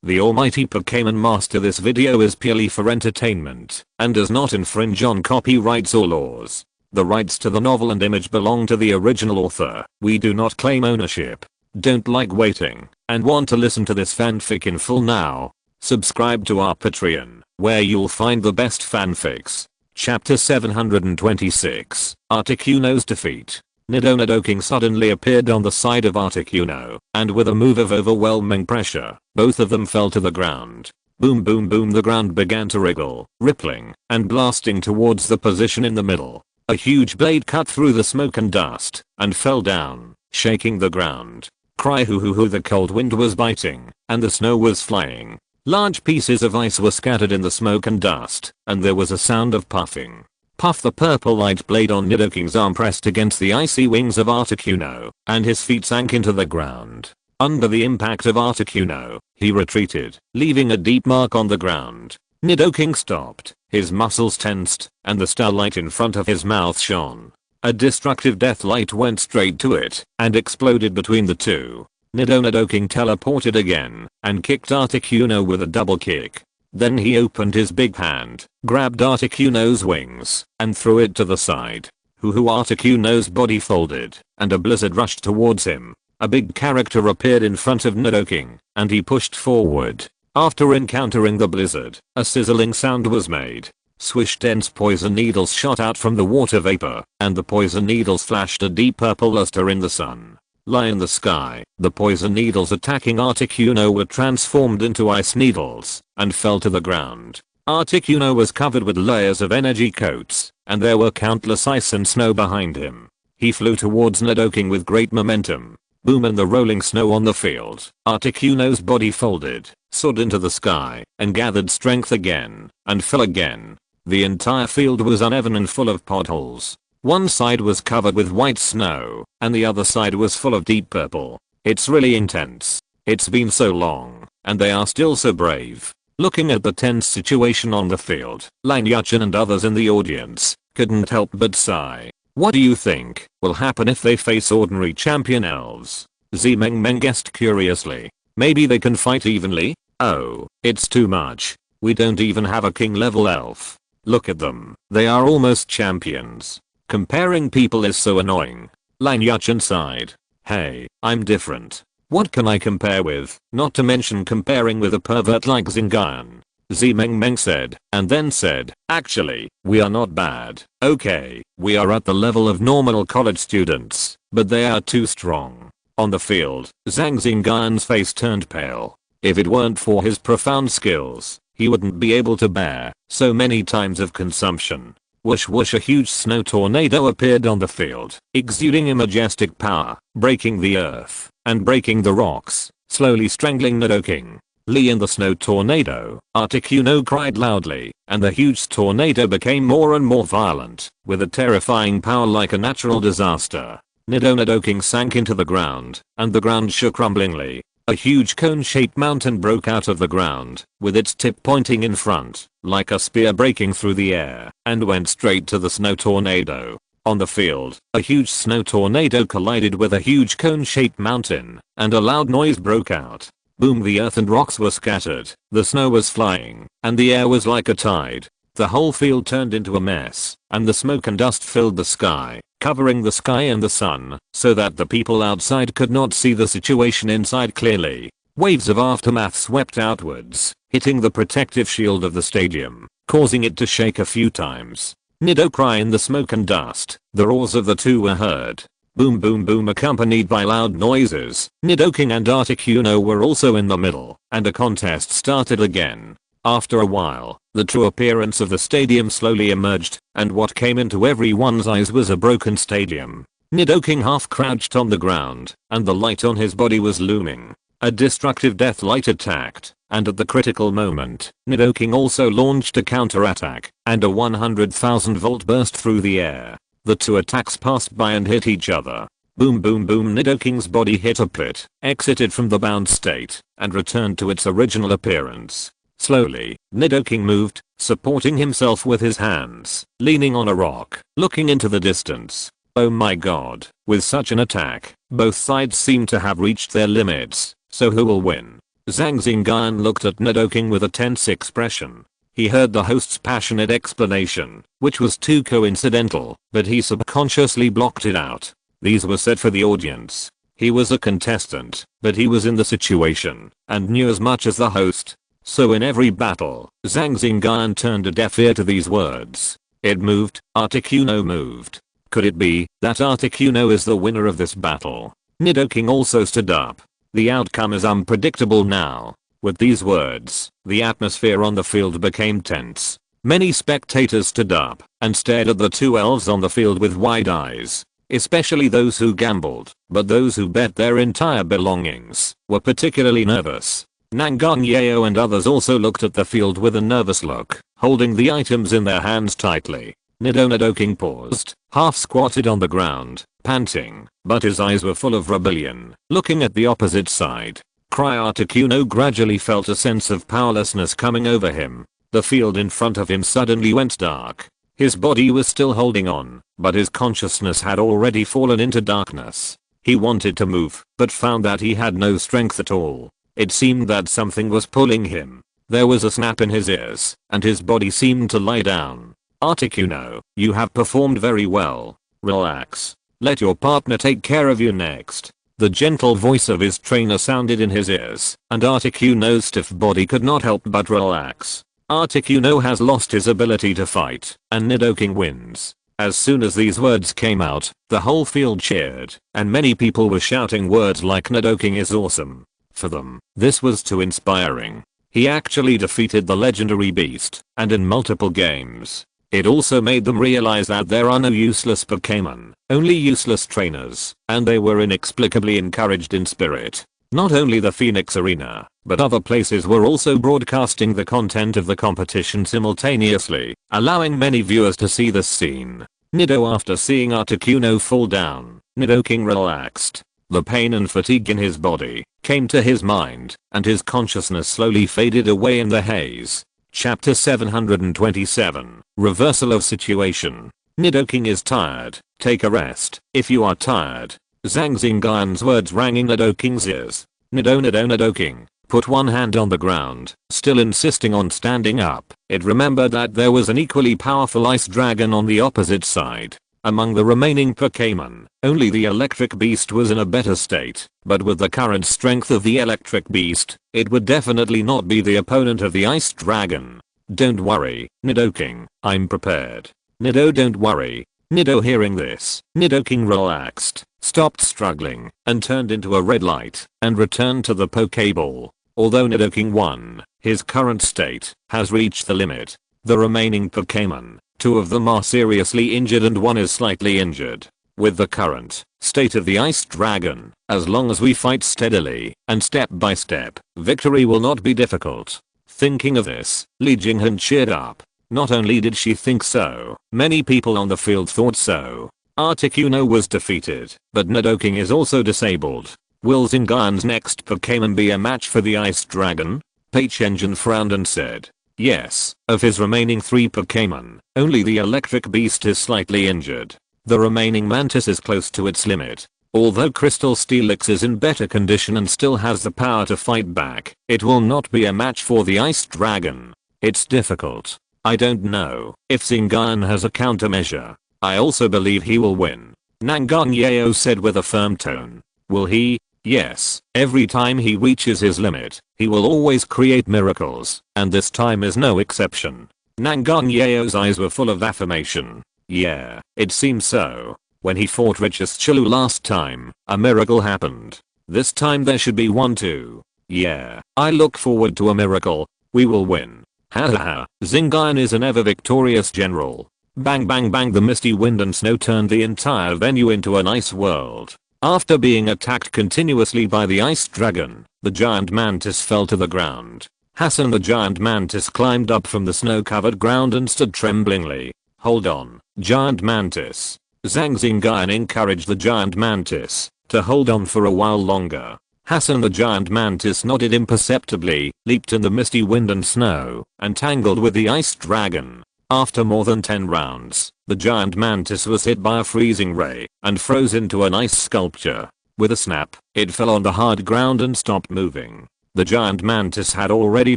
the Almighty Pokémon Master. This video is purely for entertainment and does not infringe on copyrights or laws. The rights to the novel and image belong to the original author. We do not claim ownership. Don't like waiting and want to listen to this fanfic in full now? Subscribe to our Patreon, where you'll find the best fanfics. Chapter 726, Articuno's defeat. Nidoking suddenly appeared on the side of Articuno, and with a move of overwhelming pressure, both of them fell to the ground. Boom boom boom, the ground began to wriggle, rippling, and blasting towards the position in the middle. A huge blade cut through the smoke and dust, and fell down, shaking the ground. Cry hoo hoo hoo, the cold wind was biting, and the snow was flying. Large pieces of ice were scattered in the smoke and dust, and there was a sound of puffing. Puff, the purple light blade on Nidoking's arm pressed against the icy wings of Articuno, and his feet sank into the ground. Under the impact of Articuno, he retreated, leaving a deep mark on the ground. Nidoking stopped, his muscles tensed, and the starlight in front of his mouth shone. A destructive death light went straight to it, and exploded between the two. Nidoking teleported again, and kicked Articuno with a double kick. Then he opened his big hand, grabbed Articuno's wings, and threw it to the side. Articuno's body folded, and a blizzard rushed towards him. A big character appeared in front of Nidoking, and he pushed forward. After encountering the blizzard, a sizzling sound was made. Swish, dense poison needles shot out from the water vapor, and the poison needles flashed a deep purple luster in the sun. Lie in the sky, the poison needles attacking Articuno were transformed into ice needles, and fell to the ground. Articuno was covered with layers of energy coats, and there were countless ice and snow behind him. He flew towards Nidoking with great momentum. Boom, in the rolling snow on the field, Articuno's body folded, soared into the sky, and gathered strength again, and fell again. The entire field was uneven and full of potholes. One side was covered with white snow, and the other side was full of deep purple. It's really intense. It's been so long, and they are still so brave. Looking at the tense situation on the field, Zhang Xingyun and others in the audience couldn't help but sigh. What do you think will happen if they face ordinary champion elves? Zhang guessed curiously. Maybe they can fight evenly? Oh, it's too much. We don't even have a king level elf. Look at them. They are almost champions. Comparing people is so annoying. Zhang Xingyun sighed. Hey, I'm different. What can I compare with? Not to mention comparing with a pervert like Xingyun. Zhang said, and then said, actually, we are not bad. Okay, we are at the level of normal college students, but they are too strong. On the field, Zhang Xingyun's face turned pale. If it weren't for his profound skills, he wouldn't be able to bear so many times of consumption. Whoosh whoosh, a huge snow tornado appeared on the field, exuding a majestic power, breaking the earth, and breaking the rocks, slowly strangling Nidoking. Lee in the snow tornado, Articuno cried loudly, and the huge tornado became more and more violent, with a terrifying power like a natural disaster. Nidoking sank into the ground, and the ground shook rumblingly. A huge cone-shaped mountain broke out of the ground, with its tip pointing in front, like a spear breaking through the air, and went straight to the snow tornado. On the field, a huge snow tornado collided with a huge cone-shaped mountain, and a loud noise broke out. Boom, the earth and rocks were scattered, the snow was flying, and the air was like a tide. The whole field turned into a mess, and the smoke and dust filled the sky, covering the sky and the sun, so that the people outside could not see the situation inside clearly. Waves of aftermath swept outwards, hitting the protective shield of the stadium, causing it to shake a few times. Nido cry in the smoke and dust. The roars of the two were heard. Boom boom boom, accompanied by loud noises. Nidoking and Articuno were also in the middle, and a contest started again. After a while, the true appearance of the stadium slowly emerged, and what came into everyone's eyes was a broken stadium. Nidoking half crouched on the ground, and the light on his body was looming. A destructive death light attacked, and at the critical moment, Nidoking also launched a counterattack, and a 100,000 volt burst through the air. The two attacks passed by and hit each other. Boom boom boom, Nidoking's body hit a pit, exited from the bound state, and returned to its original appearance. Slowly, Nidoking moved, supporting himself with his hands, leaning on a rock, looking into the distance. Oh my god, with such an attack, both sides seem to have reached their limits, so who will win? Zhang Xingyun looked at Nidoking with a tense expression. He heard the host's passionate explanation, which was too coincidental, but he subconsciously blocked it out. These were set for the audience. He was a contestant, but he was in the situation, and knew as much as the host. So in every battle, Zhang Xingyun turned a deaf ear to these words. It moved, Articuno moved. Could it be that Articuno is the winner of this battle? Nidoking also stood up. The outcome is unpredictable now. With these words, the atmosphere on the field became tense. Many spectators stood up and stared at the two elves on the field with wide eyes. Especially those who gambled, but those who bet their entire belongings were particularly nervous. Nangang and others also looked at the field with a nervous look, holding the items in their hands tightly. Nidoking paused, half squatted on the ground, panting, but his eyes were full of rebellion, looking at the opposite side. Articuno gradually felt a sense of powerlessness coming over him. The field in front of him suddenly went dark. His body was still holding on, but his consciousness had already fallen into darkness. He wanted to move, but found that he had no strength at all. It seemed that something was pulling him. There was a snap in his ears, and his body seemed to lie down. Articuno, you have performed very well. Relax. Let your partner take care of you next. The gentle voice of his trainer sounded in his ears, and Articuno's stiff body could not help but relax. Articuno has lost his ability to fight, and Nidoking wins. As soon as these words came out, the whole field cheered, and many people were shouting words like Nidoking is awesome. For them, this was too inspiring. He actually defeated the legendary beast, and in multiple games. It also made them realize that there are no useless Pokémon, only useless trainers, and they were inexplicably encouraged in spirit. Not only the Phoenix Arena, but other places were also broadcasting the content of the competition simultaneously, allowing many viewers to see this scene. After seeing Articuno fall down, Nidoking relaxed. The pain and fatigue in his body came to his mind, and his consciousness slowly faded away in the haze. Chapter 727, Reversal of Situation. Nidoking is tired. Take a rest, if you are tired. Zhang Xingyun's words rang in Nidoking's ears. Nidoking. Put one hand on the ground, still insisting on standing up. It remembered that there was an equally powerful ice dragon on the opposite side. Among the remaining Pokémon, only the electric beast was in a better state, but with the current strength of the electric beast, it would definitely not be the opponent of the ice dragon. Don't worry, Nidoking, I'm prepared. Don't worry. Hearing this, Nidoking relaxed, stopped struggling, and turned into a red light, and returned to the Pokéball. Although Nidoking won, his current state has reached the limit. The remaining Pokémon, 2 of them are seriously injured and 1 is slightly injured. With the current state of the ice dragon, as long as we fight steadily, and step by step, victory will not be difficult. Thinking of this, Li Jinghan cheered up. Not only did she think so, many people on the field thought so. Articuno was defeated, but Nidoking is also disabled. Will Xingyun's next Pokémon be a match for the ice dragon? Pachengin frowned and said, yes, of his remaining 3 Pokémon, only the electric beast is slightly injured. The remaining Mantis is close to its limit. Although Crystal Steelix is in better condition and still has the power to fight back, it will not be a match for the ice dragon. It's difficult. I don't know if Xingyun has a countermeasure. I also believe he will win. Nangang said with a firm tone. Will he? Yes. Every time he reaches his limit, he will always create miracles, and this time is no exception. Nangang eyes were full of affirmation. Yeah, it seems so. When he fought Richest Chilu last time, a miracle happened. This time there should be one too. Yeah, I look forward to a miracle. We will win. Hahaha, Xingyun is an ever victorious general. Bang bang bang, the misty wind and snow turned the entire venue into an ice world. After being attacked continuously by the ice dragon, the giant mantis fell to the ground. Hassan the giant mantis climbed up from the snow-covered ground and stood tremblingly. Hold on, giant mantis. Zhang Xingyun encouraged the giant mantis to hold on for a while longer. Hassan the giant mantis nodded imperceptibly, leaped in the misty wind and snow, and tangled with the ice dragon. After more than 10 rounds, the giant mantis was hit by a freezing ray and froze into an ice sculpture. With a snap, it fell on the hard ground and stopped moving. The giant mantis had already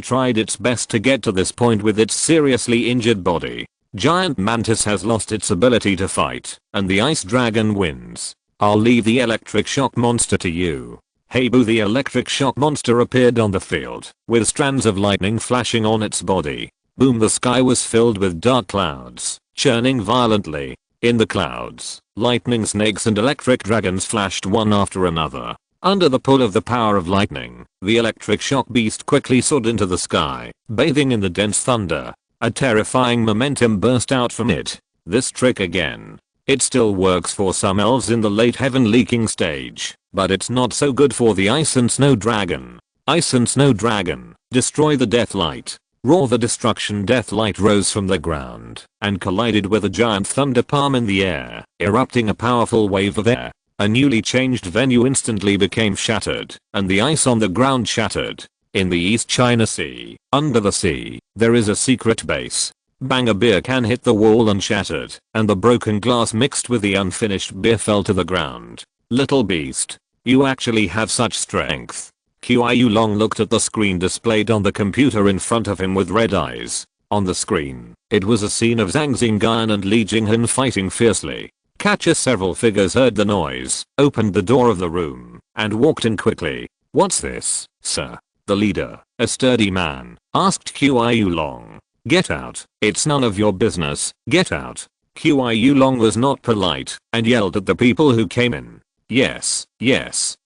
tried its best to get to this point with its seriously injured body. Giant mantis has lost its ability to fight, and the ice dragon wins. I'll leave the electric shock monster to you. Hey boo, the electric shock monster appeared on the field, with strands of lightning flashing on its body. Boom, the sky was filled with dark clouds, churning violently. In the clouds, lightning snakes and electric dragons flashed one after another. Under the pull of the power of lightning, the electric shock beast quickly soared into the sky, bathing in the dense thunder. A terrifying momentum burst out from it. This trick again. It still works for some elves in the late heaven leaking stage, but it's not so good for the ice and snow dragon. Ice and snow dragon, destroy the death light. Roar, the destruction death light rose from the ground and collided with a giant thunder palm in the air, erupting a powerful wave of air. A newly changed venue instantly became shattered, and the ice on the ground shattered. In the East China Sea, under the sea, there is a secret base. Bang, a beer can hit the wall and shattered, and the broken glass mixed with the unfinished beer fell to the ground. Little beast, you actually have such strength. Qiu Long looked at the screen displayed on the computer in front of him with red eyes. On the screen, it was a scene of Zhang Xingyun and Li Jinghun fighting fiercely. Catcher, several figures heard the noise, opened the door of the room, and walked in quickly. What's this, sir? The leader, a sturdy man, asked Qiu Long. Get out, it's none of your business, get out. Qiu Long was not polite, and yelled at the people who came in. Yes,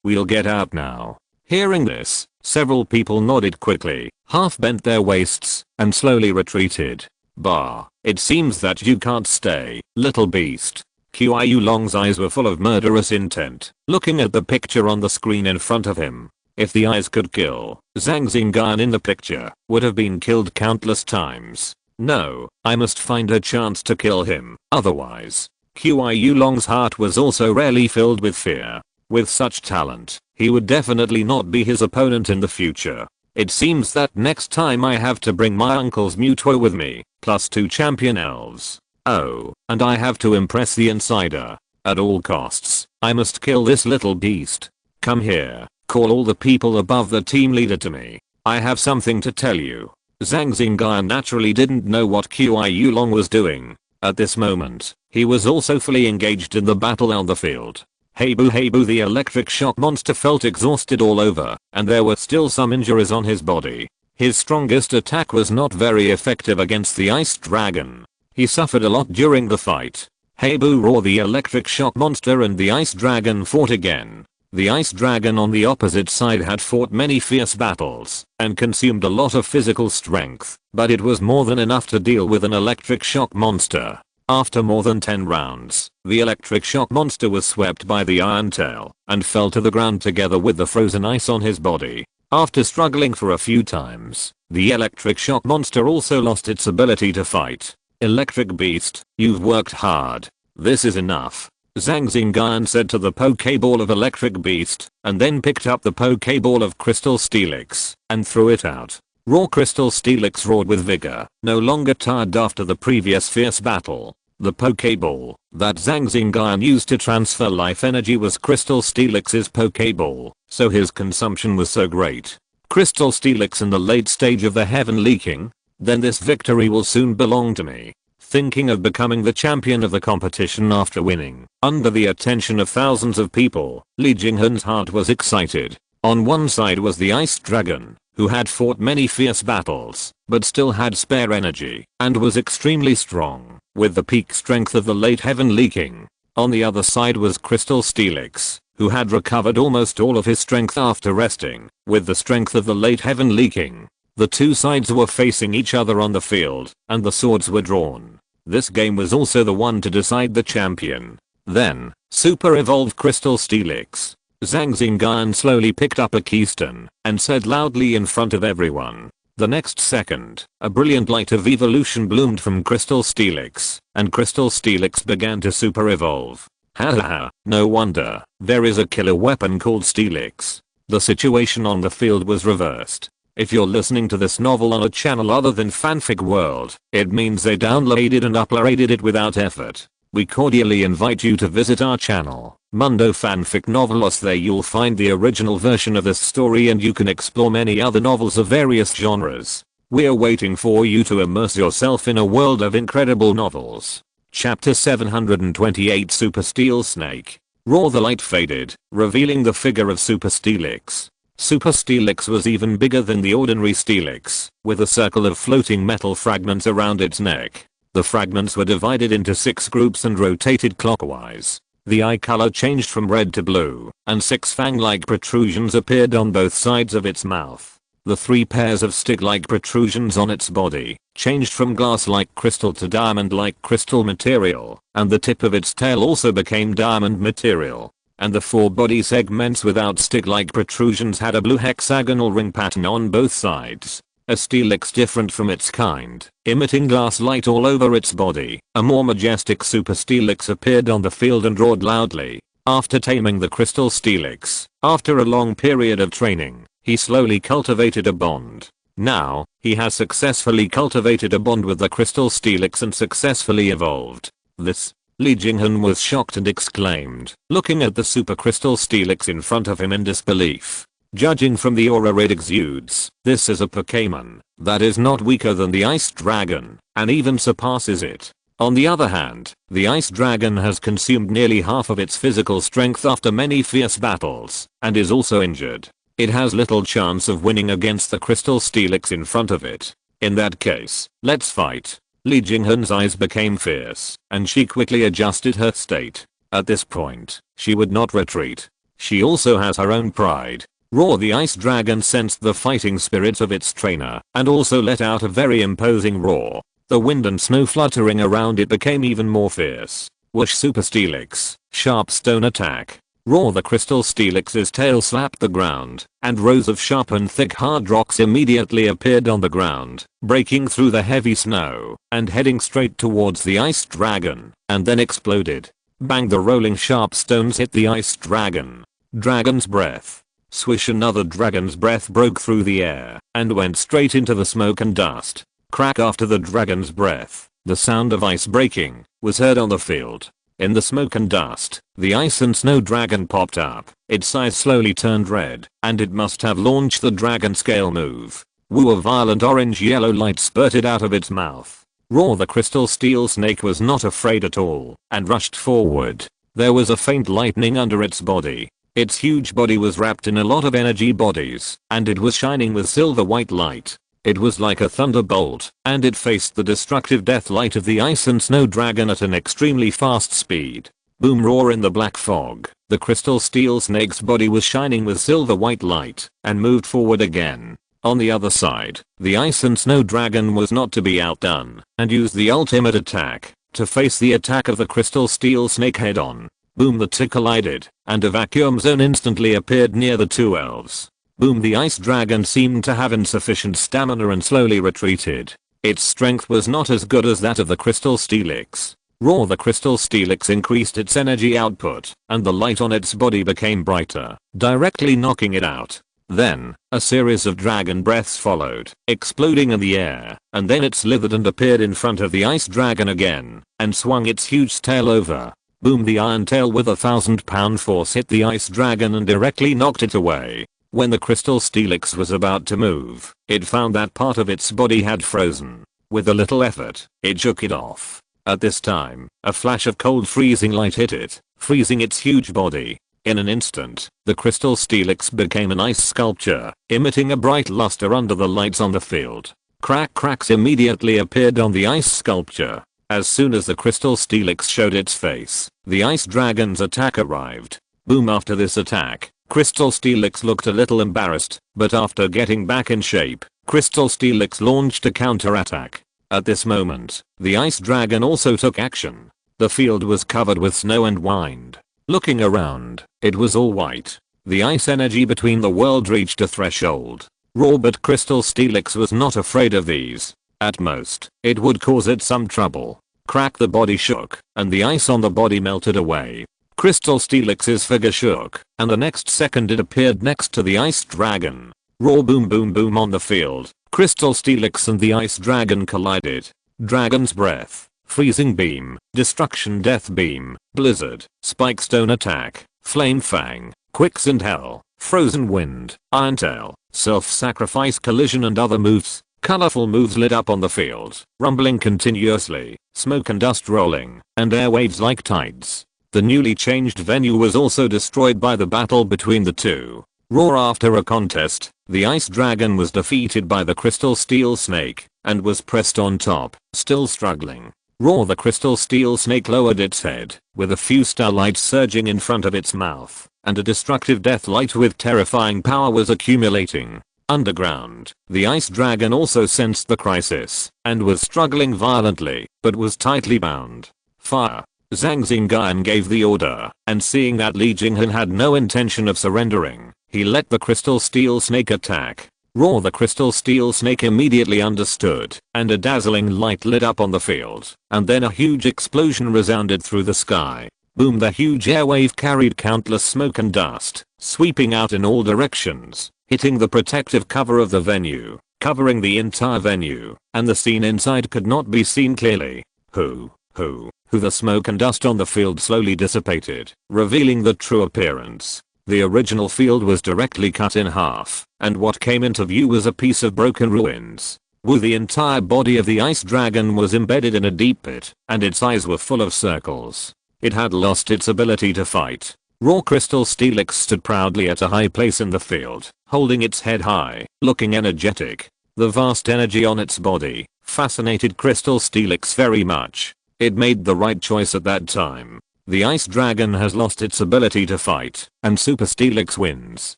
we'll get out now. Hearing this, several people nodded quickly, half bent their waists, and slowly retreated. Bah, it seems that you can't stay, little beast. Qiu Long's eyes were full of murderous intent, looking at the picture on the screen in front of him. If the eyes could kill, Zhang Xingyun in the picture would have been killed countless times. No, I must find a chance to kill him, otherwise. Qiu Long's heart was also rarely filled with fear. With such talent, he would definitely not be his opponent in the future. It seems that next time I have to bring my uncle's Mewtwo with me, plus 2 champion elves. Oh, and I have to impress the insider. At all costs, I must kill this little beast. Come here, call all the people above the team leader to me. I have something to tell you. Zhang Xingyun naturally didn't know what Qiu Long was doing. At this moment, he was also fully engaged in the battle on the field. Hey boo, the electric shock monster felt exhausted all over, and there were still some injuries on his body. His strongest attack was not very effective against the ice dragon. He suffered a lot during the fight. Hey boo, roar, the electric shock monster and the ice dragon fought again. The ice dragon on the opposite side had fought many fierce battles and consumed a lot of physical strength, but it was more than enough to deal with an electric shock monster. After more than 10 rounds, the electric shock monster was swept by the iron tail and fell to the ground together with the frozen ice on his body. After struggling for a few times, the electric shock monster also lost its ability to fight. Electric beast, you've worked hard. This is enough. Zhang Xingyun said to the Pokeball of electric beast, and then picked up the Pokeball of crystal steelix and threw it out. Raw crystal steelix roared with vigor, no longer tired after the previous fierce battle. The Pokeball that Zhang Xingyun used to transfer life energy was crystal steelix's Pokeball, so his consumption was so great. Crystal steelix in the late stage of the heaven leaking? Then this victory will soon belong to me. Thinking of becoming the champion of the competition after winning, under the attention of thousands of people, Li Jinghun's heart was excited. On one side was the ice dragon, who had fought many fierce battles, but still had spare energy, and was extremely strong, with the peak strength of the late heaven leaking. On the other side was crystal steelix, who had recovered almost all of his strength after resting, with the strength of the late heaven leaking. The two sides were facing each other on the field, and the swords were drawn. This game was also the one to decide the champion. Then, Super Evolved Crystal Steelix. Zhang Xingyun slowly picked up a keystone, and said loudly in front of everyone. The next second, a brilliant light of evolution bloomed from Crystal Steelix, and Crystal Steelix began to super evolve. Haha, no wonder, there is a killer weapon called Steelix. The situation on the field was reversed. If you're listening to this novel on a channel other than Fanfic World, it means they downloaded and uploaded it without effort. We cordially invite you to visit our channel. Mundo fanfic novelos. There you'll find the original version of this story, and you can explore many other novels of various genres. We're waiting for you to immerse yourself in a world of incredible novels. Chapter 728, Super Steel Snake. Raw. The light faded, revealing the figure of Super Steelix. Super Steelix was even bigger than the ordinary Steelix, with a circle of floating metal fragments around its neck. The fragments were divided into 6 groups and rotated clockwise. The eye color changed from red to blue, and 6 fang-like protrusions appeared on both sides of its mouth. The 3 pairs of stick-like protrusions on its body changed from glass-like crystal to diamond-like crystal material, and the tip of its tail also became diamond material. And the 4 body segments without stick-like protrusions had a blue hexagonal ring pattern on both sides. A Steelix different from its kind, emitting glass light all over its body. A more majestic Super Steelix appeared on the field and roared loudly. After taming the Crystal Steelix, after a long period of training, he slowly cultivated a bond. Now, he has successfully cultivated a bond with the Crystal Steelix and successfully evolved. This, Li Jinghun was shocked and exclaimed, looking at the Super Crystal Steelix in front of him in disbelief. Judging from the aura it exudes, this is a Pokémon that is not weaker than the Ice Dragon, and even surpasses it. On the other hand, the Ice Dragon has consumed nearly half of its physical strength after many fierce battles, and is also injured. It has little chance of winning against the Crystal Steelix in front of it. In that case, let's fight. Li Jinghun's eyes became fierce, and she quickly adjusted her state. At this point, she would not retreat. She also has her own pride. Raw. The Ice Dragon sensed the fighting spirits of its trainer, and also let out a very imposing roar. The wind and snow fluttering around it became even more fierce. Whoosh. Super Steelix, sharp stone attack. Raw. The Crystal Steelix's tail slapped the ground, and rows of sharp and thick hard rocks immediately appeared on the ground, breaking through the heavy snow, and heading straight towards the Ice Dragon, and then exploded. Bang. The rolling sharp stones hit the Ice Dragon. Dragon's breath. Swish. Another dragon's breath broke through the air, and went straight into the smoke and dust. Crack. After the dragon's breath, the sound of ice breaking was heard on the field. In the smoke and dust, the Ice and Snow Dragon popped up. Its eyes slowly turned red, and it must have launched the dragon scale move. Woo. A violent orange-yellow light spurted out of its mouth. Raw. The Crystal Steel Snake was not afraid at all, and rushed forward. There was a faint lightning under its body. Its huge body was wrapped in a lot of energy bodies, and it was shining with silver white light. It was like a thunderbolt, and it faced the destructive death light of the Ice and Snow Dragon at an extremely fast speed. Boom. Roar. In the black fog, the Crystal Steel Snake's body was shining with silver white light, and moved forward again. On the other side, the Ice and Snow Dragon was not to be outdone, and used the ultimate attack to face the attack of the Crystal Steel Snake head on. Boom. The two collided, and a vacuum zone instantly appeared near the 2 elves. Boom. The Ice Dragon seemed to have insufficient stamina and slowly retreated. Its strength was not as good as that of the Crystal Steelix. Raw. The Crystal Steelix increased its energy output, and the light on its body became brighter, directly knocking it out. Then, a series of dragon breaths followed, exploding in the air, and then it slithered and appeared in front of the Ice Dragon again, and swung its huge tail over. Boom. The iron tail with 1,000-pound force hit the Ice Dragon and directly knocked it away. When the Crystal Steelix was about to move, it found that part of its body had frozen. With a little effort, it shook it off. At this time, a flash of cold freezing light hit it, freezing its huge body. In an instant, the Crystal Steelix became an ice sculpture, emitting a bright luster under the lights on the field. Cracks immediately appeared on the ice sculpture. As soon as the Crystal Steelix showed its face, the Ice Dragon's attack arrived. Boom. After this attack, Crystal Steelix looked a little embarrassed, but after getting back in shape, Crystal Steelix launched a counterattack. At this moment, the Ice Dragon also took action. The field was covered with snow and wind. Looking around, it was all white. The ice energy between the worlds reached a threshold. Raw. But Crystal Steelix was not afraid of these. At most, it would cause it some trouble. Crack. The body shook, and the ice on the body melted away. Crystal Steelix's figure shook, and the next second it appeared next to the Ice Dragon. Raw. Boom boom boom. On the field, Crystal Steelix and the Ice Dragon collided. Dragon's breath. freezing beam, destruction death beam, blizzard, spike stone attack, flame fang, quicksand hell, frozen wind, iron tail, self-sacrifice collision and other moves. Colorful moves lit up on the field, rumbling continuously, smoke and dust rolling, and airwaves like tides. The newly changed venue was also destroyed by the battle between the two. Raw after a contest, the ice dragon was defeated by the crystal steel snake, and was pressed on top, still struggling. Raw the crystal steel snake lowered its head, with a few starlights surging in front of its mouth, and a destructive death light with terrifying power was accumulating. Underground, the ice dragon also sensed the crisis, and was struggling violently, but was tightly bound. Fire. Zhang Xingyun gave the order, and seeing that Li Jinghan had no intention of surrendering, he let the crystal steel snake attack. Raw the crystal steel snake immediately understood, and a dazzling light lit up on the field, and then a huge explosion resounded through the sky. Boom, the huge airwave carried countless smoke and dust, sweeping out in all directions, hitting the protective cover of the venue, covering the entire venue, and the scene inside could not be seen clearly. The smoke and dust on the field slowly dissipated, revealing the true appearance. The original field was directly cut in half, and what came into view was a piece of broken ruins. The entire body of the ice dragon was embedded in a deep pit, and its eyes were full of circles. It had lost its ability to fight. Raw crystal steelix stood proudly at a high place in the field, holding its head high, looking energetic. The vast energy on its body fascinated crystal steelix very much. It made the right choice at that time. The ice dragon has lost its ability to fight, and Super Steelix wins.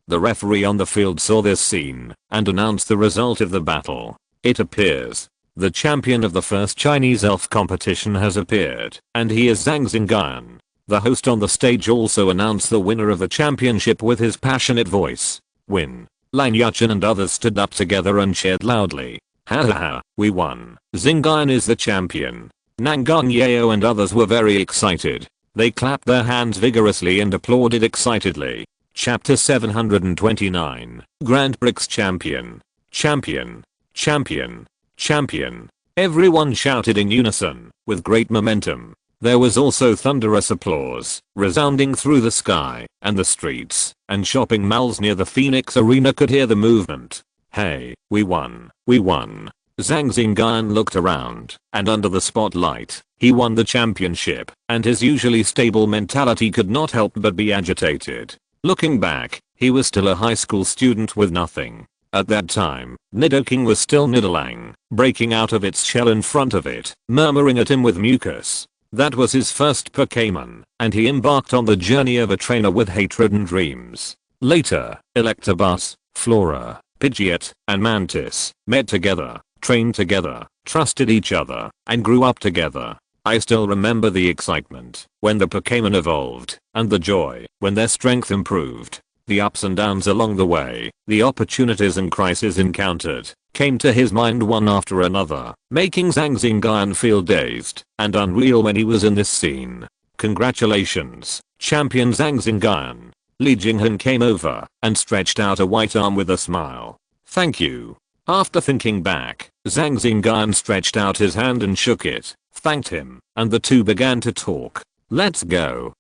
The referee on the field saw this scene, and announced the result of the battle. It appears the champion of the first Chinese elf competition has appeared, and he is Zhang Xingyun. The host on the stage also announced the winner of the championship with his passionate voice. Win. Lan Yuchen and others stood up together and cheered loudly. Ha, we won. Xingyun is the champion. Nangang Yao and others were very excited. They clapped their hands vigorously and applauded excitedly. Chapter 729. Grand Prix Champion. Champion. Champion. Champion. Everyone shouted in unison, with great momentum. There was also thunderous applause, resounding through the sky, and the streets, and shopping malls near the Phoenix Arena could hear the movement. Hey, we won. We won. Zhang Xingyun looked around, and under the spotlight, he won the championship, and his usually stable mentality could not help but be agitated. Looking back, he was still a high school student with nothing. At that time, Nidoking was still niddling, breaking out of its shell in front of it, murmuring at him with mucus. That was his first Pokémon, and he embarked on the journey of a trainer with hatred and dreams. Later, Electabuzz, Flora, Pidgeot, and Mantis met together, trained together, trusted each other, and grew up together. I still remember the excitement when the Pokémon evolved, and the joy when their strength improved. The ups and downs along the way, the opportunities and crises encountered, came to his mind one after another, making Zhang Xingyun feel dazed and unreal when he was in this scene. Congratulations, champion Zhang Xingyun. Li Jinghan came over and stretched out a white arm with a smile. Thank you. After thinking back, Zhang Xingyun stretched out his hand and shook it, thanked him, and the two began to talk. Let's go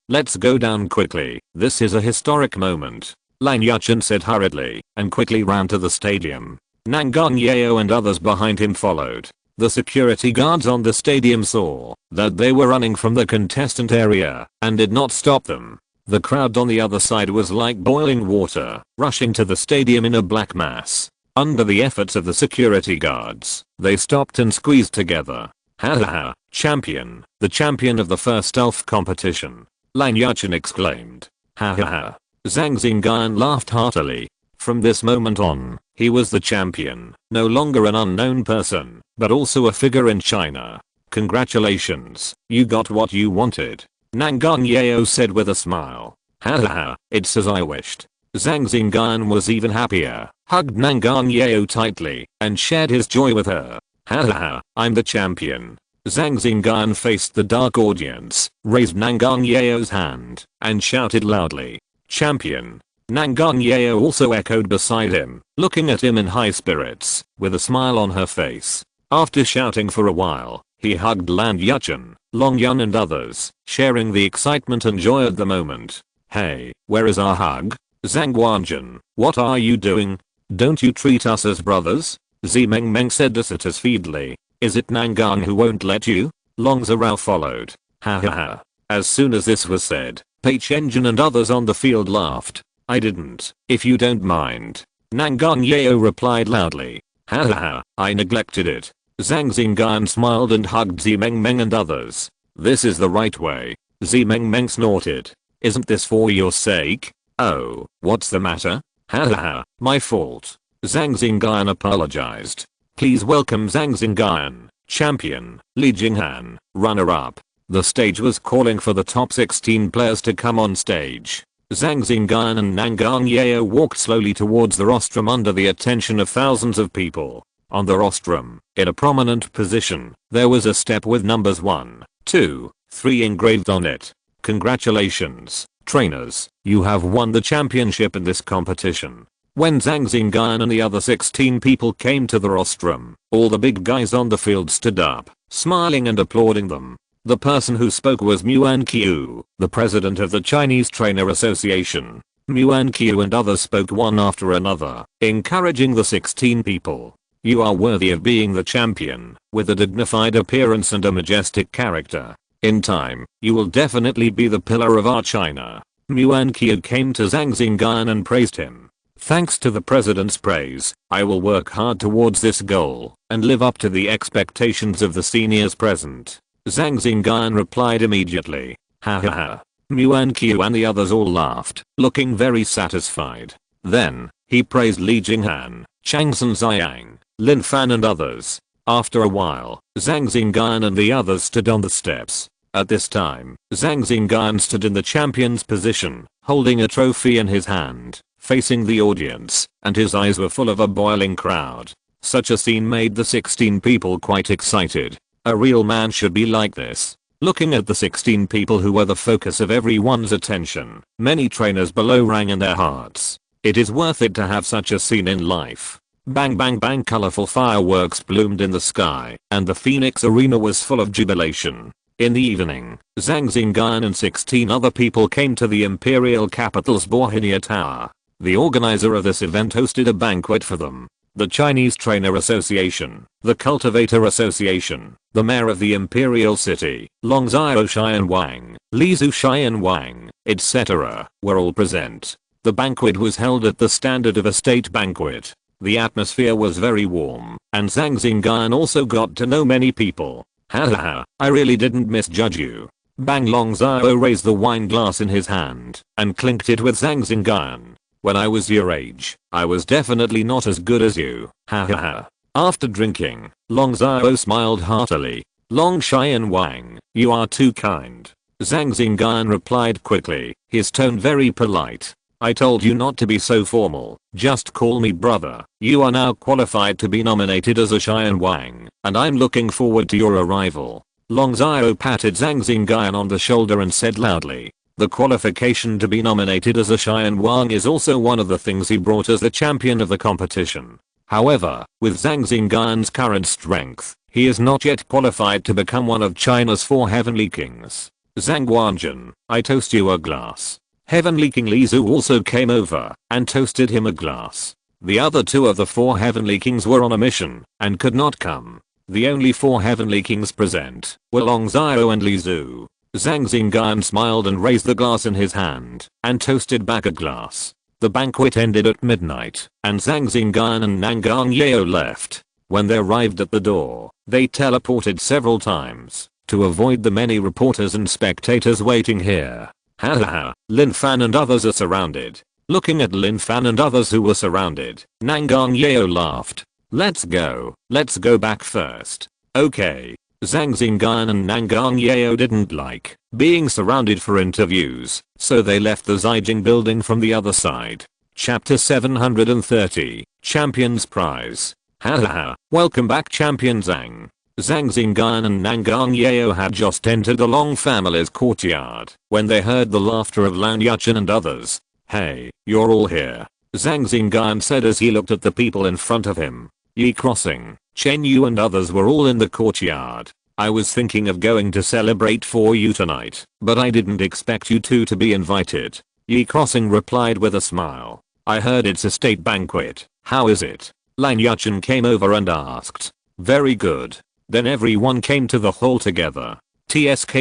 down quickly, this is a historic moment. Lan Yuchen said hurriedly, and quickly ran to the stadium. Nangang Yao and others behind him followed. The security guards on the stadium saw that they were running from the contestant area, and did not stop them. The crowd on the other side was like boiling water, rushing to the stadium in a black mass. Under the efforts of the security guards, they stopped and squeezed together. Ha, champion, the champion of the first elf competition. Lan Yuchen exclaimed. Ha. Zhang Xingyun laughed heartily. From this moment on, he was the champion, no longer an unknown person, but also a figure in China. Congratulations, you got what you wanted. Nangang Yao said with a smile. Ha, it's as I wished. Zhang Xingyun was even happier, hugged Nangang Yao tightly, and shared his joy with her. Ha, I'm the champion. Zhang Xingyun faced the dark audience, raised Nangang Yao's hand, and shouted loudly. Champion. Nangang Yao also echoed beside him, looking at him in high spirits, with a smile on her face. After shouting for a while, He hugged Lan Yuchen, Long Yun and others, sharing the excitement and joy at the moment. Hey, where is our hug? Zhang Xingyun, what are you doing? Don't you treat us as brothers? Zimeng Meng said dissatisfiedly. Is it Nangang who won't let you? Long Zhao followed. Ha ha ha. As soon as this was said, Page Engine and others on the field laughed. I didn't, if you don't mind. Nangang Yeo replied loudly. Ha ha ha, I neglected it. Zhang Xingyun smiled and hugged Zimeng Meng and others. This is the right way. Zimeng Meng snorted. Isn't this for your sake? Oh, what's the matter? Ha ha ha, my fault. Zhang Xingyun apologized. Please welcome Zhang Xingyun, champion, Li Jinghan, runner-up. The stage was calling for the top 16 players to come on stage. Zhang Xingyun and Nangang Yeo walked slowly towards the rostrum under the attention of thousands of people. On the rostrum, in a prominent position, there was a step with numbers 1, 2, 3 engraved on it. Congratulations, trainers, you have won the championship in this competition. When Zhang Xingyun and the other 16 people came to the rostrum, all the big guys on the field stood up, smiling and applauding them. The person who spoke was Muan Qiu, the president of the Chinese Trainer Association. Muan Qiu and others spoke one after another, encouraging the 16 people. You are worthy of being the champion, with a dignified appearance and a majestic character. In time, you will definitely be the pillar of our China. Muan Qiu came to Zhang Xingyun and praised him. Thanks to the president's praise, I will work hard towards this goal, and live up to the expectations of the seniors present. Zhang Xingyun replied immediately. Ha ha ha. Muan Qiu and the others all laughed, looking very satisfied. Then, he praised Li Jinghan, Chang Ziyang, Lin Fan and others. After a while, Zhang Xingyun and the others stood on the steps. At this time, Zhang Xingyun stood in the champion's position, holding a trophy in his hand, facing the audience, and his eyes were full of a boiling crowd. Such a scene made the 16 people quite excited. A real man should be like this. Looking at the 16 people who were the focus of everyone's attention, many trainers below rang in their hearts. It is worth it to have such a scene in life. Bang bang bang, colorful fireworks bloomed in the sky, and the Phoenix Arena was full of jubilation. In the evening, Zhang Xingyun and 16 other people came to the imperial capital's Bohemia Tower. The organizer of this event hosted a banquet for them. The Chinese Trainer Association, the Cultivator Association, the mayor of the imperial city, Long Xiaoshian Wang, Li Zushian Wang, etc., were all present. The banquet was held at the standard of a state banquet. The atmosphere was very warm, and Zhang Xingyun also got to know many people. Ha ha ha, I really didn't misjudge you. Bang. Long Xiao raised the wine glass in his hand, and clinked it with Zhang Xingyun. When I was your age, I was definitely not as good as you. Ha ha ha. After drinking, Long Xiao smiled heartily. Long Xian Wang, you are too kind. Zhang Xingyun replied quickly, his tone very polite. I told you not to be so formal, just call me brother. You are now qualified to be nominated as a Xian Wang, and I'm looking forward to your arrival. Long Xiao patted Zhang Xingyun on the shoulder and said loudly. The qualification to be nominated as a Xian Wang is also one of the things he brought as the champion of the competition. However, with Zhang Xingyun's current strength, he is not yet qualified to become one of China's 4 heavenly kings. Zhang Guanjun, I toast you a glass. Heavenly King Li Zu also came over and toasted him a glass. The other 2 of the 4 heavenly kings were on a mission and could not come. The only 4 heavenly kings present were Long Xiao and Li Zu. Zhang Xingyun smiled and raised the glass in his hand and toasted back a glass. The banquet ended at midnight, and Zhang Xingyun and Nangang Yeo left. When they arrived at the door, they teleported several times to avoid the many reporters and spectators waiting here. Ha ha ha, Lin Fan and others are surrounded. Looking at Lin Fan and others who were surrounded, Nangang Yeo laughed. Let's go back first. Okay. Zhang Xingyun and Nangang Yeo didn't like being surrounded for interviews, so they left the Zijing building from the other side. Chapter 730, Champion's Prize. Ha ha ha, welcome back Champion Zhang. Zhang Xingyun and Nangang Yeo had just entered the Long family's courtyard when they heard the laughter of Lan Yuchen and others. Hey, you're all here. Zhang Xingyun said as he looked at the people in front of him. Yi Crossing, Chen Yu and others were all in the courtyard. I was thinking of going to celebrate for you tonight, but I didn't expect you two to be invited. Yi Crossing replied with a smile. I heard it's a state banquet. How is it? Lang Yuchen came over and asked. Very good. Then everyone came to the hall together. TSK.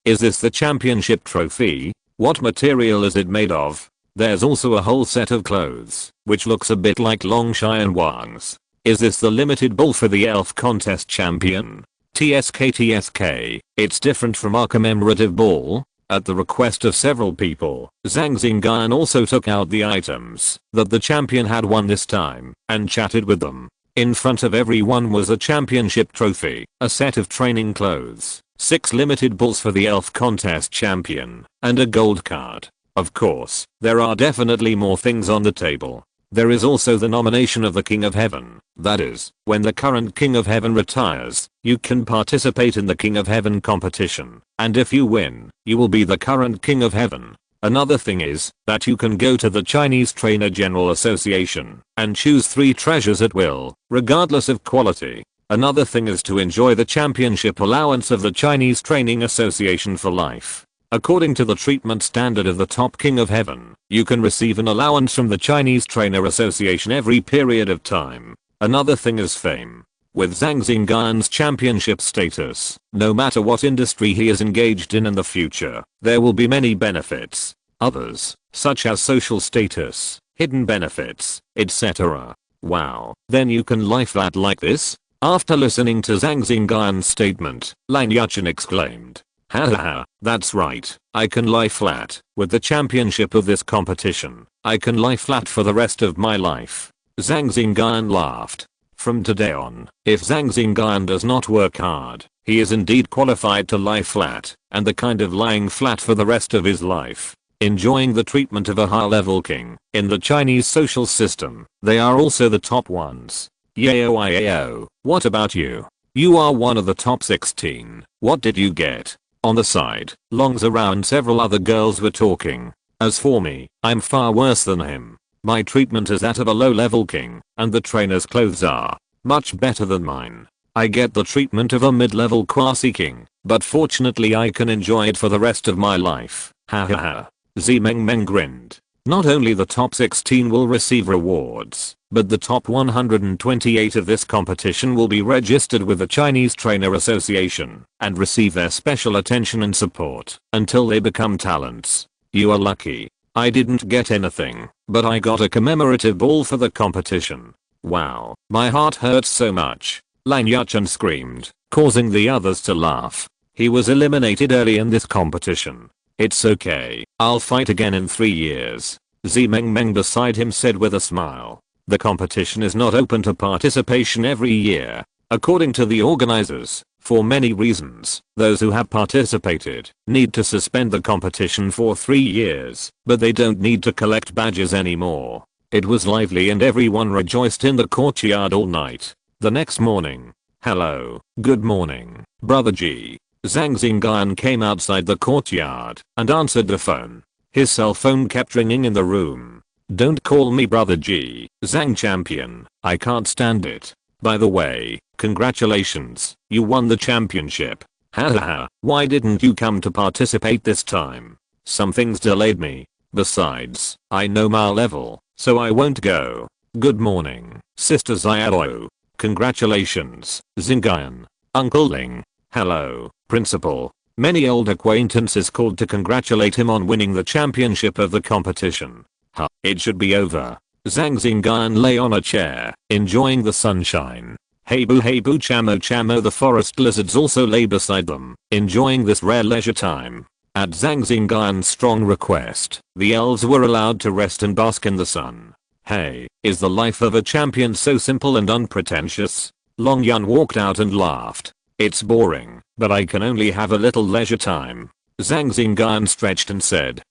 Is this the championship trophy? What material is it made of? There's also a whole set of clothes, which looks a bit like Longshan and Wang's. Is this the limited ball for the elf contest champion? TSK. It's different from our commemorative ball. At the request of several people, Zhang Xingyun also took out the items that the champion had won this time and chatted with them. In front of everyone was a championship trophy, a set of training clothes, 6 limited balls for the elf contest champion, and a gold card. Of course, there are definitely more things on the table. There is also the nomination of the King of Heaven. That is, when the current King of Heaven retires, you can participate in the King of Heaven competition, and if you win, you will be the current King of Heaven. Another thing is that you can go to the Chinese Trainer General Association and choose 3 treasures at will, regardless of quality. Another thing is to enjoy the championship allowance of the Chinese Training Association for life. According to the treatment standard of the top King of Heaven, you can receive an allowance from the Chinese Trainer Association every period of time. Another thing is fame. With Zhang Xingyun's championship status, no matter what industry he is engaged in the future, there will be many benefits. Others, such as social status, hidden benefits, etc. Wow, then you can lie flat like this? After listening to Zhang Xingyun's statement, Lang Yuchen exclaimed. Hahaha, that's right, I can lie flat. With the championship of this competition, I can lie flat for the rest of my life. Zhang Xingyun laughed. From today on, if Zhang Xingyun does not work hard, he is indeed qualified to lie flat, and the kind of lying flat for the rest of his life. Enjoying the treatment of a high-level king. In the Chinese social system, they are also the top ones. Yayo, what about you? You are one of the top 16. What did you get? On the side, Long's around several other girls were talking. As for me, I'm far worse than him. My treatment is that of a low-level king, and the trainer's clothes are much better than mine. I get the treatment of a mid-level quasi-king, but fortunately I can enjoy it for the rest of my life. Hahaha. Zimeng grinned. Not only the top 16 will receive rewards, but the top 128 of this competition will be registered with the Chinese Trainer Association and receive their special attention and support until they become talents. You are lucky. I didn't get anything, but I got a commemorative ball for the competition. Wow, my heart hurts so much. Lang Yuchen screamed, causing the others to laugh. He was eliminated early in this competition. It's okay, I'll fight again in 3 years. Zimeng beside him said with a smile. The competition is not open to participation every year. According to the organizers, for many reasons, those who have participated need to suspend the competition for 3 years, but they don't need to collect badges anymore. It was lively and everyone rejoiced in the courtyard all night. The next morning. Hello, good morning, Brother G. Zhang Xingyun came outside the courtyard and answered the phone. His cell phone kept ringing in the room. Don't call me Brother G, Zhang Champion, I can't stand it. By the way, congratulations, you won the championship. Hahaha, why didn't you come to participate this time? Some things delayed me. Besides, I know my level, so I won't go. Good morning, Sister Xiaolo. Congratulations, Xingyun. Uncle Ling. Hello, Principal. Many old acquaintances called to congratulate him on winning the championship of the competition. It should be over. Zhang Xingyun lay on a chair, enjoying the sunshine. Hey boo chamo the forest lizards also lay beside them, enjoying this rare leisure time. At Zhang Xingyun's strong request, the elves were allowed to rest and bask in the sun. Hey, is the life of a champion so simple and unpretentious? Long Yun walked out and laughed. It's boring, but I can only have a little leisure time. Zhang Xingyun stretched and said,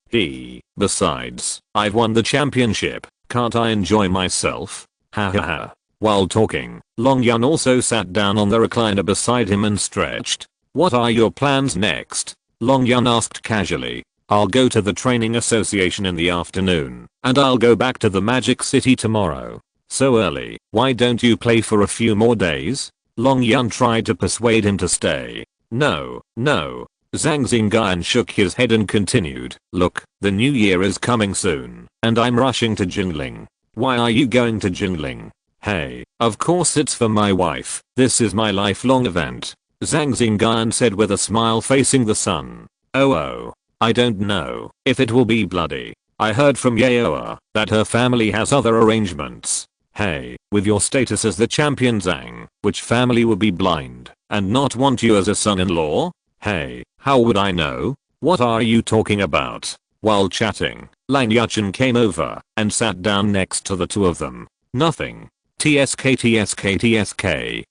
besides, I've won the championship, can't I enjoy myself? Hahaha. While talking, Long Yun also sat down on the recliner beside him and stretched. What are your plans next? Long Yun asked casually. I'll go to the training association in the afternoon, and I'll go back to the Magic City tomorrow. So early, why don't you play for a few more days? Long Yun tried to persuade him to stay. No, no. Zhang Xingyun shook his head and continued, look, the new year is coming soon, and I'm rushing to Jingling. Why are you going to Jingling? Hey, of course it's for my wife, this is my lifelong event. Zhang Xingyun said with a smile facing the sun. Oh, I don't know if it will be bloody. I heard from Yaoa that her family has other arrangements. Hey, with your status as the champion Zhang, which family would be blind and not want you as a son-in-law? Hey, how would I know? What are you talking about? While chatting, Lang Yuchen came over and sat down next to the two of them. Nothing. TSK,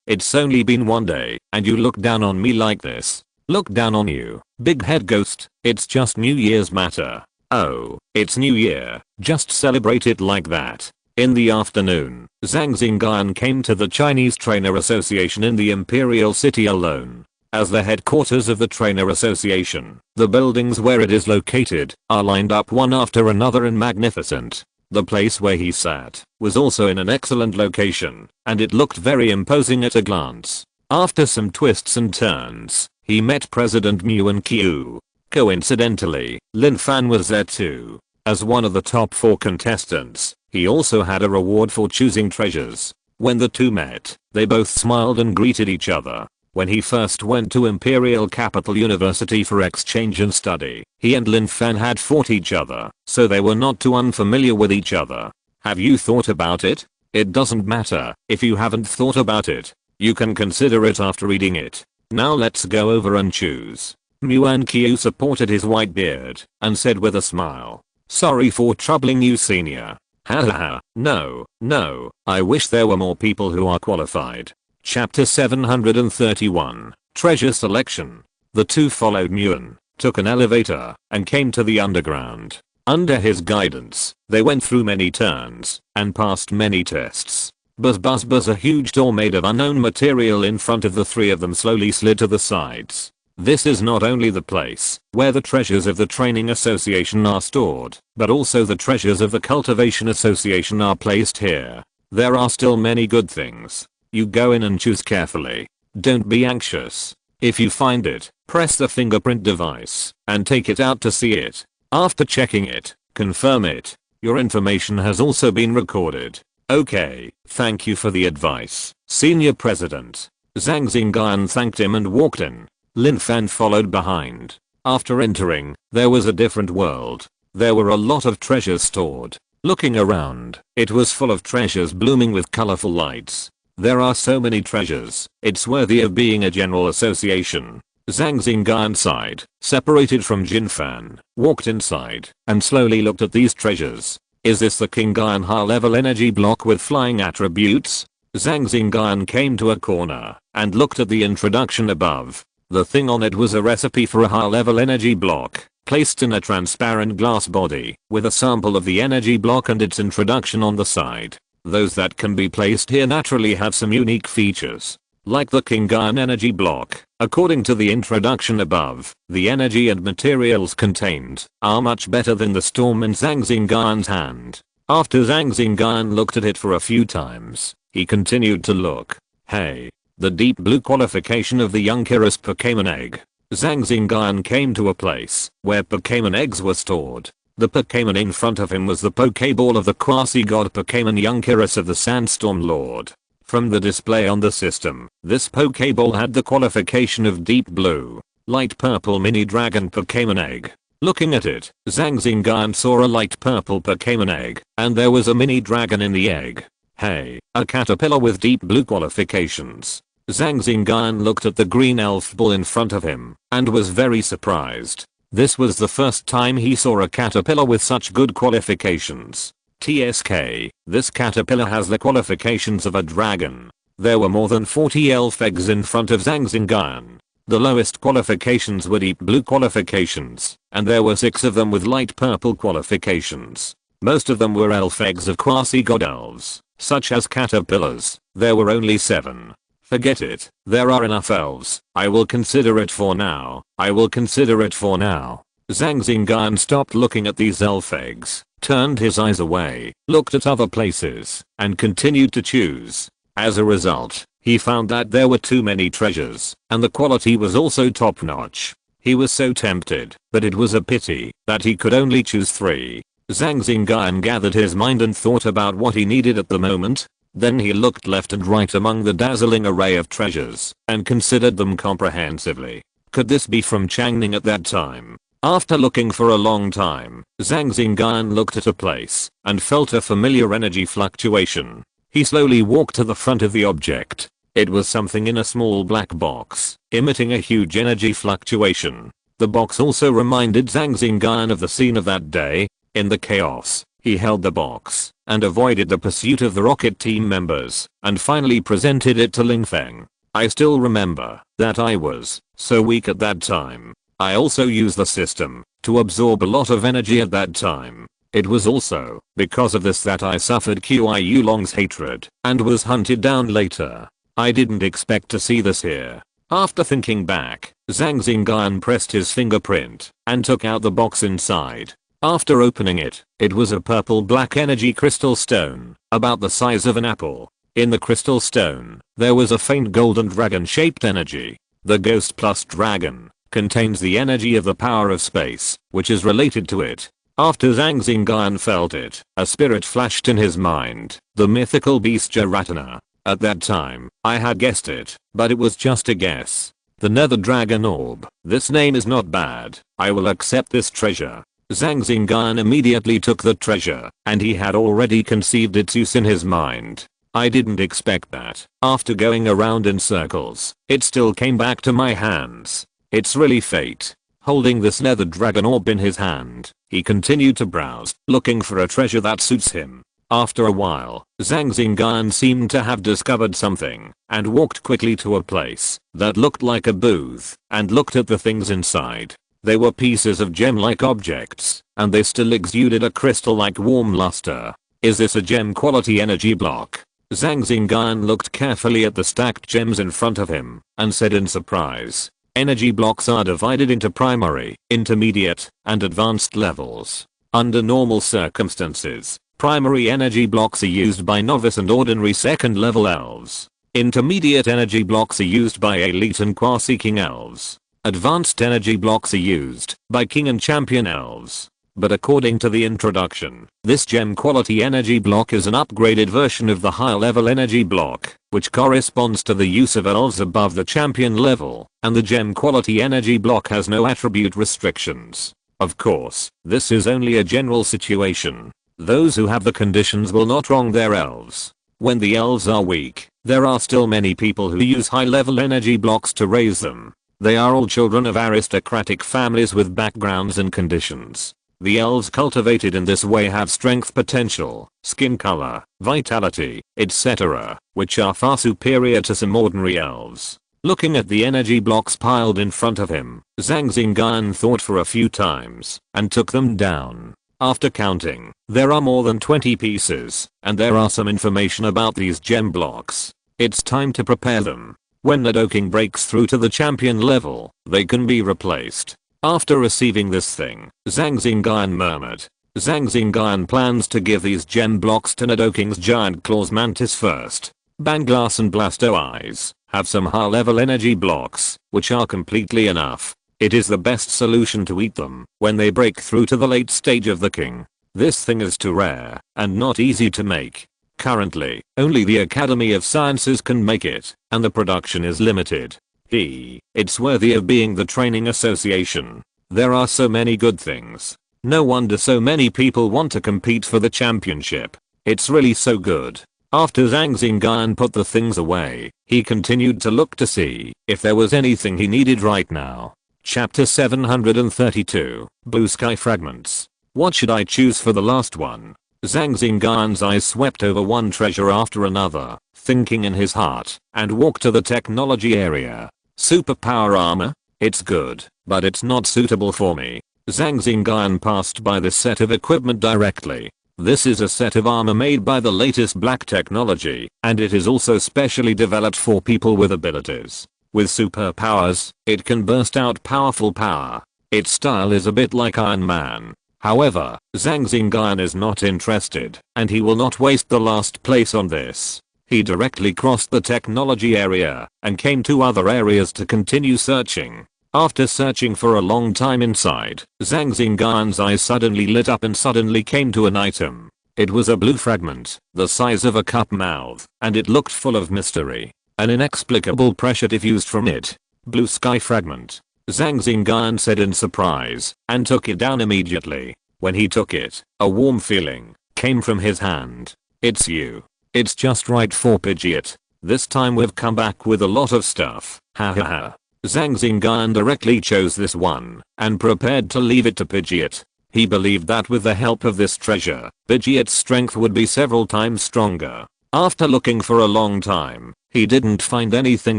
it's only been one day and you look down on me like this. Look down on you, big head ghost, it's just New Year's matter. Oh, it's New Year, just celebrate it like that. In the afternoon, Zhang Xingyun came to the Chinese Trainer Association in the Imperial City alone. As the headquarters of the Trainer Association, the buildings where it is located are lined up one after another and magnificent. The place where he sat was also in an excellent location, and it looked very imposing at a glance. After some twists and turns, he met President Muan Qiu. Coincidentally, Lin Fan was there too. As one of the top 4 contestants, he also had a reward for choosing treasures. When the two met, they both smiled and greeted each other. When he first went to Imperial Capital University for exchange and study, he and Lin Fan had fought each other, so they were not too unfamiliar with each other. Have you thought about it? It doesn't matter if you haven't thought about it. You can consider it after reading it. Now let's go over and choose. Muan Qiu supported his white beard and said with a smile. Sorry for troubling you, senior. Hahaha, no, I wish there were more people who are qualified. Chapter 731, Treasure Selection. The two followed Muan, took an elevator, and came to the underground. Under his guidance, they went through many turns, and passed many tests. Buzz, a huge door made of unknown material in front of the three of them slowly slid to the sides. This is not only the place where the treasures of the Training Association are stored, but also the treasures of the Cultivation Association are placed here. There are still many good things. You go in and choose carefully. Don't be anxious. If you find it, press the fingerprint device and take it out to see it. After checking it, confirm it. Your information has also been recorded. Okay, thank you for the advice, Senior President. Zhang Xingyun thanked him and walked in. Lin Fan followed behind. After entering, there was a different world. There were a lot of treasures stored. Looking around, it was full of treasures blooming with colorful lights. There are so many treasures, it's worthy of being a general association. Zhang Xingyun sighed, separated from Jin Fan, walked inside, and slowly looked at these treasures. Is this the Qingyun high-level energy block with flying attributes? Zhang Xingyun came to a corner, and looked at the introduction above. The thing on it was a recipe for a high-level energy block, placed in a transparent glass body, with a sample of the energy block and its introduction on the side. Those that can be placed here naturally have some unique features. Like the Qingyun energy block, according to the introduction above, the energy and materials contained are much better than the storm in Zhang Xingyun's hand. After Zhang Xingyun looked at it for a few times, he continued to look. Hey, the deep blue qualification of the Youngkirus Pokémon egg. Zhang Xingyun came to a place where Pokémon eggs were stored. The Pokémon in front of him was the Pokéball of the quasi-god Pokémon Youngkirus of the Sandstorm Lord. From the display on the system, this Pokéball had the qualification of deep blue, light purple mini dragon Pokémon egg. Looking at it, Zhang Xingyun saw a light purple Pokémon egg, and there was a mini dragon in the egg. Hey, a caterpillar with deep blue qualifications. Zhang Xingyun looked at the green elf ball in front of him, and was very surprised. This was the first time he saw a caterpillar with such good qualifications. TSK, this caterpillar has the qualifications of a dragon. There were more than 40 elf eggs in front of Zhang Xingyun. The lowest qualifications were deep blue qualifications, and there were 6 of them with light purple qualifications. Most of them were elf eggs of quasi-god elves, such as caterpillars. There were only 7. Forget it, there are enough elves. I will consider it for now. Zhang Xingyun stopped looking at these elf eggs, turned his eyes away, looked at other places, and continued to choose. As a result, He found that there were too many treasures, and the quality was also top notch. He was so tempted, but it was a pity that he could only choose 3. Zhang Xingyun gathered his mind and thought about what he needed at the moment. Then he looked left and right among the dazzling array of treasures and considered them comprehensively. Could this be from Changning at that time? After looking for a long time, Zhang Xingyun looked at a place and felt a familiar energy fluctuation. He slowly walked to the front of the object. It was something in a small black box, emitting a huge energy fluctuation. The box also reminded Zhang Xingyun of the scene of that day. In the chaos, he held the box and avoided the pursuit of the rocket team members and finally presented it to Lingfeng. I still remember that I was so weak at that time. I also used the system to absorb a lot of energy at that time. It was also because of this that I suffered Qiu Long's hatred and was hunted down later. I didn't expect to see this here. After thinking back, Zhang Xingyun pressed his fingerprint and took out the box inside. After opening it, it was a purple-black energy crystal stone, about the size of an apple. In the crystal stone, there was a faint golden dragon-shaped energy. The Ghost Plus Dragon contains the energy of the power of space, which is related to it. After Zhang Xingyun felt it, a spirit flashed in his mind, the mythical beast Giratina. At that time, I had guessed it, but it was just a guess. The Nether Dragon Orb. This name is not bad. I will accept this treasure. Zhang Xingyun immediately took the treasure, and he had already conceived its use in his mind. I didn't expect that. After going around in circles, it still came back to my hands. It's really fate. Holding this Nether Dragon Orb in his hand, he continued to browse, looking for a treasure that suits him. After a while, Zhang Xingyun seemed to have discovered something, and walked quickly to a place that looked like a booth, and looked at the things inside. They were pieces of gem-like objects, and they still exuded a crystal-like warm luster. Is this a gem quality energy block? Zhang Xingyun looked carefully at the stacked gems in front of him, and said in surprise. Energy blocks are divided into primary, intermediate, and advanced levels. Under normal circumstances, primary energy blocks are used by novice and ordinary second-level elves. Intermediate energy blocks are used by elite and qua-seeking elves. Advanced energy blocks are used by king and champion elves. But according to the introduction, this gem quality energy block is an upgraded version of the high level energy block, which corresponds to the use of elves above the champion level, and the gem quality energy block has no attribute restrictions. Of course, this is only a general situation. Those who have the conditions will not wrong their elves. When the elves are weak, there are still many people who use high level energy blocks to raise them. They are all children of aristocratic families with backgrounds and conditions. The elves cultivated in this way have strength potential, skin color, vitality, etc., which are far superior to some ordinary elves. Looking at the energy blocks piled in front of him, Zhang Xingyun thought for a few times, and took them down. After counting, there are more than 20 pieces, and there are some information about these gem blocks. It's time to prepare them. When undertaking breaks through to the champion level, they can be replaced. After receiving this thing, Zhang Xingyun murmured. Zhang Xingyun plans to give these gem blocks to undertaking's giant claws mantis first. Banglass and Blasto Eyes have some high level energy blocks, which are completely enough. It is the best solution to eat them when they break through to the late stage of the king. This thing is too rare and not easy to make. Currently, only the Academy of Sciences can make it, and the production is limited. It's worthy of being the training association. There are so many good things. No wonder so many people want to compete for the championship. It's really so good. After Zhang Xingyun put the things away, he continued to look to see if there was anything he needed right now. Chapter 732, Blue Sky Fragments. What should I choose for the last one? Zhang Xingyun's eyes swept over one treasure after another, thinking in his heart, and walked to the technology area. Superpower armor? It's good, but it's not suitable for me. Zhang Xingyun passed by this set of equipment directly. This is a set of armor made by the latest black technology, and it is also specially developed for people with abilities. With superpowers, it can burst out powerful power. Its style is a bit like Iron Man. However, Zhang Xingyun is not interested, and he will not waste the last place on this. He directly crossed the technology area and came to other areas to continue searching. After searching for a long time inside, Zhang Xingyun's eyes suddenly lit up and suddenly came to an item. It was a blue fragment, the size of a cup mouth, and it looked full of mystery. An inexplicable pressure diffused from it. Blue sky fragment. Zhang Xingyun said in surprise, and took it down immediately. When he took it, a warm feeling came from his hand. It's you. It's just right for Pidgeot. This time we've come back with a lot of stuff, ha ha ha. Zhang Xingyun directly chose this one, and prepared to leave it to Pidgeot. He believed that with the help of this treasure, Pidgeot's strength would be several times stronger. After looking for a long time, he didn't find anything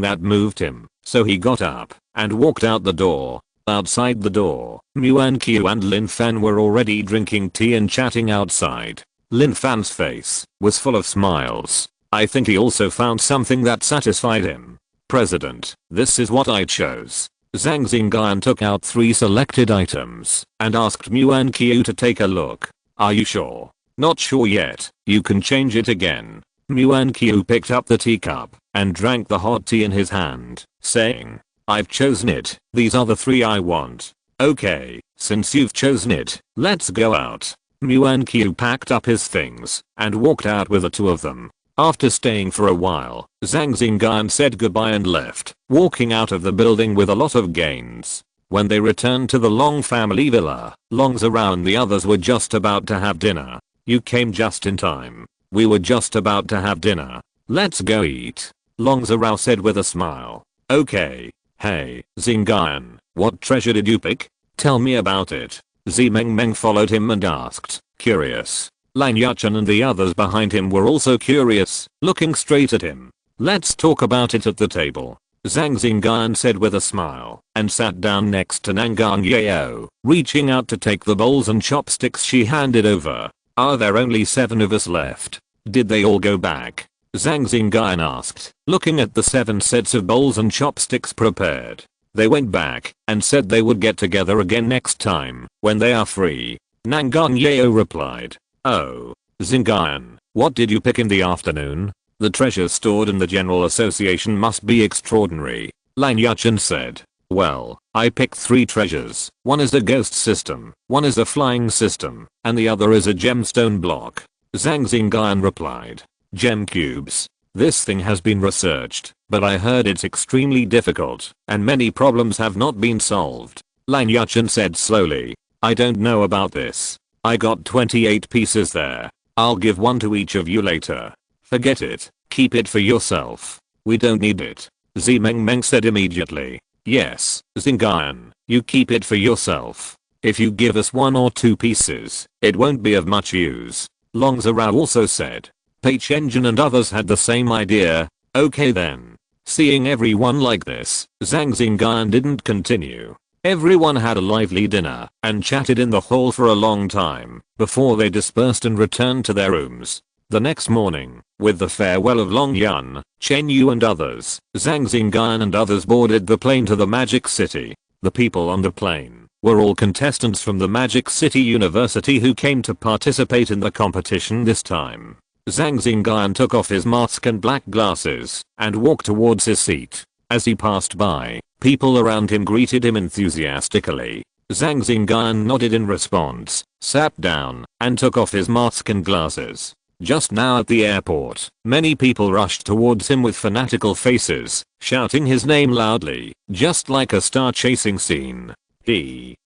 that moved him, so he got up and walked out the door. Outside the door, Muan Qiu and Lin Fan were already drinking tea and chatting outside. Lin Fan's face was full of smiles. I think he also found something that satisfied him. President, this is what I chose. Zhang Xingyun took out 3 selected items and asked Muan Qiu to take a look. Are you sure? Not sure yet, you can change it again. Muan Qiu picked up the teacup and drank the hot tea in his hand, saying, I've chosen it, these are the 3 I want. Okay, since you've chosen it, let's go out. Muan Qiu packed up his things and walked out with the 2 of them. After staying for a while, Zhang Xingyun said goodbye and left, walking out of the building with a lot of gains. When they returned to the Long family villa, Long Zhao and the others were just about to have dinner. You came just in time. We were just about to have dinner. Let's go eat. Long Zhao said with a smile. Okay. Hey, Xingyun, what treasure did you pick? Tell me about it. Zimeng followed him and asked, curious. Lan Yuchen and the others behind him were also curious, looking straight at him. Let's talk about it at the table. Zhang Xingyun said with a smile, and sat down next to Nangang Yao, reaching out to take the bowls and chopsticks she handed over. Are there only 7 of us left? Did they all go back? Zhang Xingyun asked, looking at the 7 sets of bowls and chopsticks prepared. They went back, and said they would get together again next time, when they are free. Nangang Yao replied. Oh, Xingyun, what did you pick in the afternoon? The treasures stored in the General Association must be extraordinary, Lan Yuchen said. Well, I picked 3 treasures. One is a ghost system, one is a flying system, and the other is a gemstone block. Zhang Xingyun replied. Gem cubes. This thing has been researched, but I heard it's extremely difficult, and many problems have not been solved. Lan Yuchen said slowly. I don't know about this. I got 28 pieces there. I'll give 1 to each of you later. Forget it. Keep it for yourself. We don't need it. Zimeng said immediately. Yes, Xingyun, you keep it for yourself. If you give us 1 or 2 pieces, it won't be of much use. Long Zhao also said. Page Engine and others had the same idea. Okay then. Seeing everyone like this, Zhang Xingyun didn't continue. Everyone had a lively dinner and chatted in the hall for a long time before they dispersed and returned to their rooms. The next morning, with the farewell of Long Yun, Chen Yu and others, Zhang Xingyun and others boarded the plane to the Magic City. The people on the plane were all contestants from the Magic City University who came to participate in the competition this time. Zhang Xingyun took off his mask and black glasses and walked towards his seat. As he passed by, people around him greeted him enthusiastically. Zhang Xingyun nodded in response, sat down, and took off his mask and glasses. Just now at the airport, many people rushed towards him with fanatical faces, shouting his name loudly, just like a star chasing scene.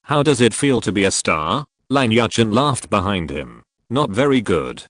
How does it feel to be a star? Lan Yuchen laughed behind him. Not very good.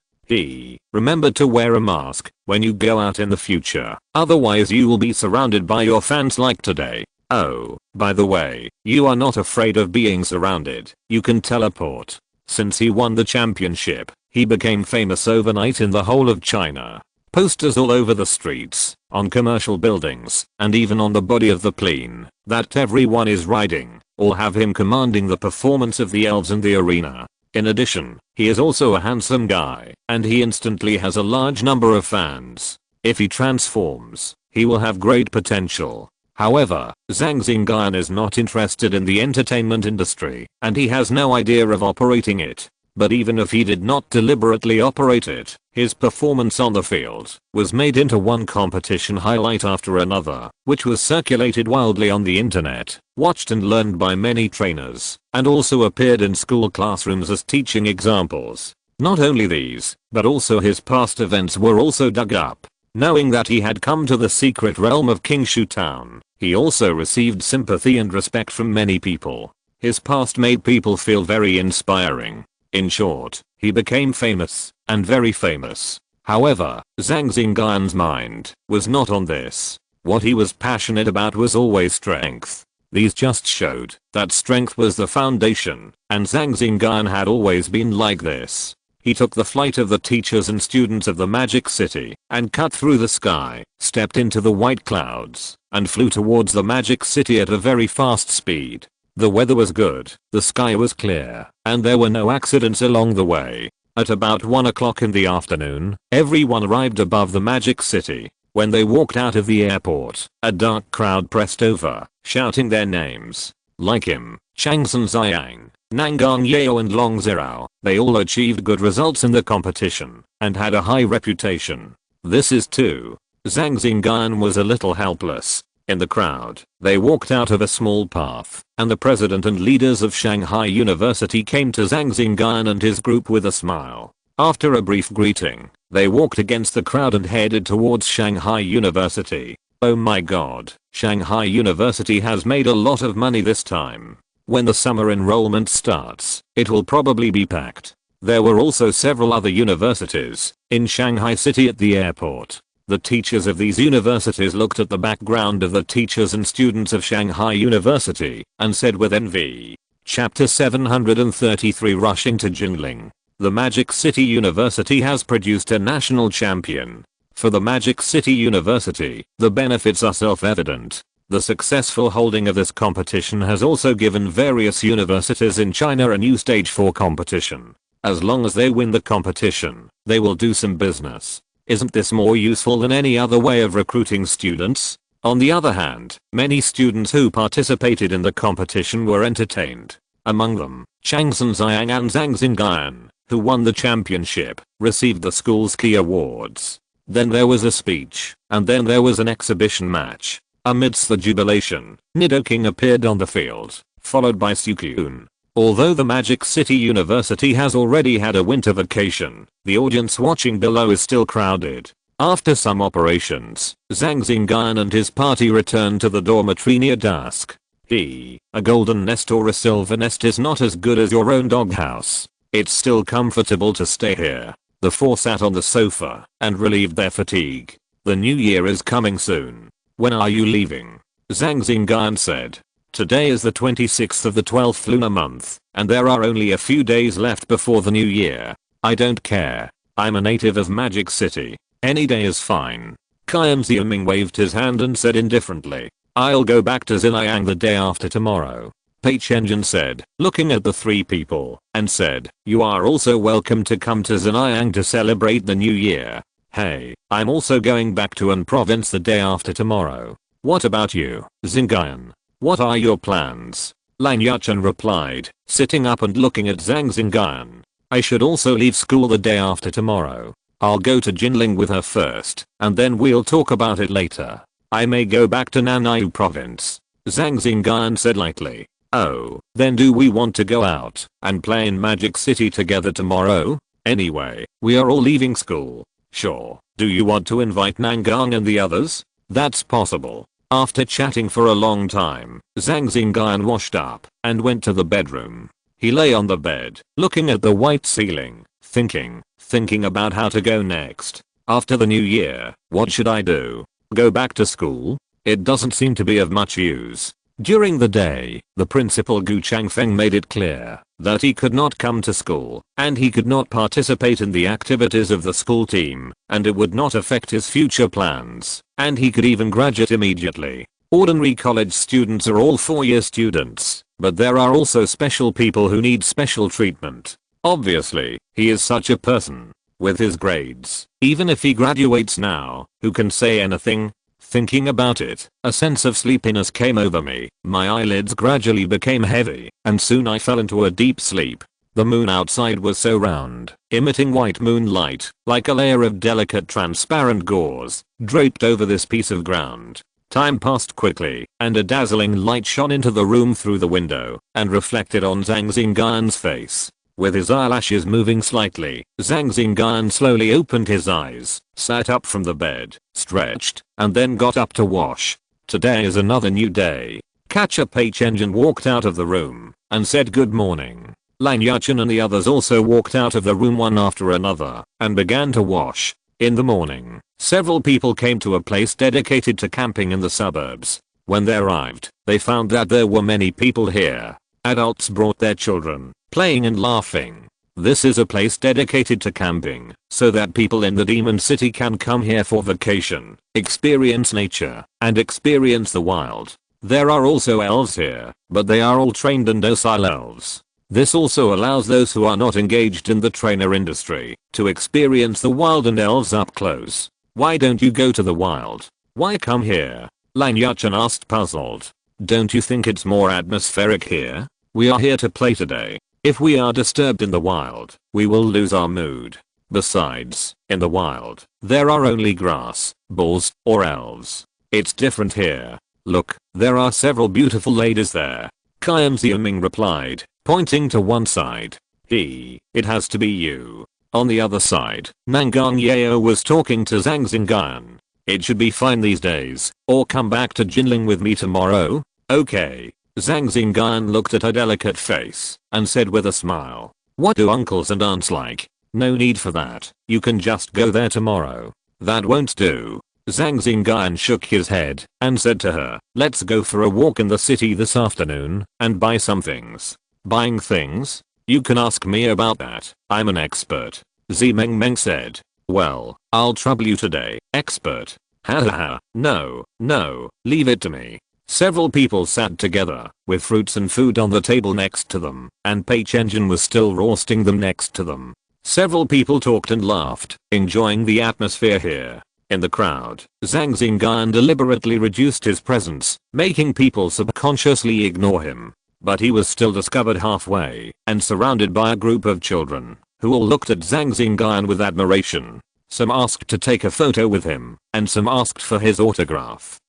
Remember to wear a mask when you go out in the future, otherwise you will be surrounded by your fans like today. Oh, by the way, you are not afraid of being surrounded, you can teleport. Since he won the championship, he became famous overnight in the whole of China. Posters all over the streets, on commercial buildings, and even on the body of the plane that everyone is riding, all have him commanding the performance of the elves in the arena. In addition, he is also a handsome guy, and he instantly has a large number of fans. If he transforms, he will have great potential. However, Zhang Xingyun is not interested in the entertainment industry, and he has no idea of operating it. But even if he did not deliberately operate it, his performance on the field was made into one competition highlight after another, which was circulated wildly on the internet, watched and learned by many trainers, and also appeared in school classrooms as teaching examples. Not only these, but also his past events were also dug up. Knowing that he had come to the secret realm of Kingshu Town, he also received sympathy and respect from many people. His past made people feel very inspiring. In short, he became famous, and very famous. However, Zhang Xingyun's mind was not on this. What he was passionate about was always strength. These just showed that strength was the foundation, and Zhang Xingyun had always been like this. He took the flight of the teachers and students of the Magic City, and cut through the sky, stepped into the white clouds, and flew towards the Magic City at a very fast speed. The weather was good, the sky was clear, and there were no accidents along the way. At about 1 o'clock in the afternoon, everyone arrived above the Magic City. When they walked out of the airport, a dark crowd pressed over, shouting their names. Like him, Zhang Xingyun, Nangang Yao and Long Zirao, they all achieved good results in the competition, and had a high reputation. This is too. Zhang Xingyun was a little helpless. In the crowd, they walked out of a small path, and the president and leaders of Shanghai University came to Zhang Xingyun and his group with a smile. After a brief greeting, they walked against the crowd and headed towards Shanghai University. Oh my god, Shanghai University has made a lot of money this time. When the summer enrollment starts, it will probably be packed. There were also several other universities in Shanghai City at the airport. The teachers of these universities looked at the background of the teachers and students of Shanghai University and said with envy. Chapter 733 Rushing to Jinling. The Magic City University has produced a national champion. For the Magic City University, the benefits are self-evident. The successful holding of this competition has also given various universities in China a new stage for competition. As long as they win the competition, they will do some business. Isn't this more useful than any other way of recruiting students? On the other hand, many students who participated in the competition were entertained. Among them, Zhang Xingyun and Zhang Xingyun, who won the championship, received the school's key awards. Then there was a speech, and then there was an exhibition match. Amidst the jubilation, Nidoking appeared on the field, followed by Sukyun. Although the Magic City University has already had a winter vacation, the audience watching below is still crowded. After some operations, Zhang Xingyun and his party returned to the dormitory near dusk. A golden nest or a silver nest is not as good as your own doghouse. It's still comfortable to stay here. The four sat on the sofa and relieved their fatigue. The new year is coming soon. When are you leaving? Zhang Xingyun said. Today is the 26th of the 12th lunar month, and there are only a few days left before the new year. I don't care. I'm a native of Magic City. Any day is fine. Qian Xiuming waved his hand and said indifferently. I'll go back to Xinyang the day after tomorrow. Pei Chenjin said, looking at the three people, and said, you are also welcome to come to Xinyang to celebrate the new year. Hey, I'm also going back to An province the day after tomorrow. What about you, Xingyun? What are your plans? Lan Yuchen replied, sitting up and looking at Zhang Xingyun. I should also leave school the day after tomorrow. I'll go to Jinling with her first, and then we'll talk about it later. I may go back to Nanyue province. Zhang Xingyun said lightly. Oh, then do we want to go out and play in Magic City together tomorrow? Anyway, we are all leaving school. Sure. Do you want to invite Nangang and the others? That's possible. After chatting for a long time, Zhang Xingyun washed up and went to the bedroom. He lay on the bed, looking at the white ceiling, thinking about how to go next. After the new year, what should I do? Go back to school? It doesn't seem to be of much use. During the day, the principal Gu Changfeng made it clear that he could not come to school, and he could not participate in the activities of the school team, and it would not affect his future plans, and he could even graduate immediately. Ordinary college students are all 4-year students, but there are also special people who need special treatment. Obviously, he is such a person. With his grades, even if he graduates now, who can say anything? Thinking about it, a sense of sleepiness came over me. My eyelids gradually became heavy, and soon I fell into a deep sleep. The moon outside was so round, emitting white moonlight, like a layer of delicate transparent gauze, draped over this piece of ground. Time passed quickly, and a dazzling light shone into the room through the window, and reflected on Zhang Xingyun's face. With his eyelashes moving slightly, Zhang Xingyun slowly opened his eyes, sat up from the bed, stretched, and then got up to wash. Today is another new day. Catcher Page Engine walked out of the room, and said good morning. Lan Yuchen and the others also walked out of the room one after another, and began to wash. In the morning, several people came to a place dedicated to camping in the suburbs. When they arrived, they found that there were many people here. Adults brought their children, playing and laughing. This is a place dedicated to camping, so that people in the Demon City can come here for vacation, experience nature, and experience the wild. There are also elves here, but they are all trained and docile elves. This also allows those who are not engaged in the trainer industry to experience the wild and elves up close. Why don't you go to the wild? Why come here? Lan Yuchen asked, puzzled. Don't you think it's more atmospheric here? We are here to play today. If we are disturbed in the wild, we will lose our mood. Besides, in the wild, there are only grass, balls, or elves. It's different here. Look, there are several beautiful ladies there. Zhang Xingyun replied, pointing to one side. It has to be you. On the other side, Nangang Yao was talking to Zhang Xingyun. It should be fine these days, or come back to Jinling with me tomorrow? Okay. Zhang Xingyun looked at her delicate face, and said with a smile. What do uncles and aunts like? No need for that, you can just go there tomorrow. That won't do. Zhang Xingyun shook his head, and said to her, let's go for a walk in the city this afternoon, and buy some things. Buying things? You can ask me about that, I'm an expert. Zimeng said. Well, I'll trouble you today, expert. Hahaha, no, leave it to me. Several people sat together, with fruits and food on the table next to them, and Page Engine was still roasting them next to them. Several people talked and laughed, enjoying the atmosphere here. In the crowd, Zhang Xingyun deliberately reduced his presence, making people subconsciously ignore him. But he was still discovered halfway, and surrounded by a group of children, who all looked at Zhang Xingyun with admiration. Some asked to take a photo with him, and some asked for his autograph.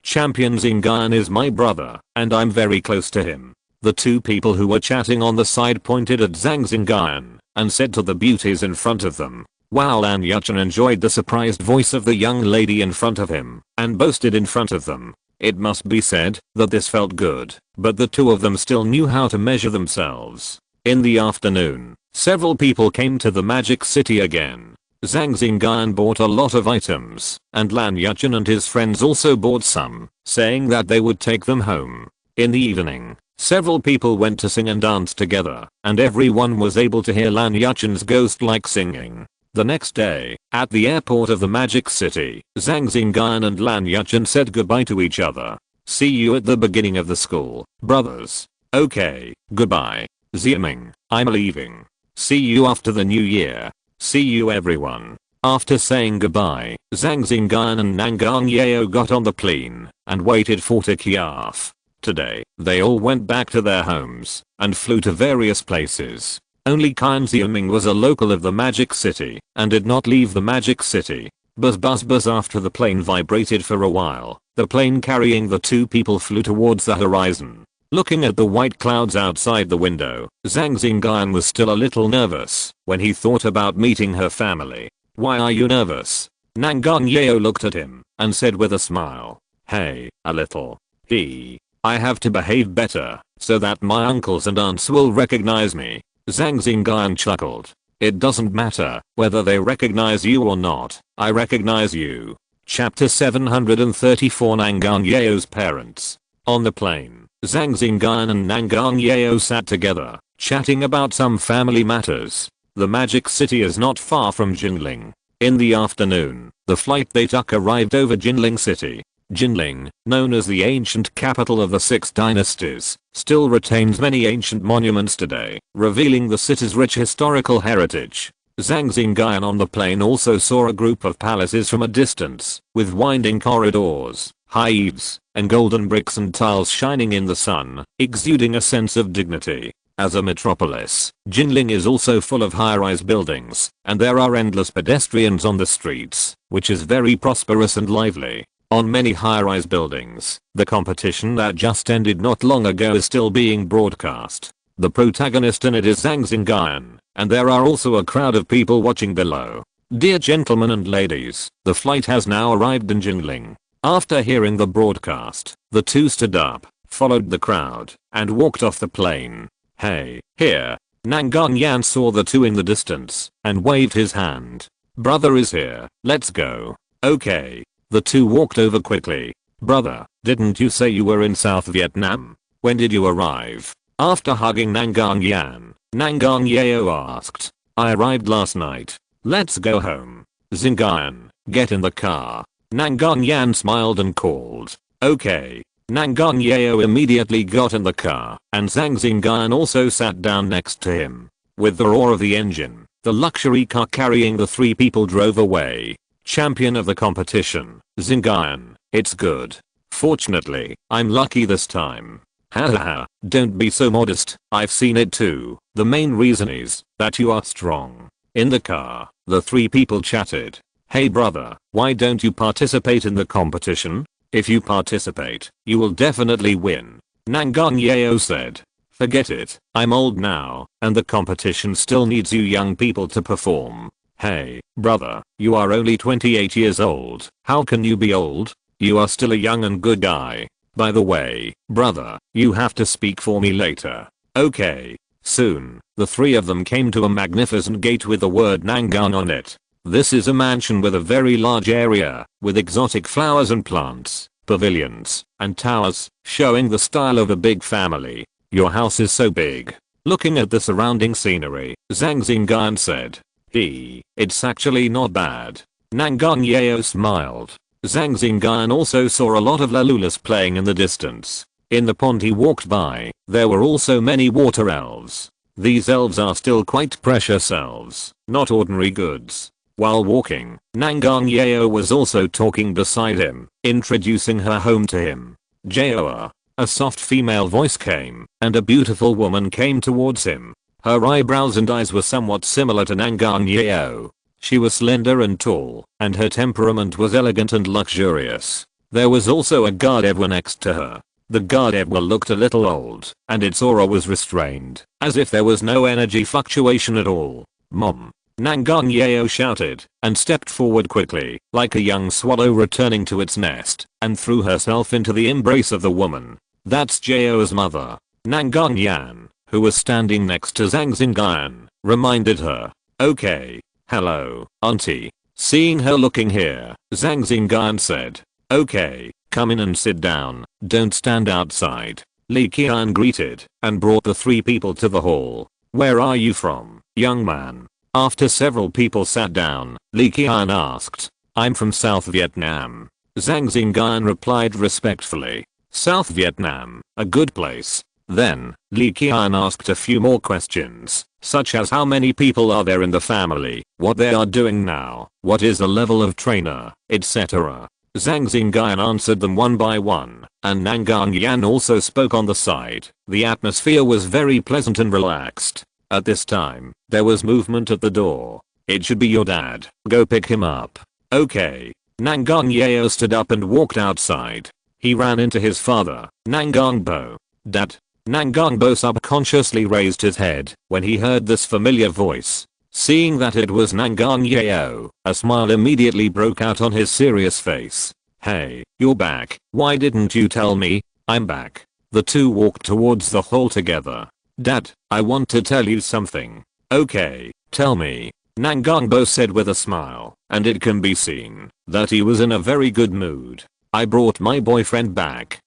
Champion Xingyun is my brother, and I'm very close to him. The two people who were chatting on the side pointed at Zhang Xingyun, and said to the beauties in front of them. Wow, Lan Yuchen enjoyed the surprised voice of the young lady in front of him, and boasted in front of them. It must be said that this felt good, but the two of them still knew how to measure themselves. In the afternoon, several people came to the Magic City again. Zhang Xingyun bought a lot of items, and Lan Yuchen and his friends also bought some, saying that they would take them home. In the evening, several people went to sing and dance together, and everyone was able to hear Lan Yuchen's ghost-like singing. The next day, at the airport of the Magic City, Zhang Xingyun and Lan Yuchen said goodbye to each other. See you at the beginning of the school, brothers. Okay, goodbye. Zimeng, I'm leaving. See you after the new year. See you everyone. After saying goodbye, Zhang Xingyun and Nangang Yao got on the plane, and waited for takeoff. Today, they all went back to their homes, and flew to various places. Only Zhang Xingyun was a local of the Magic City, and did not leave the Magic City. Buzz after the plane vibrated for a while, the plane carrying the two people flew towards the horizon. Looking at the white clouds outside the window, Zhang Xingyun was still a little nervous when he thought about meeting her family. Why are you nervous? Nangang Yao looked at him, and said with a smile. Hey, a little. I have to behave better, so that my uncles and aunts will recognize me. Zhang Xingyun chuckled. It doesn't matter whether they recognize you or not, I recognize you. Chapter 734 Nangang Yao's parents. On the plane, Zhang Xingyun and Nangang Yao sat together, chatting about some family matters. The Magic City is not far from Jinling. In the afternoon, the flight they took arrived over Jinling City. Jinling, known as the ancient capital of the Six Dynasties, still retains many ancient monuments today, revealing the city's rich historical heritage. Zhang Xingyun on the plane also saw a group of palaces from a distance, with winding corridors, high eaves, and golden bricks and tiles shining in the sun, exuding a sense of dignity. As a metropolis, Jinling is also full of high-rise buildings, and there are endless pedestrians on the streets, which is very prosperous and lively. On many high-rise buildings, the competition that just ended not long ago is still being broadcast. The protagonist in it is Zhang Xingyun, and there are also a crowd of people watching below. Dear gentlemen and ladies, the flight has now arrived in Jinling. After hearing the broadcast, the two stood up, followed the crowd, and walked off the plane. Hey, here. Zhang Xingyun saw the two in the distance, and waved his hand. Brother is here, let's go. Okay. The two walked over quickly. Brother, didn't you say you were in South Vietnam? When did you arrive? After hugging Zhang Xingyun, Zhang Xingyun asked. I arrived last night. Let's go home. Xingyun, get in the car. Zhang Xingyun smiled and called. Okay. Zhang Xingyun immediately got in the car, and Zhang Xingyun also sat down next to him. With the roar of the engine, the luxury car carrying the three people drove away. Champion of the competition, Xingyun, it's good. Fortunately, I'm lucky this time. Hahaha, don't be so modest, I've seen it too. The main reason is that you are strong. In the car, the three people chatted. Hey brother, why don't you participate in the competition? If you participate, you will definitely win. Zhang Xingyun said. Forget it, I'm old now, and the competition still needs you young people to perform. Hey, brother, you are only 28 years old. How can you be old? You are still a young and good guy. By the way, brother, you have to speak for me later. Okay. Soon, the three of them came to a magnificent gate with the word Nangang on it. This is a mansion with a very large area, with exotic flowers and plants, pavilions, and towers, showing the style of a big family. Your house is so big. Looking at the surrounding scenery, Zhang Xingyun said. It's actually not bad. Zhang Xingyun smiled. Zhang Xingyun also saw a lot of lalulas playing in the distance. In the pond he walked by, there were also many water elves. These elves are still quite precious elves, not ordinary goods. While walking, Zhang Xingyun was also talking beside him, introducing her home to him. Joa. A soft female voice came, and a beautiful woman came towards him. Her eyebrows and eyes were somewhat similar to Zhang Xingyun. She was slender and tall, and her temperament was elegant and luxurious. There was also a Gardevoir next to her. The Gardevoir looked a little old, and its aura was restrained, as if there was no energy fluctuation at all. Mom. Zhang Xingyun shouted, and stepped forward quickly, like a young swallow returning to its nest, and threw herself into the embrace of the woman. That's Joa's mother. Zhang Xingyun, who was standing next to Zhang Xingyun, reminded her. Okay. Hello, auntie. Seeing her looking here, Zhang Xingyun said. Okay, come in and sit down, don't stand outside. Li Qian greeted, and brought the three people to the hall. Where are you from, young man? After several people sat down, Li Qian asked. I'm from South Vietnam. Zhang Xingyun replied respectfully. South Vietnam, a good place. Then, Li Qian asked a few more questions, such as how many people are there in the family, what they are doing now, what is the level of trainer, etc. Zhang Xingyun answered them one by one, and Zhang Xingyun also spoke on the side. The atmosphere was very pleasant and relaxed. At this time, there was movement at the door. It should be your dad, go pick him up. Okay. Zhang Xingyun stood up and walked outside. He ran into his father, Zhang Gongbo. Dad. Zhang Gongbo subconsciously raised his head when he heard this familiar voice. Seeing that it was Zhang Xingyun, a smile immediately broke out on his serious face. Hey, you're back. Why didn't you tell me? I'm back. The two walked towards the hall together. Dad, I want to tell you something. Okay, tell me. Zhang Gongbo said with a smile, and it can be seen that he was in a very good mood. I brought my boyfriend back.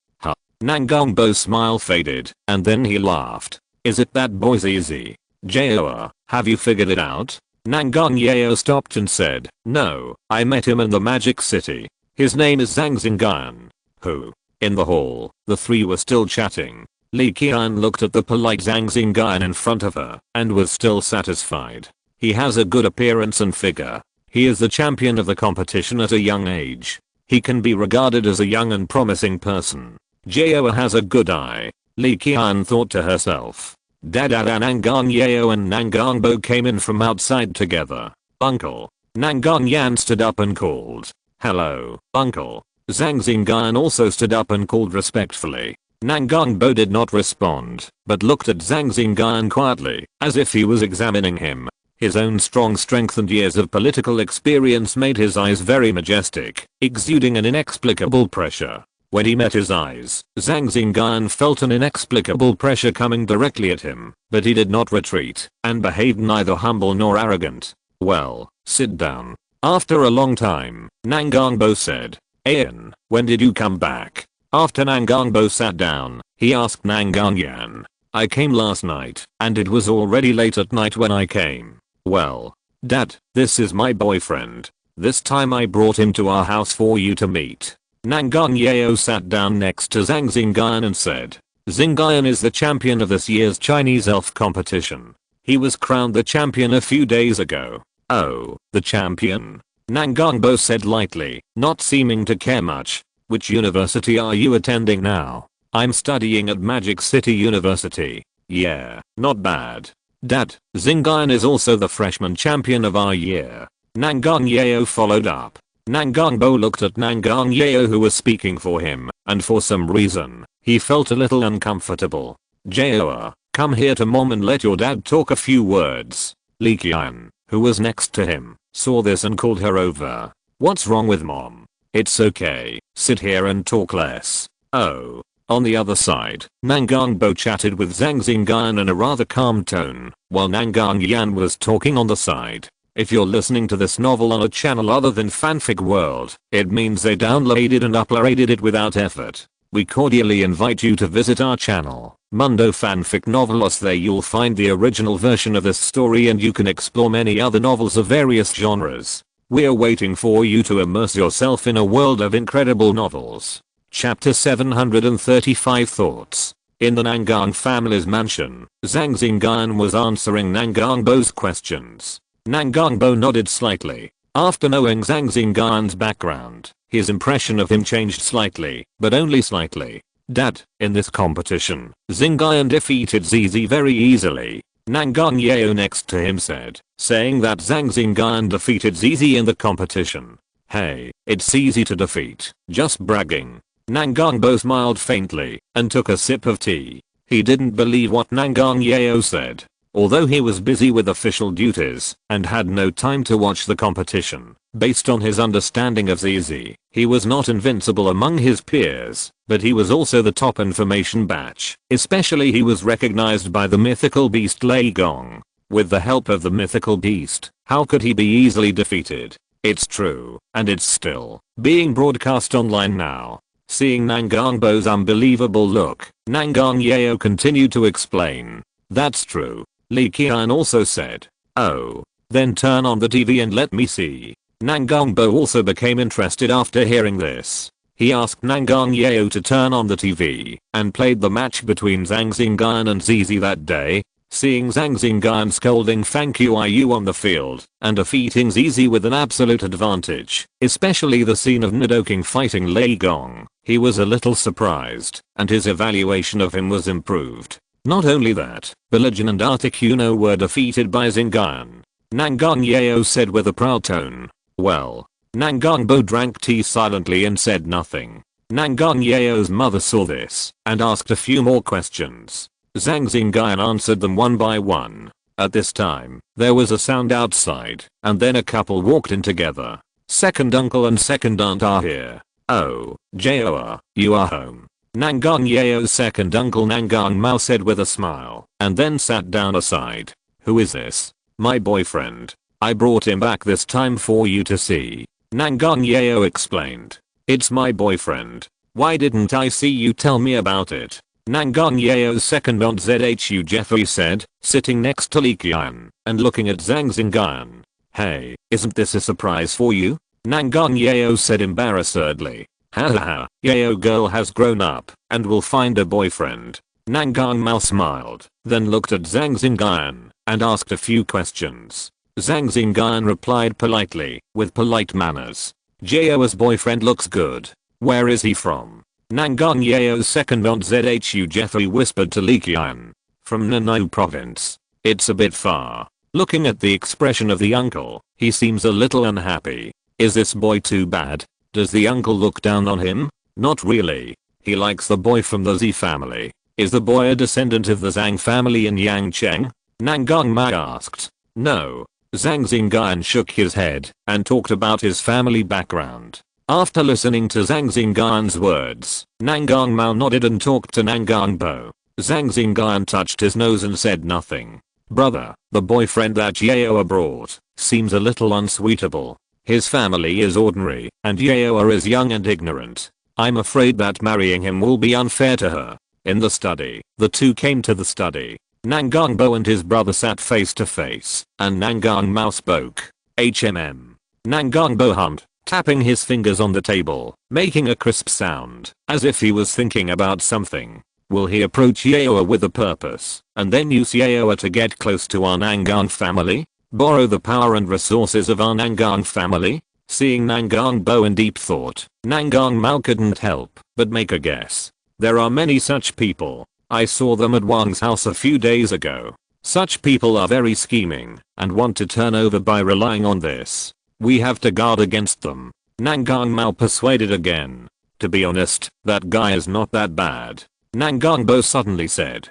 Zhang Gongbo's smile faded, and then he laughed. Is it that boy's easy? Joa, have you figured it out? Zhang Xingyun stopped and said, no, I met him in the Magic City. His name is Zhang Xingyun. Who? In the hall, the three were still chatting. Li Qian looked at the polite Zhang Xingyun in front of her, and was still satisfied. He has a good appearance and figure. He is the champion of the competition at a young age. He can be regarded as a young and promising person. Joa has a good eye. Li Qian thought to herself. Dada Nangang Yeo and Nangang Bo came in from outside together. Uncle. Nangang Yan stood up and called. Hello, uncle. Zhang Xingyun also stood up and called respectfully. Nangang Bo did not respond, but looked at Zhang Xingyun quietly, as if he was examining him. His own strong strength and years of political experience made his eyes very majestic, exuding an inexplicable pressure. When he met his eyes, Zhang Xingyun felt an inexplicable pressure coming directly at him, but he did not retreat, and behaved neither humble nor arrogant. Well, sit down. After a long time, Nangang Bo said, Ayan, when did you come back? After Nangang Bo sat down, he asked Nangang Yan. I came last night, and it was already late at night when I came. Well, Dad, this is my boyfriend. This time I brought him to our house for you to meet. Nangang Yeo sat down next to Zhang Xingyun and said, Xingyun is the champion of this year's Chinese elf competition. He was crowned the champion a few days ago. Oh, the champion? Nangang Bo said lightly, not seeming to care much. Which university are you attending now? I'm studying at Magic City University. Yeah, not bad. Dad, Xingyun is also the freshman champion of our year. Nangang Yeo followed up. Nangang Bo looked at Nangang Yeo who was speaking for him, and for some reason, he felt a little uncomfortable. Jaoa, come here to mom and let your dad talk a few words. Li Qian, who was next to him, saw this and called her over. What's wrong with mom? It's okay, sit here and talk less. Oh. On the other side, Nangang Bo chatted with Zhang Xingyun in a rather calm tone, while Nangang Yan was talking on the side. If you're listening to this novel on a channel other than Fanfic World, it means they downloaded and uploaded it without effort. We cordially invite you to visit our channel, Mundo Fanfic Novelos. There you'll find the original version of this story and you can explore many other novels of various genres. We're waiting for you to immerse yourself in a world of incredible novels. Chapter 735 Thoughts. In the Nangang family's mansion, Zhang Xingyun was answering Nangang Bo's questions. Nangang Bo nodded slightly. After knowing Zhang Xingyun's background, his impression of him changed slightly, but only slightly. Dad, in this competition, Xingyun defeated Zizi very easily. Nangang Yeo next to him said, saying that Zhang Xingyun defeated Zizi in the competition. Hey, it's easy to defeat, just bragging. Nangang Bo smiled faintly and took a sip of tea. He didn't believe what Nangang Yeo said. Although he was busy with official duties and had no time to watch the competition, based on his understanding of Zizi, he was not invincible among his peers, but he was also the top information batch. Especially he was recognized by the mythical beast Lei Gong. With the help of the mythical beast, how could he be easily defeated? It's true, and it's still being broadcast online now. Seeing Nangang Bo's unbelievable look, Nangang Yeo continued to explain. That's true. Li Qian also said. Oh. Then turn on the TV and let me see. Nangang Bo also became interested after hearing this. He asked Nangang Yeo to turn on the TV and played the match between Zhang Xingyun and Zizi that day. Seeing Zhang Xingyun scolding Fang Qiu on the field and defeating Zizi with an absolute advantage, especially the scene of Undertaking fighting Lei Gong, he was a little surprised, and his evaluation of him was improved. Not only that, Billigen and Articuno were defeated by Xingyun. Nangang Yeo said with a proud tone. Well. Nangang Bo drank tea silently and said nothing. Nangang Yeo's mother saw this and asked a few more questions. Zhang Xingyun answered them one by one. At this time, there was a sound outside, and then a couple walked in together. Second uncle and second aunt are here. Oh, Jaoa, you are home. Nangang Yeo's second uncle Nangang Mao said with a smile, and then sat down aside. Who is this? My boyfriend. I brought him back this time for you to see. Nangang Yeo explained. It's my boyfriend. Why didn't I see you tell me about it? Nangang Yeo's second aunt Zhu Jeffrey said, sitting next to Li Qian and looking at Zhang Xingyun. Hey, isn't this a surprise for you? Nangang Yeo said embarrassedly. Haha, Yeo girl has grown up and will find a boyfriend. Nangang Mao smiled, then looked at Zhang Xingyun and asked a few questions. Zhang Xingyun replied politely, with polite manners. Jao's boyfriend looks good. Where is he from? Nangang Yeo's second aunt Zhu Jeffrey whispered to Li Qian. from Nanao province. It's a bit far. Looking at the expression of the uncle, he seems a little unhappy. Is this boy too bad? Does the uncle look down on him? Not really. He likes the boy from the Z family. Is the boy a descendant of the Zhang family in Yangcheng? Nangang Ma asked. No. Zhang Xingyun shook his head and talked about his family background. After listening to Zhang Xingyun's words, Nangang Mao nodded and talked to Nangang Bo. Zhang Xingyun touched his nose and said nothing. Brother, the boyfriend that Yaoa brought seems a little unsuitable. His family is ordinary and Yaoa is young and ignorant. I'm afraid that marrying him will be unfair to her. In the study, the two came to the study. Nangang Bo and his brother sat face to face, and Nangang Mao spoke. Nangang Bo hummed, tapping his fingers on the table, making a crisp sound, as if he was thinking about something. Will he approach Yaoa with a purpose, and then use Yaoa to get close to our Nangang family? Borrow the power and resources of our Nangang family? Seeing Nangang Bo in deep thought, Nangang Mao couldn't help but make a guess. There are many such people. I saw them at Wang's house a few days ago. Such people are very scheming and want to turn over by relying on this. We have to guard against them. Nangang Mao persuaded again. To be honest, that guy is not that bad. Nangang Bo suddenly said.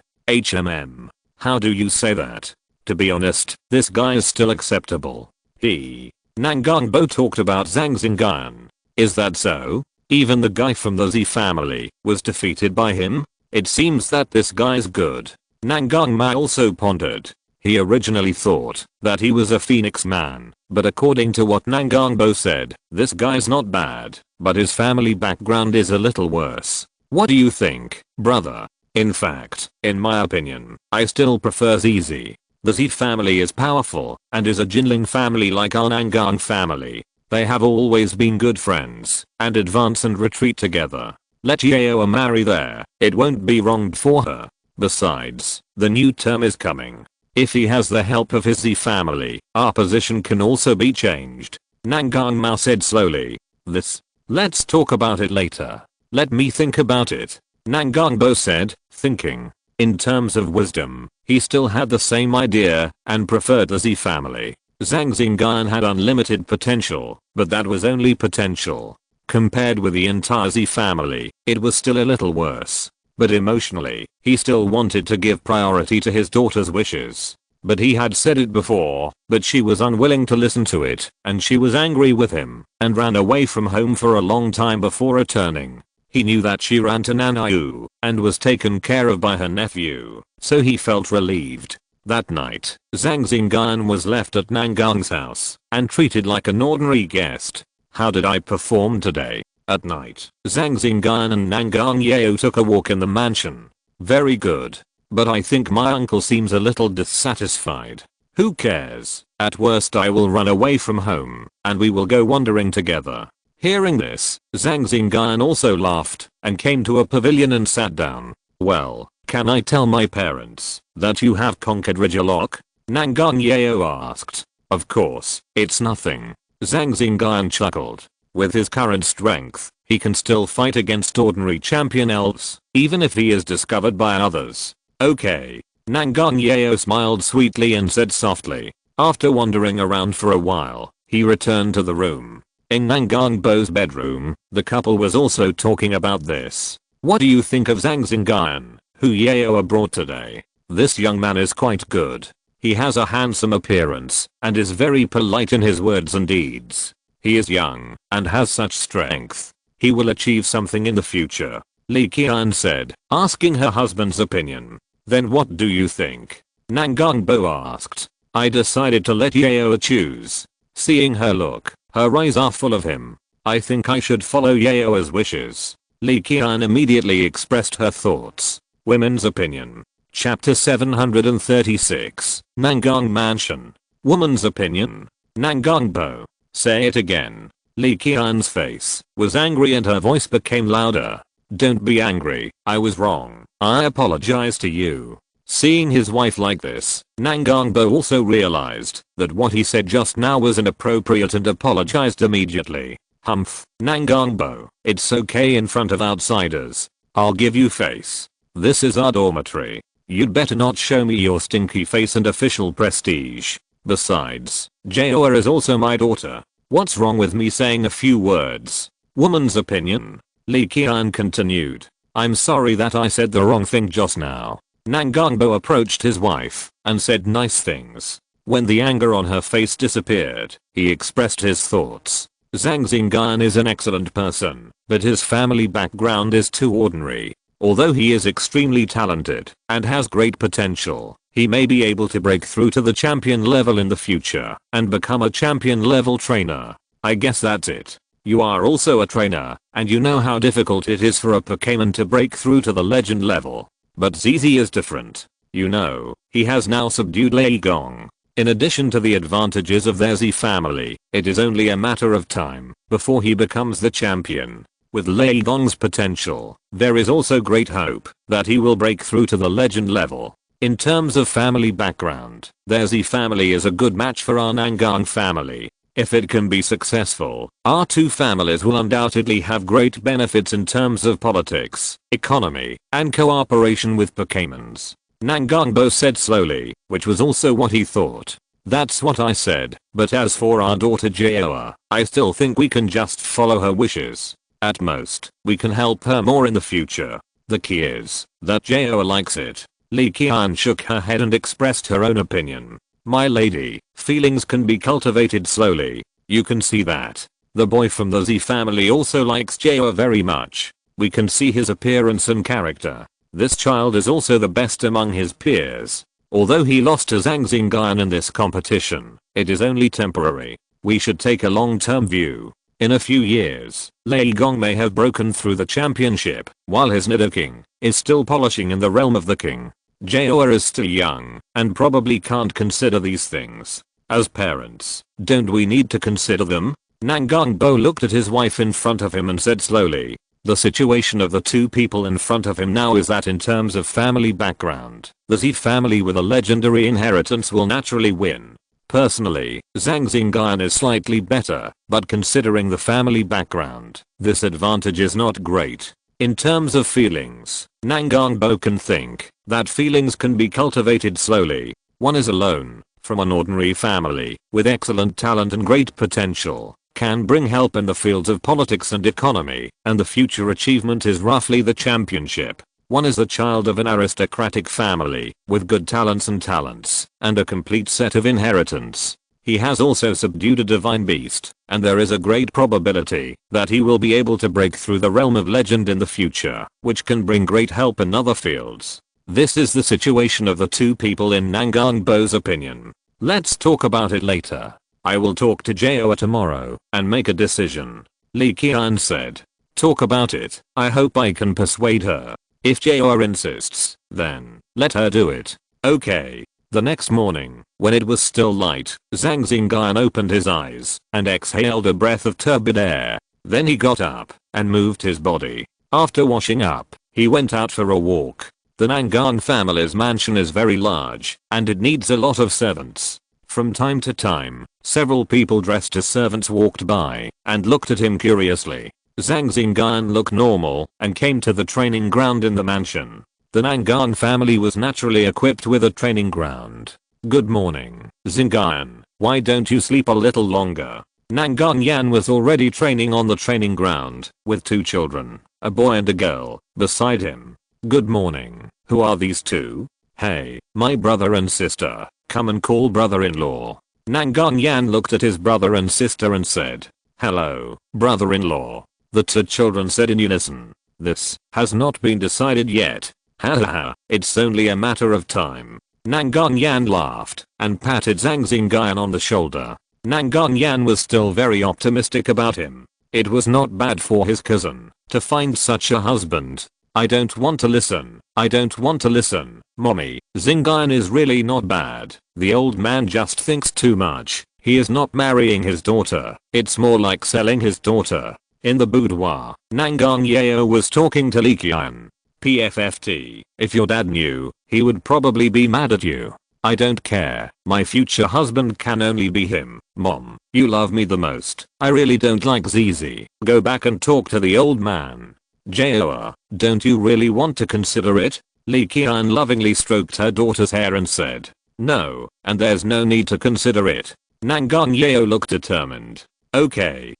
How do you say that? To be honest, this guy is still acceptable. Nangang Bo talked about Zhang Xingyun. Is that so? Even the guy from the Z family was defeated by him? It seems that this guy's good. Nangang Ma also pondered. He originally thought that he was a phoenix man, but according to what Nangang Bo said, this guy's not bad, but his family background is a little worse. What do you think, brother? In fact, in my opinion, I still prefer ZZ. The Z family is powerful and is a Jinling family like our Nangang family. They have always been good friends and advance and retreat together. Let Yaoa marry there. It won't be wronged for her. Besides, the new term is coming. If he has the help of his Z family, our position can also be changed. Nangang Mao said slowly. Let's talk about it later. Let me think about it. Nangang Bo said, thinking. In terms of wisdom, he still had the same idea and preferred the Z family. Zhang Xingyun had unlimited potential, but that was only potential. Compared with the entire Z family, it was still a little worse. But emotionally, he still wanted to give priority to his daughter's wishes. But he had said it before, but she was unwilling to listen to it, and she was angry with him, and ran away from home for a long time before returning. He knew that she ran to Nanao, and was taken care of by her nephew, so he felt relieved. That night, Zhang Xingyun was left at Nangang's house, and treated like an ordinary guest. How did I perform today? At night, Zhang Xingyun and Nangang Yao took a walk in the mansion. Very good. But I think my uncle seems a little dissatisfied. Who cares? At worst I will run away from home, and we will go wandering together. Hearing this, Zhang Xingyun also laughed, and came to a pavilion and sat down. Well, can I tell my parents that you have conquered Ridgelock? Nangang Yao asked. Of course, it's nothing. Zhang Xingyun chuckled. With his current strength, he can still fight against ordinary champion elves, even if he is discovered by others. Okay. Nangang Yao smiled sweetly and said softly. After wandering around for a while, he returned to the room. In Nangang Bo's bedroom, the couple was also talking about this. What do you think of Zhang Xingyun, who Yaoa brought today? This young man is quite good. He has a handsome appearance, and is very polite in his words and deeds. He is young, and has such strength. He will achieve something in the future, Li Qian said, asking her husband's opinion. Then what do you think? Nangang Bo asked. I decided to let Yaoa choose. Seeing her look, her eyes are full of him. I think I should follow Yaoa's wishes. Li Qian immediately expressed her thoughts. Women's opinion. Chapter 736. Nangang Mansion. Woman's opinion. Nangang Bo. Say it again. Li Qian's face was angry and her voice became louder. Don't be angry, I was wrong. I apologize to you. Seeing his wife like this, Nangang Bo also realized that what he said just now was inappropriate and apologized immediately. Humph, Nangang Bo, it's okay in front of outsiders. I'll give you face. This is our dormitory. You'd better not show me your stinky face and official prestige. Besides, Jaoa is also my daughter. What's wrong with me saying a few words? Woman's opinion. Li Qian continued. I'm sorry that I said the wrong thing just now. Nanganbo approached his wife and said nice things. When the anger on her face disappeared, he expressed his thoughts. Zhang Xingyun is an excellent person, but his family background is too ordinary. Although he is extremely talented and has great potential, he may be able to break through to the champion level in the future and become a champion level trainer. I guess that's it. You are also a trainer, and you know how difficult it is for a Pokémon to break through to the legend level. But ZZ is different. You know, he has now subdued Lei Gong. In addition to the advantages of their Z family, it is only a matter of time before he becomes the champion. With Lei Gong's potential, there is also great hope that he will break through to the legend level. In terms of family background, their Z family is a good match for our Nangang family. If it can be successful, our two families will undoubtedly have great benefits in terms of politics, economy, and cooperation with Pokémons. Nanganbo said slowly, which was also what he thought. That's what I said, but as for our daughter Jaoa, I still think we can just follow her wishes. At most, we can help her more in the future. The key is that Jaoa likes it. Li Qian shook her head and expressed her own opinion. My lady, feelings can be cultivated slowly. You can see that. The boy from the Z family also likes Jaoa very much. We can see his appearance and character. This child is also the best among his peers. Although he lost to Zhang Xingyun in this competition, it is only temporary. We should take a long-term view. In a few years, Lei Gong may have broken through the championship, while his Nidoking is still polishing in the realm of the king. Jaoa is still young, and probably can't consider these things. As parents, don't we need to consider them? Nanganbo looked at his wife in front of him and said slowly. The situation of the two people in front of him now is that in terms of family background, the Z family with a legendary inheritance will naturally win. Personally, Zhang Xingyun is slightly better, but considering the family background, this advantage is not great. In terms of feelings, Nanganbo can think that feelings can be cultivated slowly. One is alone, from an ordinary family, with excellent talent and great potential, can bring help in the fields of politics and economy, and the future achievement is roughly the championship. One is the child of an aristocratic family, with good talents, and a complete set of inheritance. He has also subdued a divine beast, and there is a great probability that he will be able to break through the realm of legend in the future, which can bring great help in other fields. This is the situation of the two people in Nangangbo's opinion. Let's talk about it later. I will talk to Jaoa tomorrow and make a decision. Li Qian said. Talk about it. I hope I can persuade her. If Jaoa insists, then let her do it. Okay. The next morning, when it was still light, Zhang Xingyun opened his eyes and exhaled a breath of turbid air. Then he got up and moved his body. After washing up, he went out for a walk. The Nangang family's mansion is very large, and it needs a lot of servants. From time to time, several people dressed as servants walked by and looked at him curiously. Zhang Xingyun looked normal and came to the training ground in the mansion. The Nangang family was naturally equipped with a training ground. Good morning, Xingyun. Why don't you sleep a little longer? Nangang Yan was already training on the training ground, with two children, a boy and a girl, beside him. Good morning. Who are these two? Hey, my brother and sister. Come and call brother-in-law. Nangang Yan looked at his brother and sister and said, hello, brother-in-law. The two children said in unison. This has not been decided yet. Hahaha, it's only a matter of time. Nangang Yan laughed and patted Zhang Xingyun on the shoulder. Nangang Yan was still very optimistic about him. It was not bad for his cousin to find such a husband. I don't want to listen. I don't want to listen, mommy. Xingyun is really not bad. The old man just thinks too much. He is not marrying his daughter. It's more like selling his daughter. In the boudoir, Nangang Yao was talking to Li Qian. PFFT, if your dad knew, he would probably be mad at you. I don't care. My future husband can only be him. Mom, you love me the most. I really don't like ZZ. Go back and talk to the old man. Jaoa, don't you really want to consider it? Li Qian lovingly stroked her daughter's hair and said, "No, and there's no need to consider it." Nangang Yeo looked determined. "Okay.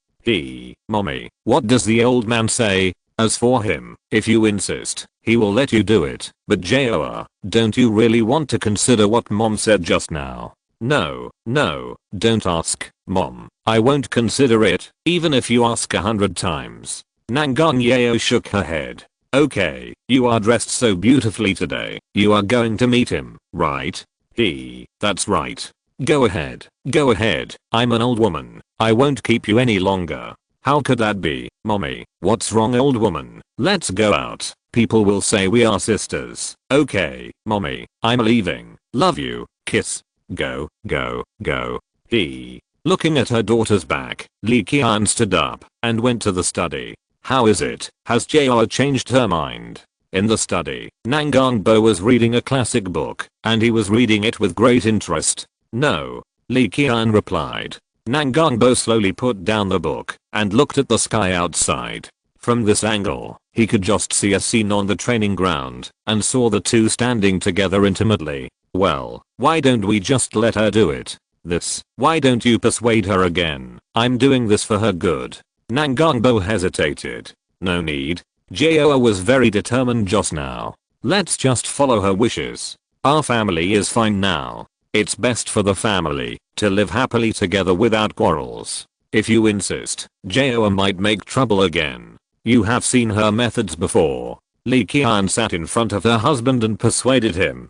Mommy, what does the old man say? As for him, if you insist, he will let you do it. But Joa, don't you really want to consider what mom said just now?" No, don't ask, mom. I won't consider it, even if you ask 100 times. Nangang Yeo shook her head. Okay, you are dressed so beautifully today. You are going to meet him, right? That's right. Go ahead. I'm an old woman. I won't keep you any longer. How could that be, mommy? What's wrong, old woman? Let's go out. People will say we are sisters. Okay, mommy, I'm leaving. Love you. Kiss. Go. Looking at her daughter's back, Li Qian stood up and went to the study. How is it? Has Joa changed her mind? In the study, Nangang Bo was reading a classic book, and he was reading it with great interest. No, Li Qian replied. Nangang Bo slowly put down the book and looked at the sky outside. From this angle, he could just see a scene on the training ground and saw the two standing together intimately. Well, why don't we just let her do it? Why don't you persuade her again? I'm doing this for her good. Nangang Bo hesitated. No need. Joa was very determined just now. Let's just follow her wishes. Our family is fine now. It's best for the family to live happily together without quarrels. If you insist, Joa might make trouble again. You have seen her methods before. Li Qian sat in front of her husband and persuaded him.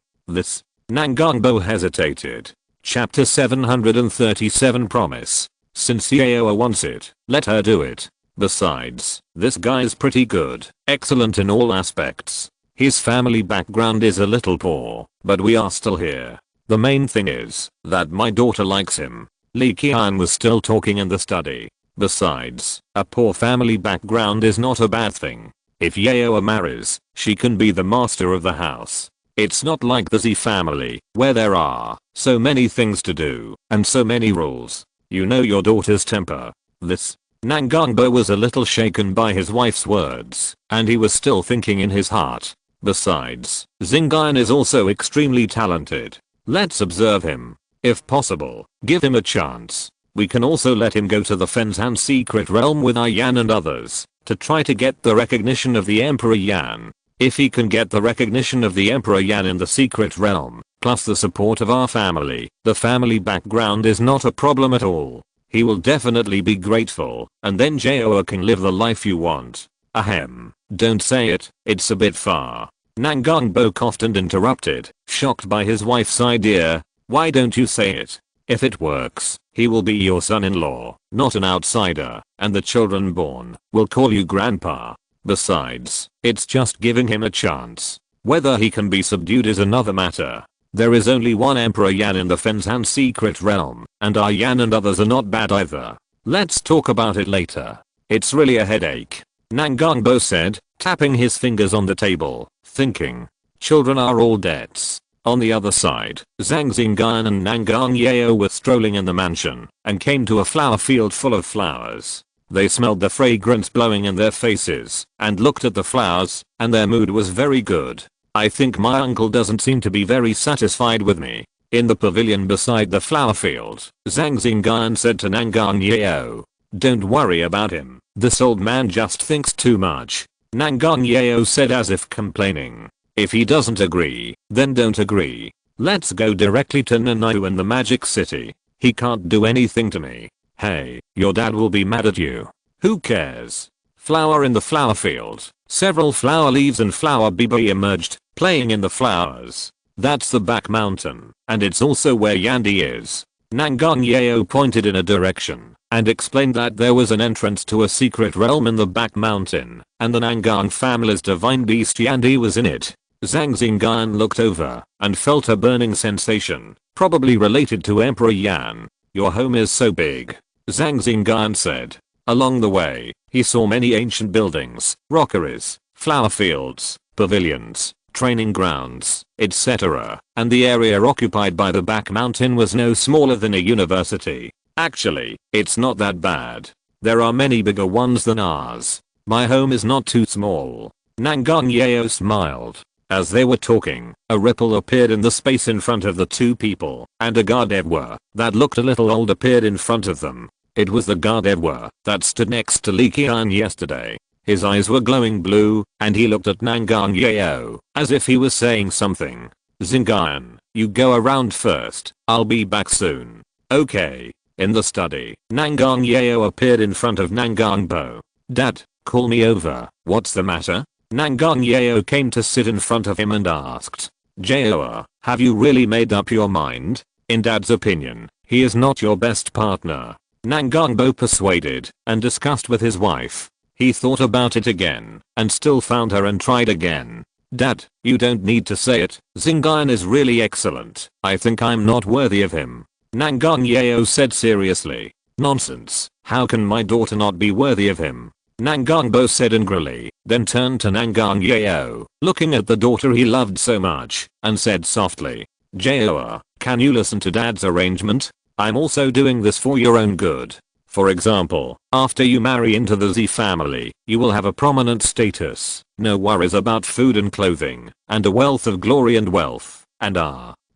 Nangang Bo hesitated. Chapter 737 Promise. Since Joa wants it, let her do it. Besides, this guy's pretty good, excellent in all aspects. His family background is a little poor, but we are still here. The main thing is that my daughter likes him. Li Qian was still talking in the study. Besides, a poor family background is not a bad thing. If Joa marries, she can be the master of the house. It's not like the Z family, where there are so many things to do and so many rules. You know your daughter's temper. Nangang Bo was a little shaken by his wife's words, and he was still thinking in his heart. Besides, Xingyun is also extremely talented. Let's observe him. If possible, give him a chance. We can also let him go to the Fenzhan secret realm with Yan and others to try to get the recognition of the Emperor Yan. If he can get the recognition of the Emperor Yan in the secret realm, plus the support of our family, the family background is not a problem at all. He will definitely be grateful, and then Joa can live the life you want. Ahem. Don't say it, it's a bit far. Nangang Bo coughed and interrupted, shocked by his wife's idea. Why don't you say it? If it works, he will be your son-in-law, not an outsider, and the children born will call you grandpa. Besides, it's just giving him a chance. Whether he can be subdued is another matter. There is only one Emperor Yan in the Fenzhan secret realm, and our Yan and others are not bad either. Let's talk about it later. It's really a headache. Nangang Bo said, tapping his fingers on the table, thinking. Children are all debts. On the other side, Zhang Xingyun and Nangang Yeo were strolling in the mansion and came to a flower field full of flowers. They smelled the fragrance blowing in their faces and looked at the flowers, and their mood was very good. I think my uncle doesn't seem to be very satisfied with me. In the pavilion beside the flower field, Zhang Xingyun said to Nangang Yeo. Don't worry about him. This old man just thinks too much. Nangang Yeo said as if complaining. If he doesn't agree, then don't agree. Let's go directly to Nanayu in the magic city. He can't do anything to me. Hey, your dad will be mad at you. Who cares? Flower in the flower field. Several flower leaves and flower bibi emerged, playing in the flowers. That's the back mountain, and it's also where Yandy is. Nangang Yeo pointed in a direction and explained that there was an entrance to a secret realm in the back mountain, and the Nangang family's divine beast Yandy was in it. Zhang Xingyun looked over and felt a burning sensation, probably related to Emperor Yan. Your home is so big, Zhang Xingyun said. Along the way, he saw many ancient buildings, rockeries, flower fields, pavilions, training grounds, etc., and the area occupied by the back mountain was no smaller than a university. Actually, it's not that bad. There are many bigger ones than ours. My home is not too small. Nangang Yeo smiled. As they were talking, a ripple appeared in the space in front of the two people, and a Gardevoir that looked a little old appeared in front of them. It was the Gardevoir that stood next to Li Qian yesterday. His eyes were glowing blue, and he looked at Nangang Yeo, as if he was saying something. Xingyun, you go around first, I'll be back soon. Okay. In the study, Nangang Yeo appeared in front of Nangang Bo. Dad, call me over, what's the matter? Nangang Yeo came to sit in front of him and asked. Jaoa, have you really made up your mind? In Dad's opinion, he is not your best partner. Nangang Bo persuaded and discussed with his wife. He thought about it again and still found her and tried again. Dad, you don't need to say it. Xingyun is really excellent. I think I'm not worthy of him. Nangang Yeo said seriously. Nonsense. How can my daughter not be worthy of him? Nangang Bo said angrily, then turned to Nangang Yeo, looking at the daughter he loved so much, and said softly. Jaoa, can you listen to Dad's arrangement? I'm also doing this for your own good. For example, after you marry into the Z family, you will have a prominent status, no worries about food and clothing, and a wealth of glory and wealth, and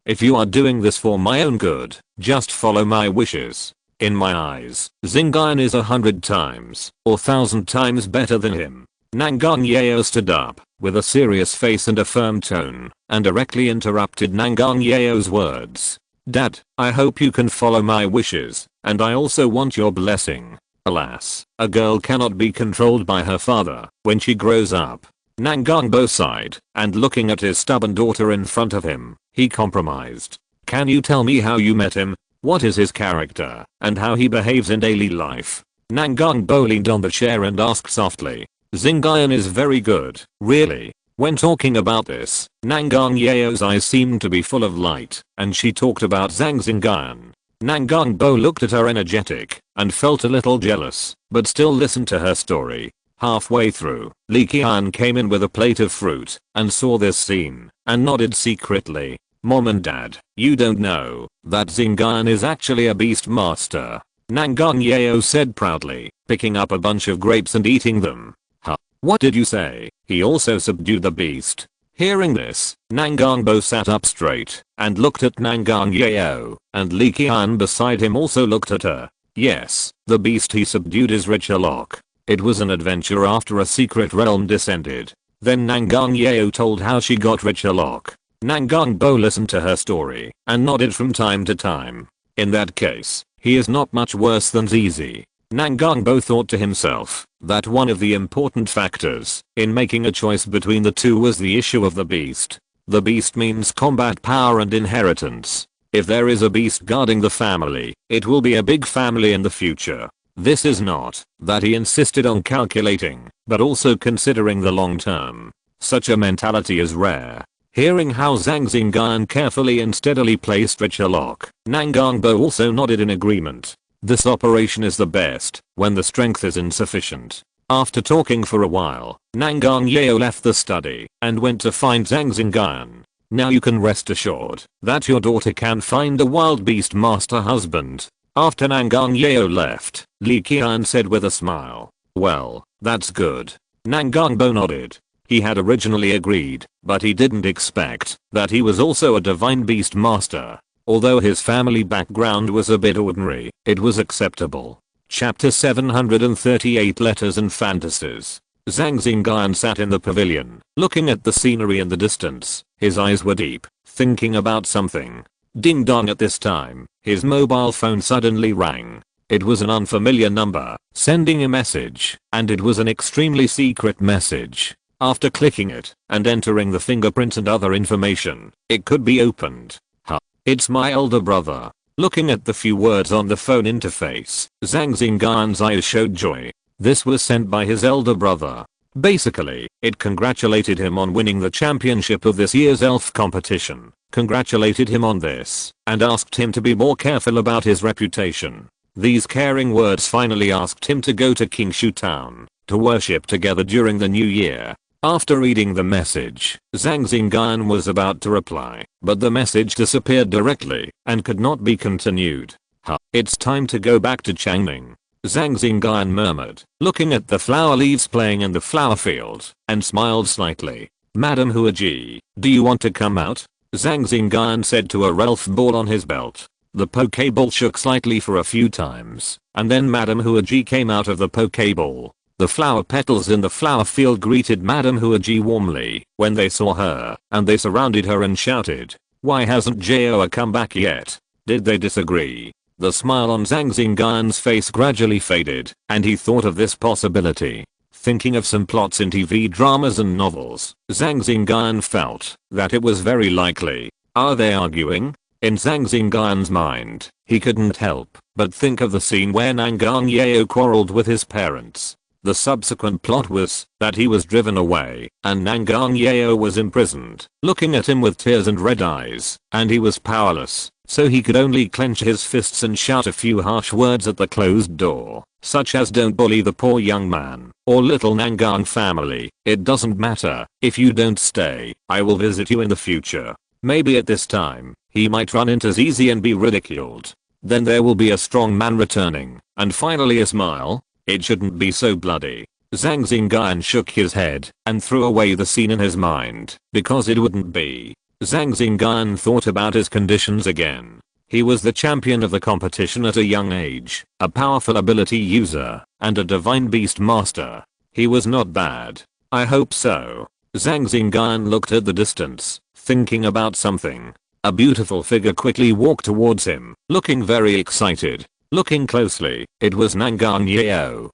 if you are doing this for my own good, just follow my wishes. In my eyes, Xingyun is 100 times or 1,000 times better than him. Nangang Yeo stood up with a serious face and a firm tone and directly interrupted Nangang Yeo's words. Dad, I hope you can follow my wishes, and I also want your blessing. Alas, a girl cannot be controlled by her father when she grows up. Nangang Bo sighed, and looking at his stubborn daughter in front of him, he compromised. Can you tell me how you met him? What is his character, and how he behaves in daily life? Nangang Bo leaned on the chair and asked softly. Xingyun is very good, really. When talking about this, Nangang Yeo's eyes seemed to be full of light, and she talked about Zhang Xingyun. Nangang Bo looked at her energetic, and felt a little jealous, but still listened to her story. Halfway through, Li Qian came in with a plate of fruit, and saw this scene, and nodded secretly. Mom and Dad, you don't know that Xingyun is actually a beast master. Nangang Yeo said proudly, picking up a bunch of grapes and eating them. Huh? What did you say? He also subdued the beast. Hearing this, Nangang Bo sat up straight and looked at Nangang Yeo, and Li Qian beside him also looked at her. Yes, the beast he subdued is Richalock. It was an adventure after a secret realm descended. Then Nangang Yeo told how she got Richalock. Nangang Bo listened to her story and nodded from time to time. In that case, he is not much worse than Zizi. Nangang Bo thought to himself that one of the important factors in making a choice between the two was the issue of the beast. The beast means combat power and inheritance. If there is a beast guarding the family, it will be a big family in the future. This is not that he insisted on calculating, but also considering the long term. Such a mentality is rare. Hearing how Zhang Xingyun carefully and steadily placed Richalock, Nangang Bo also nodded in agreement. This operation is the best when the strength is insufficient. After talking for a while, Nangang Yeo left the study and went to find Zhang Xingyun. Now you can rest assured that your daughter can find a wild beast master husband. After Nangang Yeo left, Li Qian said with a smile. Well, that's good. Nangang Bo nodded. He had originally agreed, but he didn't expect that he was also a divine beast master. Although his family background was a bit ordinary, it was acceptable. Chapter 738 Letters and Fantasies. Zhang Xingyun sat in the pavilion, looking at the scenery in the distance. His eyes were deep, thinking about something. Ding dong at this time, his mobile phone suddenly rang. It was an unfamiliar number, sending a message, and it was an extremely secret message. After clicking it and entering the fingerprint and other information, it could be opened. Huh. It's my elder brother. Looking at the few words on the phone interface, Zhang Xingyun's eyes showed joy. This was sent by his elder brother. Basically, it congratulated him on winning the championship of this year's elf competition, congratulated him on this, and asked him to be more careful about his reputation. These caring words finally asked him to go to Qingshu Town to worship together during the new year. After reading the message, Zhang Xingyun was about to reply, but the message disappeared directly and could not be continued. Huh. It's time to go back to Changning. Zhang Xingyun murmured, looking at the flower leaves playing in the flower field, and smiled slightly. Madam Huaji, do you want to come out? Zhang Xingyun said to a Ralph ball on his belt. The Pokeball shook slightly for a few times, and then Madam Huaji came out of the Pokeball. The flower petals in the flower field greeted Madam Huaji warmly when they saw her, and they surrounded her and shouted, "Why hasn't Joa come back yet?" Did they disagree? The smile on Zhang Xingyun's face gradually faded, and he thought of this possibility. Thinking of some plots in TV dramas and novels, Zhang Xingyun felt that it was very likely. Are they arguing? In Zhang Xingyun's mind, he couldn't help but think of the scene where Nangang Yeo quarreled with his parents. The subsequent plot was that he was driven away and Nangang Yeo was imprisoned, looking at him with tears and red eyes, and he was powerless, so he could only clench his fists and shout a few harsh words at the closed door, such as "Don't bully the poor young man," or "Little Nangang family, it doesn't matter if you don't stay, I will visit you in the future." Maybe at this time, he might run into Zizi and be ridiculed. Then there will be a strong man returning, and finally a smile. It shouldn't be so bloody. Zhang Xingyun shook his head and threw away the scene in his mind, because it wouldn't be. Zhang Xingyun thought about his conditions again. He was the champion of the competition at a young age, a powerful ability user, and a divine beast master. He was not bad. I hope so. Zhang Xingyun looked at the distance, thinking about something. A beautiful figure quickly walked towards him, looking very excited. Looking closely, it was Nangang Yeo.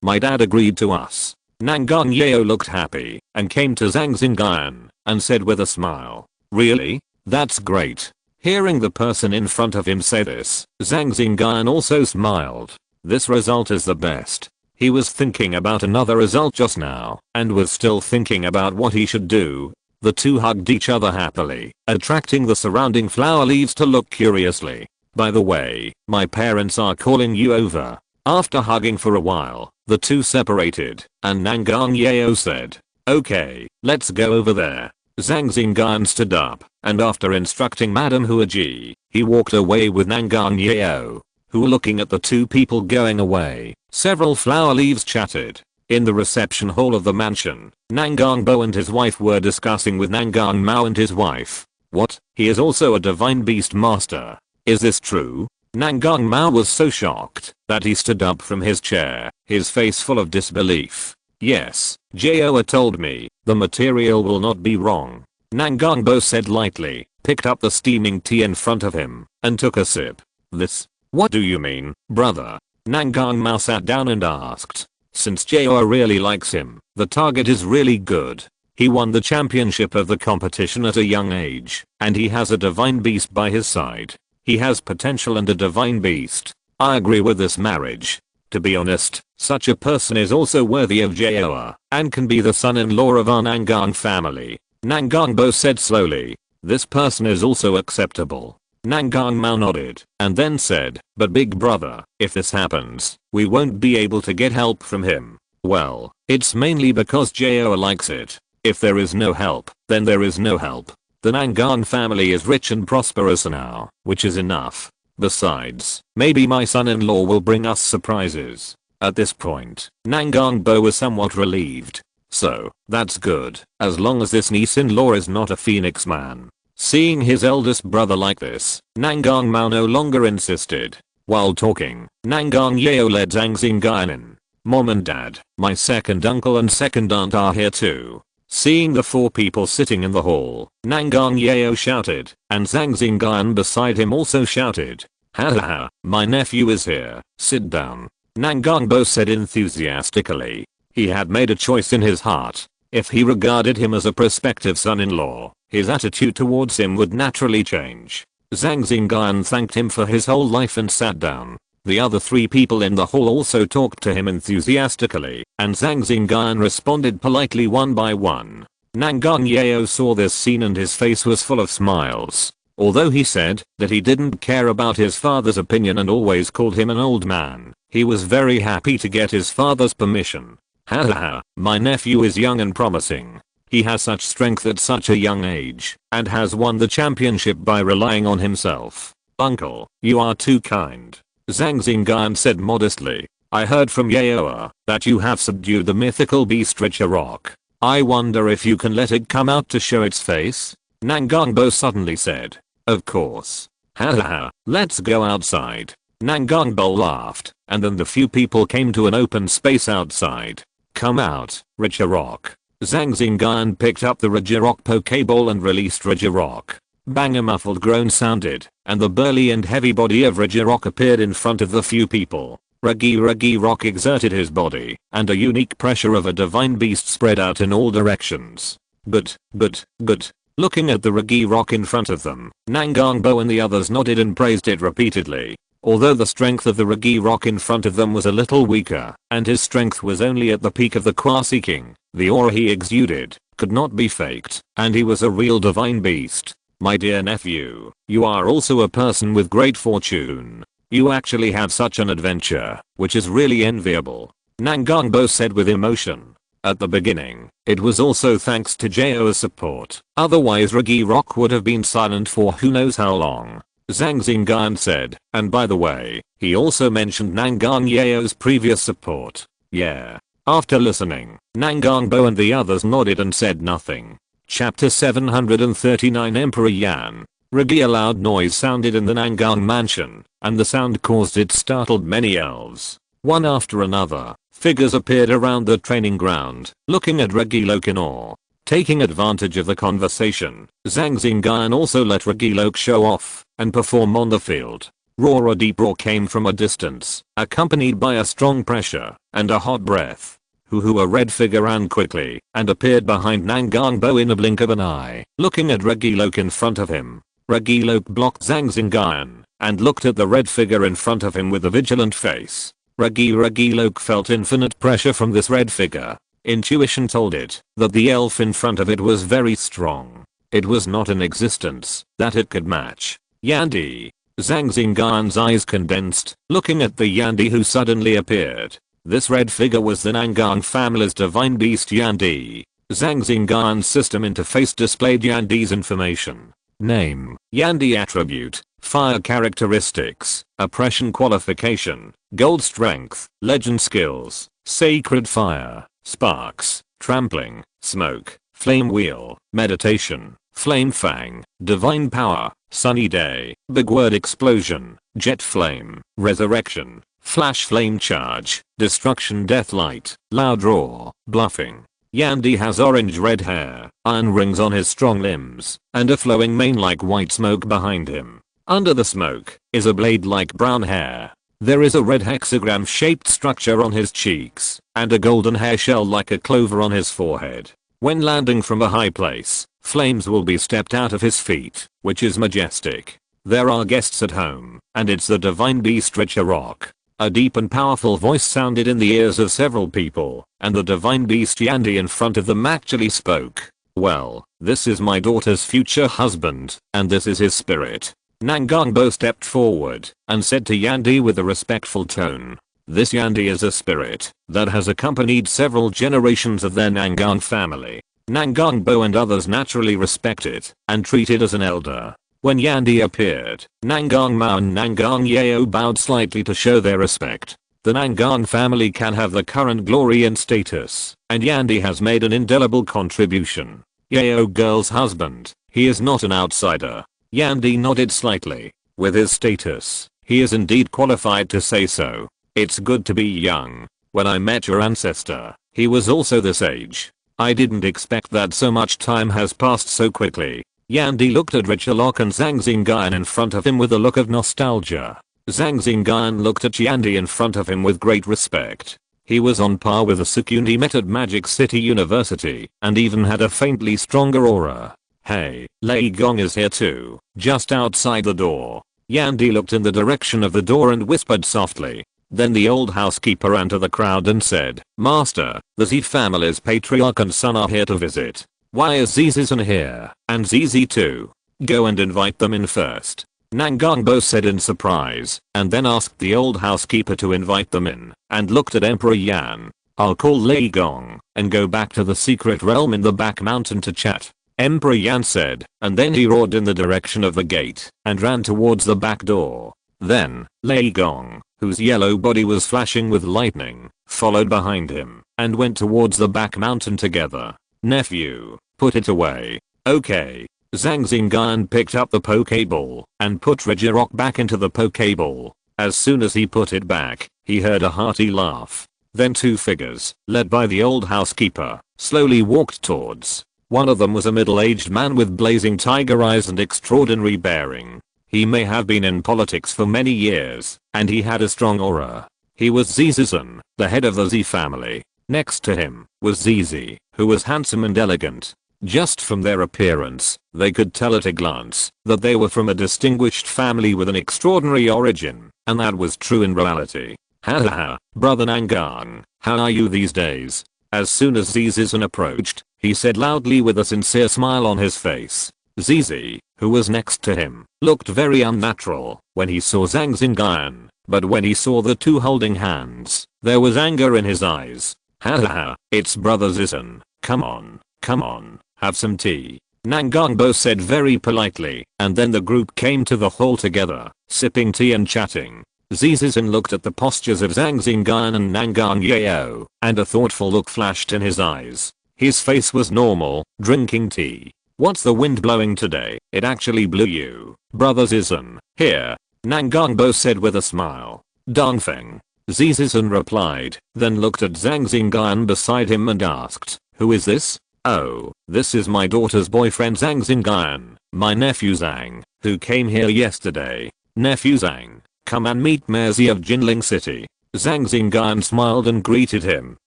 My dad agreed to us. Nangang Yeo looked happy and came to Zhang Xingyun and said with a smile, "Really? That's great." Hearing the person in front of him say this, Zhang Xingyun also smiled. This result is the best. He was thinking about another result just now and was still thinking about what he should do. The two hugged each other happily, attracting the surrounding flower leaves to look curiously. "By the way, my parents are calling you over." After hugging for a while, the two separated, and Nangang Yeo said, "Okay, let's go over there." Zhang Xingyun stood up, and after instructing Madam Huaji, he walked away with Nangang Yeo, who looking at the two people going away. Several flower leaves chatted. In the reception hall of the mansion, Nangang Bo and his wife were discussing with Nangang Mao and his wife. What? He is also a divine beast master. Is this true? Nangang Mao was so shocked that he stood up from his chair, his face full of disbelief. "Yes, Joa told me, the material will not be wrong." Nangang Bo said lightly, picked up the steaming tea in front of him, and took a sip. "This? What do you mean, brother?" Nangang Mao sat down and asked. Since Joa really likes him, the target is really good. He won the championship of the competition at a young age, and he has a divine beast by his side. He has potential and a divine beast. I agree with this marriage. To be honest, such a person is also worthy of Joa, and can be the son-in-law of our Nangang family. Nangang Bo said slowly. This person is also acceptable. Nangang Mao nodded, and then said, "But big brother, if this happens, we won't be able to get help from him." Well, it's mainly because Joa likes it. If there is no help, then there is no help. The Nangang family is rich and prosperous now, which is enough. Besides, maybe my son-in-law will bring us surprises. At this point, Nangang Bo was somewhat relieved. So, that's good, as long as this niece-in-law is not a phoenix man. Seeing his eldest brother like this, Nangang Mao no longer insisted. While talking, Nangang Yeo led Zhang Xingyun in. "Mom and dad, my second uncle and second aunt are here too." Seeing the four people sitting in the hall, Nangang Yeo shouted, and Zhang Xingyun beside him also shouted, "Ha ha ha, my nephew is here, sit down." Nangang Bo said enthusiastically. He had made a choice in his heart. If he regarded him as a prospective son-in-law, his attitude towards him would naturally change. Zhang Xingyun thanked him for his whole life and sat down. The other three people in the hall also talked to him enthusiastically, and Zhang Xingyun responded politely one by one. Nangang Yeo saw this scene and his face was full of smiles. Although he said that he didn't care about his father's opinion and always called him an old man, he was very happy to get his father's permission. "Ha ha ha, my nephew is young and promising. He has such strength at such a young age, and has won the championship by relying on himself. Uncle, you are too kind." Zhang Xingyun said modestly. "I heard from Joa that you have subdued the mythical beast Richarok. I wonder if you can let it come out to show its face? Nangongbo suddenly said. Of course. Ha ha ha, let's go outside. Nangongbo laughed, and then the few people came to an open space outside. Come out, Regirock. Zhang Xingyun picked up the Regirock Pokeball and released Regirock. Bang, a muffled groan sounded, and the burly and heavy body of Regirock appeared in front of the few people. Regirock exerted his body, and a unique pressure of a divine beast spread out in all directions. But, looking at the Regirock in front of them, Nangongbo and the others nodded and praised it repeatedly. Although the strength of the Regirock in front of them was a little weaker, and his strength was only at the peak of the Quasi King, the aura he exuded could not be faked, and he was a real divine beast. My dear nephew, you are also a person with great fortune. You actually had such an adventure, which is really enviable. Nangongbo said with emotion. At the beginning, it was also thanks to Jao's support, otherwise Regirock would have been silent for who knows how long. Zhang Xingyun said, and by the way, he also mentioned Nangang previous support. Yeah. After listening, Nangongbo and the others nodded and said nothing. Chapter 739 Emperor Yan. A loud noise sounded in the Nangang mansion, and the sound caused it startled many elves. One after another, figures appeared around the training ground, looking at Regirock in awe. Taking advantage of the conversation, Zhang Xingyun also let Regirock show off and perform on the field. A deep roar came from a distance, accompanied by a strong pressure and a hot breath. A red figure ran quickly and appeared behind Nangongbo in a blink of an eye, looking at Regirock in front of him. Regirock blocked Zhang Xingyun and looked at the red figure in front of him with a vigilant face. Regirock felt infinite pressure from this red figure. Intuition told it that the elf in front of it was very strong. It was not in existence that it could match Yandy. Zhang Xingyun's eyes condensed, looking at the Yandy who suddenly appeared. This red figure was the Nangang family's divine beast Yandy. Zhang Xingyun's system interface displayed Yandy's information. Name, Yandy attribute, fire characteristics, oppression qualification, gold strength, legend skills, sacred fire, sparks, trampling, smoke, flame wheel, meditation, flame fang, divine power, sunny day, big word explosion, jet flame, resurrection, flash flame charge, destruction death light, loud roar, bluffing. Yandy has orange red hair, iron rings on his strong limbs, and a flowing mane like white smoke behind him. Under the smoke is a blade like brown hair. There is a red hexagram shaped structure on his cheeks, and a golden hair shell like a clover on his forehead. When landing from a high place, flames will be stepped out of his feet, which is majestic. There are guests at home, and it's the divine beast Regirock. A deep and powerful voice sounded in the ears of several people, and the divine beast Yandy in front of them actually spoke. Well, this is my daughter's future husband, and this is his spirit. Nangongbo stepped forward and said to Yandy with a respectful tone. This Yandy is a spirit that has accompanied several generations of their Nangang family. Nangongbo and others naturally respect it and treat it as an elder. When Yandy appeared, Nangang Mao and Nangang Yao bowed slightly to show their respect. The Nangang family can have the current glory and status, and Yandy has made an indelible contribution. Yao girl's husband, he is not an outsider. Yandy nodded slightly. With his status, he is indeed qualified to say so. It's good to be young. When I met your ancestor, he was also this age. I didn't expect that so much time has passed so quickly. Yandy looked at Regirock and Zhang Xingyun in front of him with a look of nostalgia. Zhang Xingyun looked at Yandy in front of him with great respect. He was on par with the Sukun he met at Magic City University, and even had a faintly stronger aura. Hey, Lei Gong is here too, just outside the door. Yandy looked in the direction of the door and whispered softly. Then the old housekeeper ran to the crowd and said, Master, the Z family's patriarch and son are here to visit. Why is Zizan here, and Zizi too? Go and invite them in first. Nangongbo said in surprise, and then asked the old housekeeper to invite them in, and looked at Emperor Yan. I'll call Lei Gong, and go back to the secret realm in the back mountain to chat. Emperor Yan said, and then he roared in the direction of the gate, and ran towards the back door. Then, Lei Gong, whose yellow body was flashing with lightning, followed behind him, and went towards the back mountain together. Nephew, put it away. Okay. Zhang Xingyun picked up the Pokeball and put Regirock back into the Pokeball. As soon as he put it back, he heard a hearty laugh. Then two figures, led by the old housekeeper, slowly walked towards. One of them was a middle-aged man with blazing tiger eyes and extraordinary bearing. He may have been in politics for many years, and he had a strong aura. He was Zhang, the head of the Z family. Next to him was Zizi, who was handsome and elegant. Just from their appearance, they could tell at a glance that they were from a distinguished family with an extraordinary origin, and that was true in reality. Ha ha ha, brother Nangang, how are you these days? As soon as Zizan approached, he said loudly with a sincere smile on his face. Zizi, who was next to him, looked very unnatural when he saw Zhang Xingyun, but when he saw the two holding hands, there was anger in his eyes. Ha ha ha, it's brother Zizan, come on, have some tea. Nangang said very politely, and then the group came to the hall together, sipping tea and chatting. Zizan looked at the postures of Zhang Xingyun and Nangang Yao, and a thoughtful look flashed in his eyes. His face was normal, drinking tea. What's the wind blowing today? It actually blew you, brother Zizan. Here, Nangang said with a smile. Dongfeng. Zizan replied, then looked at Zhang Xingyun beside him and asked, who is this? Oh, this is my daughter's boyfriend Zhang Xingyun, my nephew Zhang, who came here yesterday. Nephew Zhang, come and meet Merzi of Jinling City. Zhang Xingyun smiled and greeted him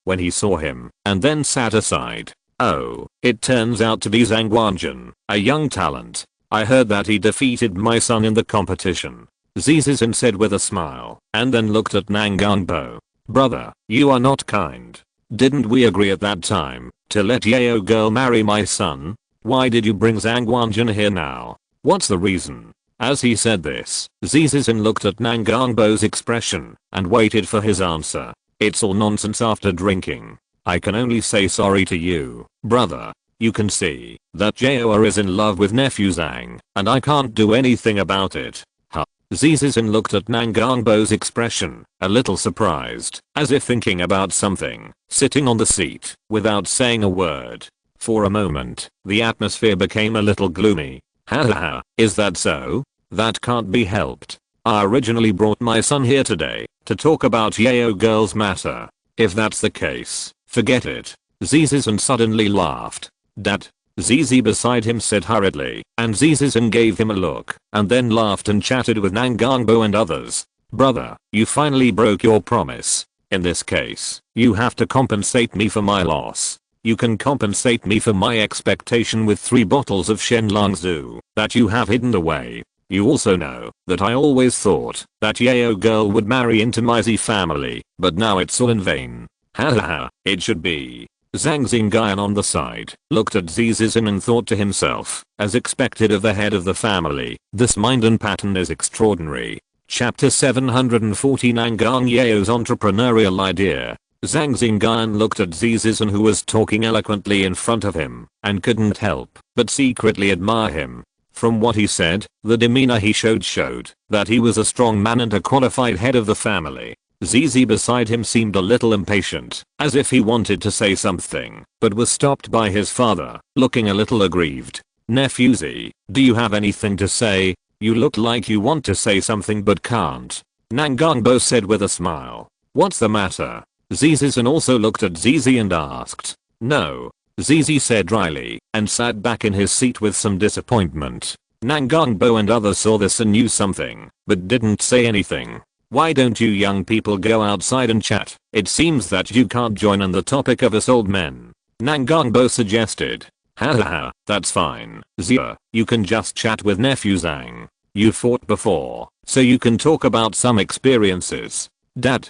when he saw him, and then sat aside. Oh, it turns out to be Zhang Wanjun, a young talent. I heard that he defeated my son in the competition. Zizan said with a smile, and then looked at Nangang. Brother, you are not kind. Didn't we agree at that time to let Yao girl marry my son? Why did you bring Zhang Wanjun here now? What's the reason? As he said this, Zizan looked at Nangang's expression and waited for his answer. It's all nonsense after drinking. I can only say sorry to you, brother. You can see that Yao is in love with nephew Zhang, and I can't do anything about it. Zizan looked at Nangang's expression, a little surprised, as if thinking about something, sitting on the seat, without saying a word. For a moment, the atmosphere became a little gloomy. Ha ha ha, is that so? That can't be helped. I originally brought my son here today, to talk about Yao girl's matter. If that's the case, forget it. Zizan suddenly laughed. Dad. Zizi beside him said hurriedly, and Zizan gave him a look, and then laughed and chatted with Nangang and others. Brother, you finally broke your promise. In this case, you have to compensate me for my loss. You can compensate me for my expectation with 3 bottles of Shenlongzu that you have hidden away. You also know that I always thought that Yao girl would marry into my Z family, but now it's all in vain. Ha ha ha, it should be. Zhang Xingyun on the side looked at Zizan and thought to himself, as expected of the head of the family, this mind and pattern is extraordinary. Chapter 740 Nangang Yao's entrepreneurial idea. Zhang Xingyun looked at Zizan who was talking eloquently in front of him, and couldn't help but secretly admire him. From what he said, the demeanor he showed that he was a strong man and a qualified head of the family. Zizi beside him seemed a little impatient, as if he wanted to say something, but was stopped by his father, looking a little aggrieved. Nephew Z, do you have anything to say? You look like you want to say something but can't. Nangang said with a smile. What's the matter? Zizan also looked at Zizi and asked. No. Zizi said dryly, and sat back in his seat with some disappointment. Nangang and others saw this and knew something, but didn't say anything. Why don't you young people go outside and chat? It seems that you can't join on the topic of us old men. Nangang suggested. Ha ha ha, that's fine. Zia, you can just chat with nephew Zhang. You fought before, so you can talk about some experiences. Dad,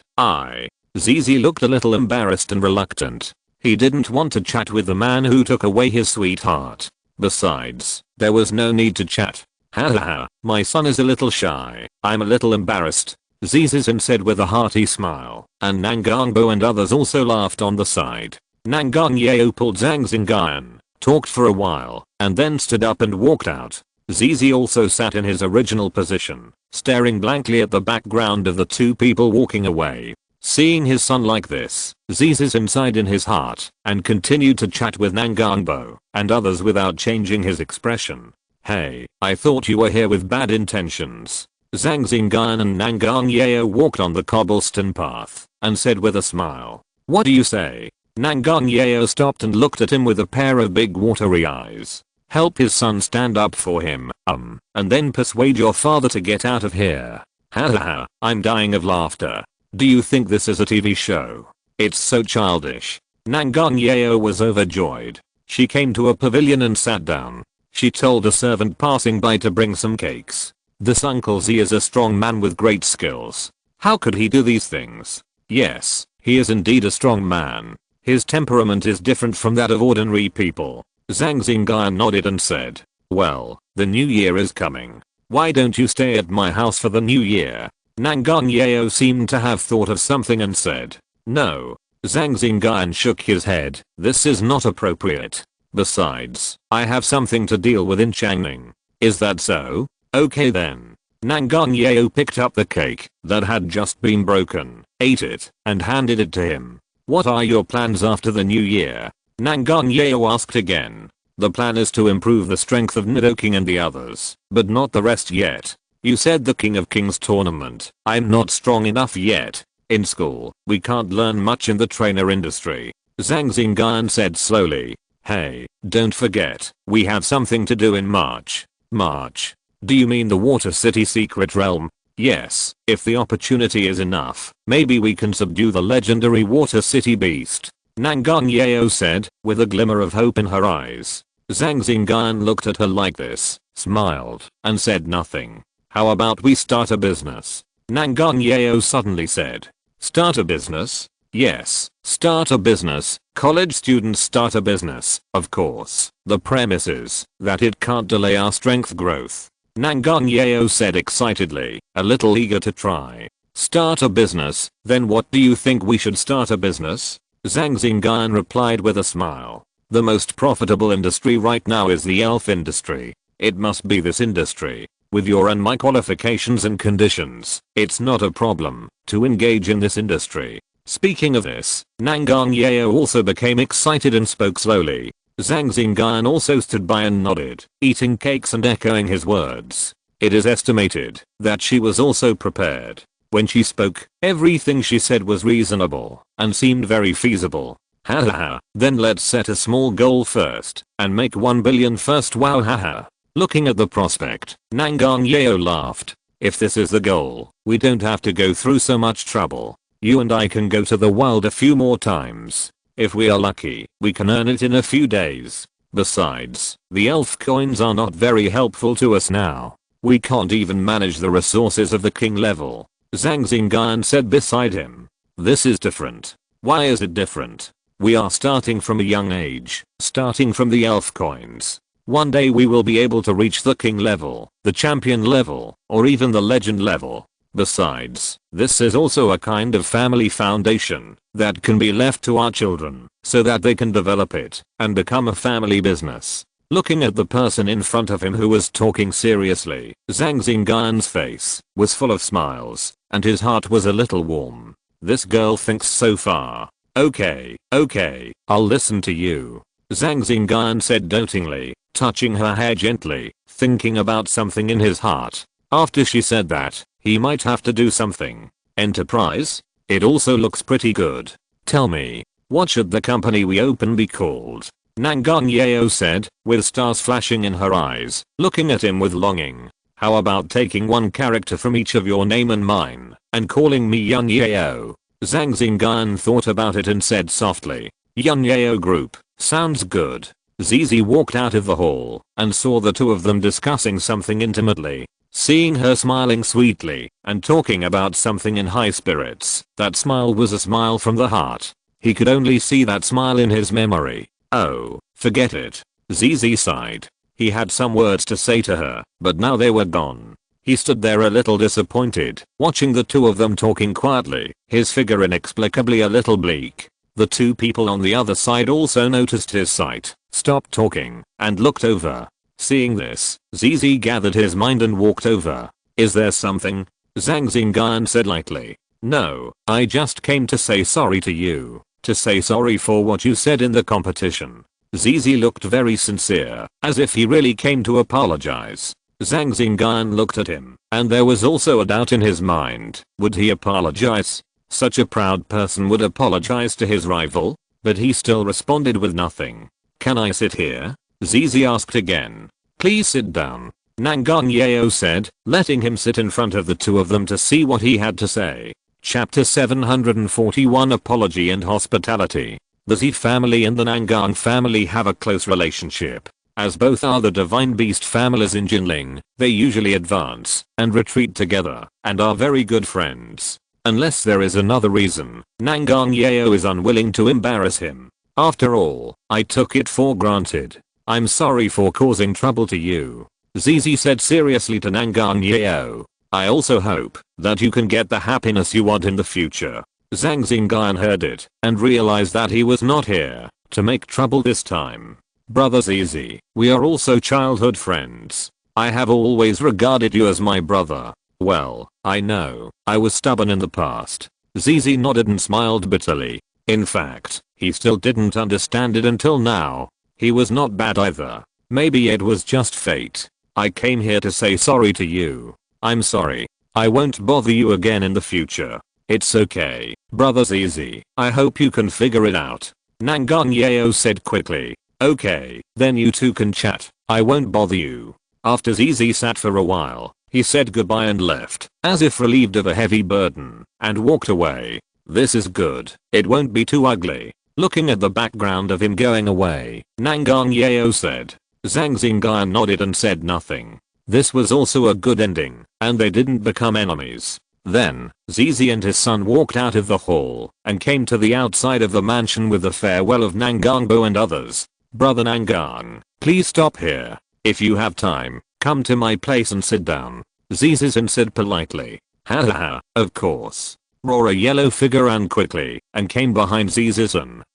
Zizi looked a little embarrassed and reluctant. He didn't want to chat with the man who took away his sweetheart. Besides, there was no need to chat. Ha ha ha, my son is a little shy. I'm a little embarrassed. Zizan said with a hearty smile, and Nangang and others also laughed on the side. Nangang Yao pulled Zhang Xingyun, talked for a while, and then stood up and walked out. Zizi also sat in his original position, staring blankly at the background of the two people walking away. Seeing his son like this, Zizi inside in his heart and continued to chat with Nanganbo and others without changing his expression. Hey, I thought you were here with bad intentions. Zhang Xingyun and Nangang Yeo walked on the cobblestone path and said with a smile. What do you say? Nangang Yeo stopped and looked at him with a pair of big watery eyes. Help his son stand up for him, and then persuade your father to get out of here. Ha ha ha, I'm dying of laughter. Do you think this is a TV show? It's so childish. Nangang Yeo was overjoyed. She came to a pavilion and sat down. She told a servant passing by to bring some cakes. This Uncle Z is a strong man with great skills. How could he do these things? Yes, he is indeed a strong man. His temperament is different from that of ordinary people. Zhang Xingyun nodded and said, well, the new year is coming. Why don't you stay at my house for the new year? Nangang Yeo seemed to have thought of something and said, no. Zhang Xingyun shook his head, this is not appropriate. Besides, I have something to deal with in Changning. Is that so? Okay then. Nangang Yeo picked up the cake that had just been broken, ate it, and handed it to him. What are your plans after the new year? Nangang Yeo asked again. The plan is to improve the strength of Nidoking and the others, but not the rest yet. You said the King of Kings tournament. I'm not strong enough yet. In school, we can't learn much in the trainer industry. Zhang Xingyun said slowly. Hey, don't forget, we have something to do in March. March? Do you mean the Water City Secret Realm? Yes, if the opportunity is enough, maybe we can subdue the legendary Water City Beast. Nangang Yeo said, with a glimmer of hope in her eyes. Zhang Xingyun looked at her like this, smiled, and said nothing. How about we start a business? Nangang Yeo suddenly said. Start a business? Yes, start a business. College students start a business, of course. The premise is that it can't delay our strength growth. Nangang Yeo said excitedly, a little eager to try. Start a business? Then what do you think we should start a business? Zhang Xingyun replied with a smile. The most profitable industry right now is the elf industry. It must be this industry. With your and my qualifications and conditions, it's not a problem to engage in this industry. Speaking of this, Nangang Yeo also became excited and spoke slowly. Zhang Xingyun also stood by and nodded, eating cakes and echoing his words. It is estimated that she was also prepared. When she spoke, everything she said was reasonable and seemed very feasible. Ha ha ha, then let's set a small goal first and make 1 billion first. Wow, haha. Looking at the prospect, Nangang Yeo laughed. If this is the goal, we don't have to go through so much trouble. You and I can go to the wild a few more times. If we are lucky, we can earn it in a few days. Besides, the elf coins are not very helpful to us now. We can't even manage the resources of the king level. Zhang Xingyun said beside him. This is different. Why is it different? We are starting from a young age, starting from the elf coins. One day we will be able to reach the king level, the champion level, or even the legend level. Besides, this is also a kind of family foundation that can be left to our children so that they can develop it and become a family business. Looking at the person in front of him who was talking seriously, Zhang Xingyun's face was full of smiles and his heart was a little warm. This girl thinks so far. Okay, I'll listen to you. Zhang Xingyun said dotingly, touching her hair gently, thinking about something in his heart. After she said that, he might have to do something. Enterprise? It also looks pretty good. Tell me, what should the company we open be called? Nangang Yeo said, with stars flashing in her eyes, looking at him with longing. How about taking one character from each of your name and mine, and calling me Yun Yeo? Zhang Xingyun thought about it and said softly, Yun Yeo Group, sounds good. Zizi walked out of the hall, and saw the two of them discussing something intimately. Seeing her smiling sweetly, and talking about something in high spirits, that smile was a smile from the heart. He could only see that smile in his memory. Oh, forget it. Zizi sighed. He had some words to say to her, but now they were gone. He stood there a little disappointed, watching the two of them talking quietly, his figure inexplicably a little bleak. The two people on the other side also noticed his sight, stopped talking, and looked over. Seeing this, Zizi gathered his mind and walked over. Is there something? Zhang Xingyun said lightly. No, I just came to say sorry to you. To say sorry for what you said in the competition. Zizi looked very sincere, as if he really came to apologize. Zhang Xingyun looked at him, and there was also a doubt in his mind. Would he apologize? Such a proud person would apologize to his rival? But he still responded with nothing. Can I sit here? Zizi asked again. Please sit down. Nangang Yeo said, letting him sit in front of the two of them to see what he had to say. Chapter 741 Apology and Hospitality. The Z family and the Nangang family have a close relationship. As both are the divine beast families in Jinling, they usually advance and retreat together and are very good friends. Unless there is another reason, Nangang Yeo is unwilling to embarrass him. After all, I took it for granted. I'm sorry for causing trouble to you. Zizi said seriously to Nangang Yeo. I also hope that you can get the happiness you want in the future. Zhang Xingyun heard it and realized that he was not here to make trouble this time. Brother Zizi, we are also childhood friends. I have always regarded you as my brother. Well, I know, I was stubborn in the past. Zizi nodded and smiled bitterly. In fact, he still didn't understand it until now. He was not bad either. Maybe it was just fate. I came here to say sorry to you. I'm sorry. I won't bother you again in the future. It's okay, brother Zizi. I hope you can figure it out. Nangang Yeo said quickly. Okay, then you two can chat. I won't bother you. After Zizi sat for a while, he said goodbye and left, as if relieved of a heavy burden, and walked away. This is good. It won't be too ugly. Looking at the background of him going away, Nangang Yeo said. Zhang Xingyun nodded and said nothing. This was also a good ending, and they didn't become enemies. Then, Zizi and his son walked out of the hall and came to the outside of the mansion with the farewell of Nangangbo and others. Brother Nangang, please stop here. If you have time, come to my place and sit down. Zizi said politely. Ha ha ha, of course. Roar a yellow figure ran quickly and came behind Zizi,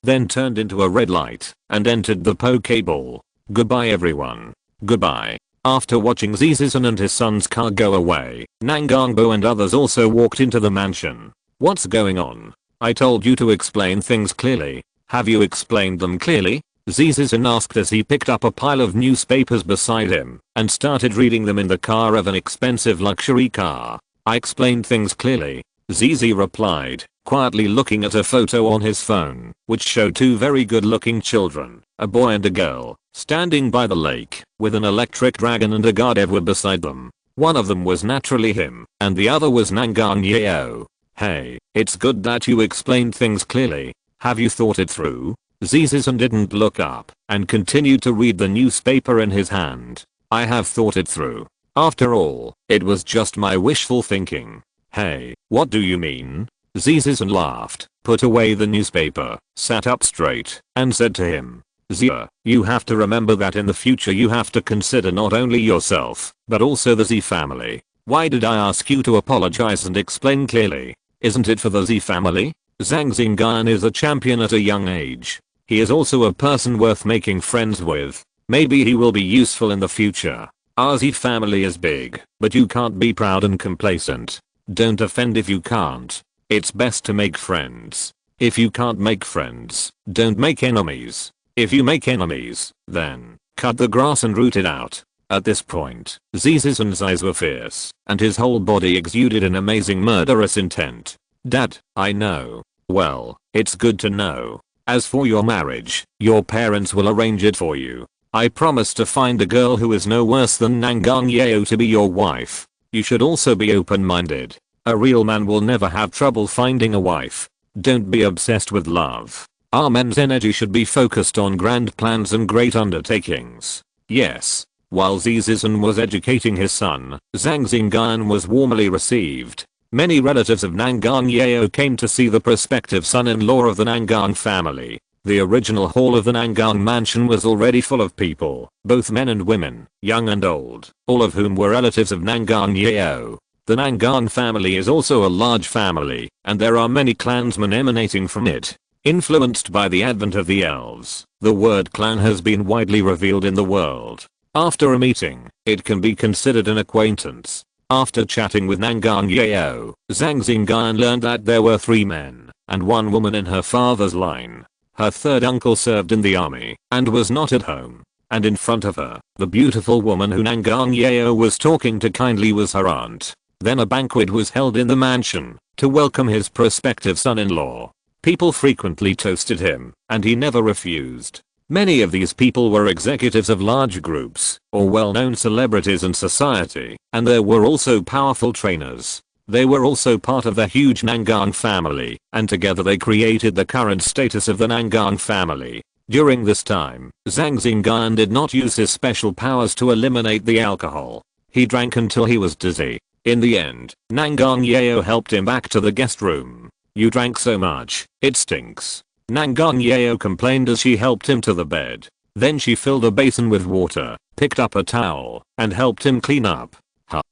then turned into a red light and entered the Pokeball. Goodbye everyone. Goodbye. After watching Zizi and his son's car go away, Nangangbo and others also walked into the mansion. What's going on? I told you to explain things clearly. Have you explained them clearly? Zizi asked as he picked up a pile of newspapers beside him and started reading them in the car of an expensive luxury car. I explained things clearly. Zizi replied, quietly looking at a photo on his phone, which showed two very good looking children, a boy and a girl, standing by the lake, with an electric dragon and a Gardevoir beside them. One of them was naturally him, and the other was Nangang Yeo. Hey, it's good that you explained things clearly. Have you thought it through? Zizi didn't look up, and continued to read the newspaper in his hand. I have thought it through. After all, it was just my wishful thinking. Hey, what do you mean? Zizi laughed, put away the newspaper, sat up straight, and said to him. Zia, you have to remember that in the future you have to consider not only yourself, but also the Z family. Why did I ask you to apologize and explain clearly? Isn't it for the Z family? Zhang Xingyun is a champion at a young age. He is also a person worth making friends with. Maybe he will be useful in the future. Our Z family is big, but you can't be proud and complacent. Don't offend if you can't. It's best to make friends. If you can't make friends, don't make enemies. If you make enemies, then cut the grass and root it out. At this point, Zizi's eyes were fierce, and his whole body exuded an amazing murderous intent. Dad, I know. Well, it's good to know. As for your marriage, your parents will arrange it for you. I promise to find a girl who is no worse than Nangang Yeo to be your wife. You should also be open-minded. A real man will never have trouble finding a wife. Don't be obsessed with love. Our men's energy should be focused on grand plans and great undertakings. Yes. While Zizi was educating his son, Zhang Xingyun was warmly received. Many relatives of Nangang Yeo came to see the prospective son-in-law of the Nangang family. The original hall of the Nangang mansion was already full of people, both men and women, young and old, all of whom were relatives of Nangang Yeo. The Nangang family is also a large family, and there are many clansmen emanating from it. Influenced by the advent of the elves, the word clan has been widely revealed in the world. After a meeting, it can be considered an acquaintance. After chatting with Nangang Yeo, Zhang Xingyun learned that there were 3 men and 1 woman in her father's line. Her third uncle served in the army and was not at home. And in front of her, the beautiful woman who Nangang Yeo was talking to kindly was her aunt. Then a banquet was held in the mansion to welcome his prospective son-in-law. People frequently toasted him, and he never refused. Many of these people were executives of large groups or well-known celebrities in society, and there were also powerful trainers. They were also part of the huge Nangang family, and together they created the current status of the Nangang family. During this time, Zhang Xingyun did not use his special powers to eliminate the alcohol. He drank until he was dizzy. In the end, Nangang Yeo helped him back to the guest room. "You drank so much, it stinks," Nangang Yeo complained as she helped him to the bed. Then she filled a basin with water, picked up a towel, and helped him clean up.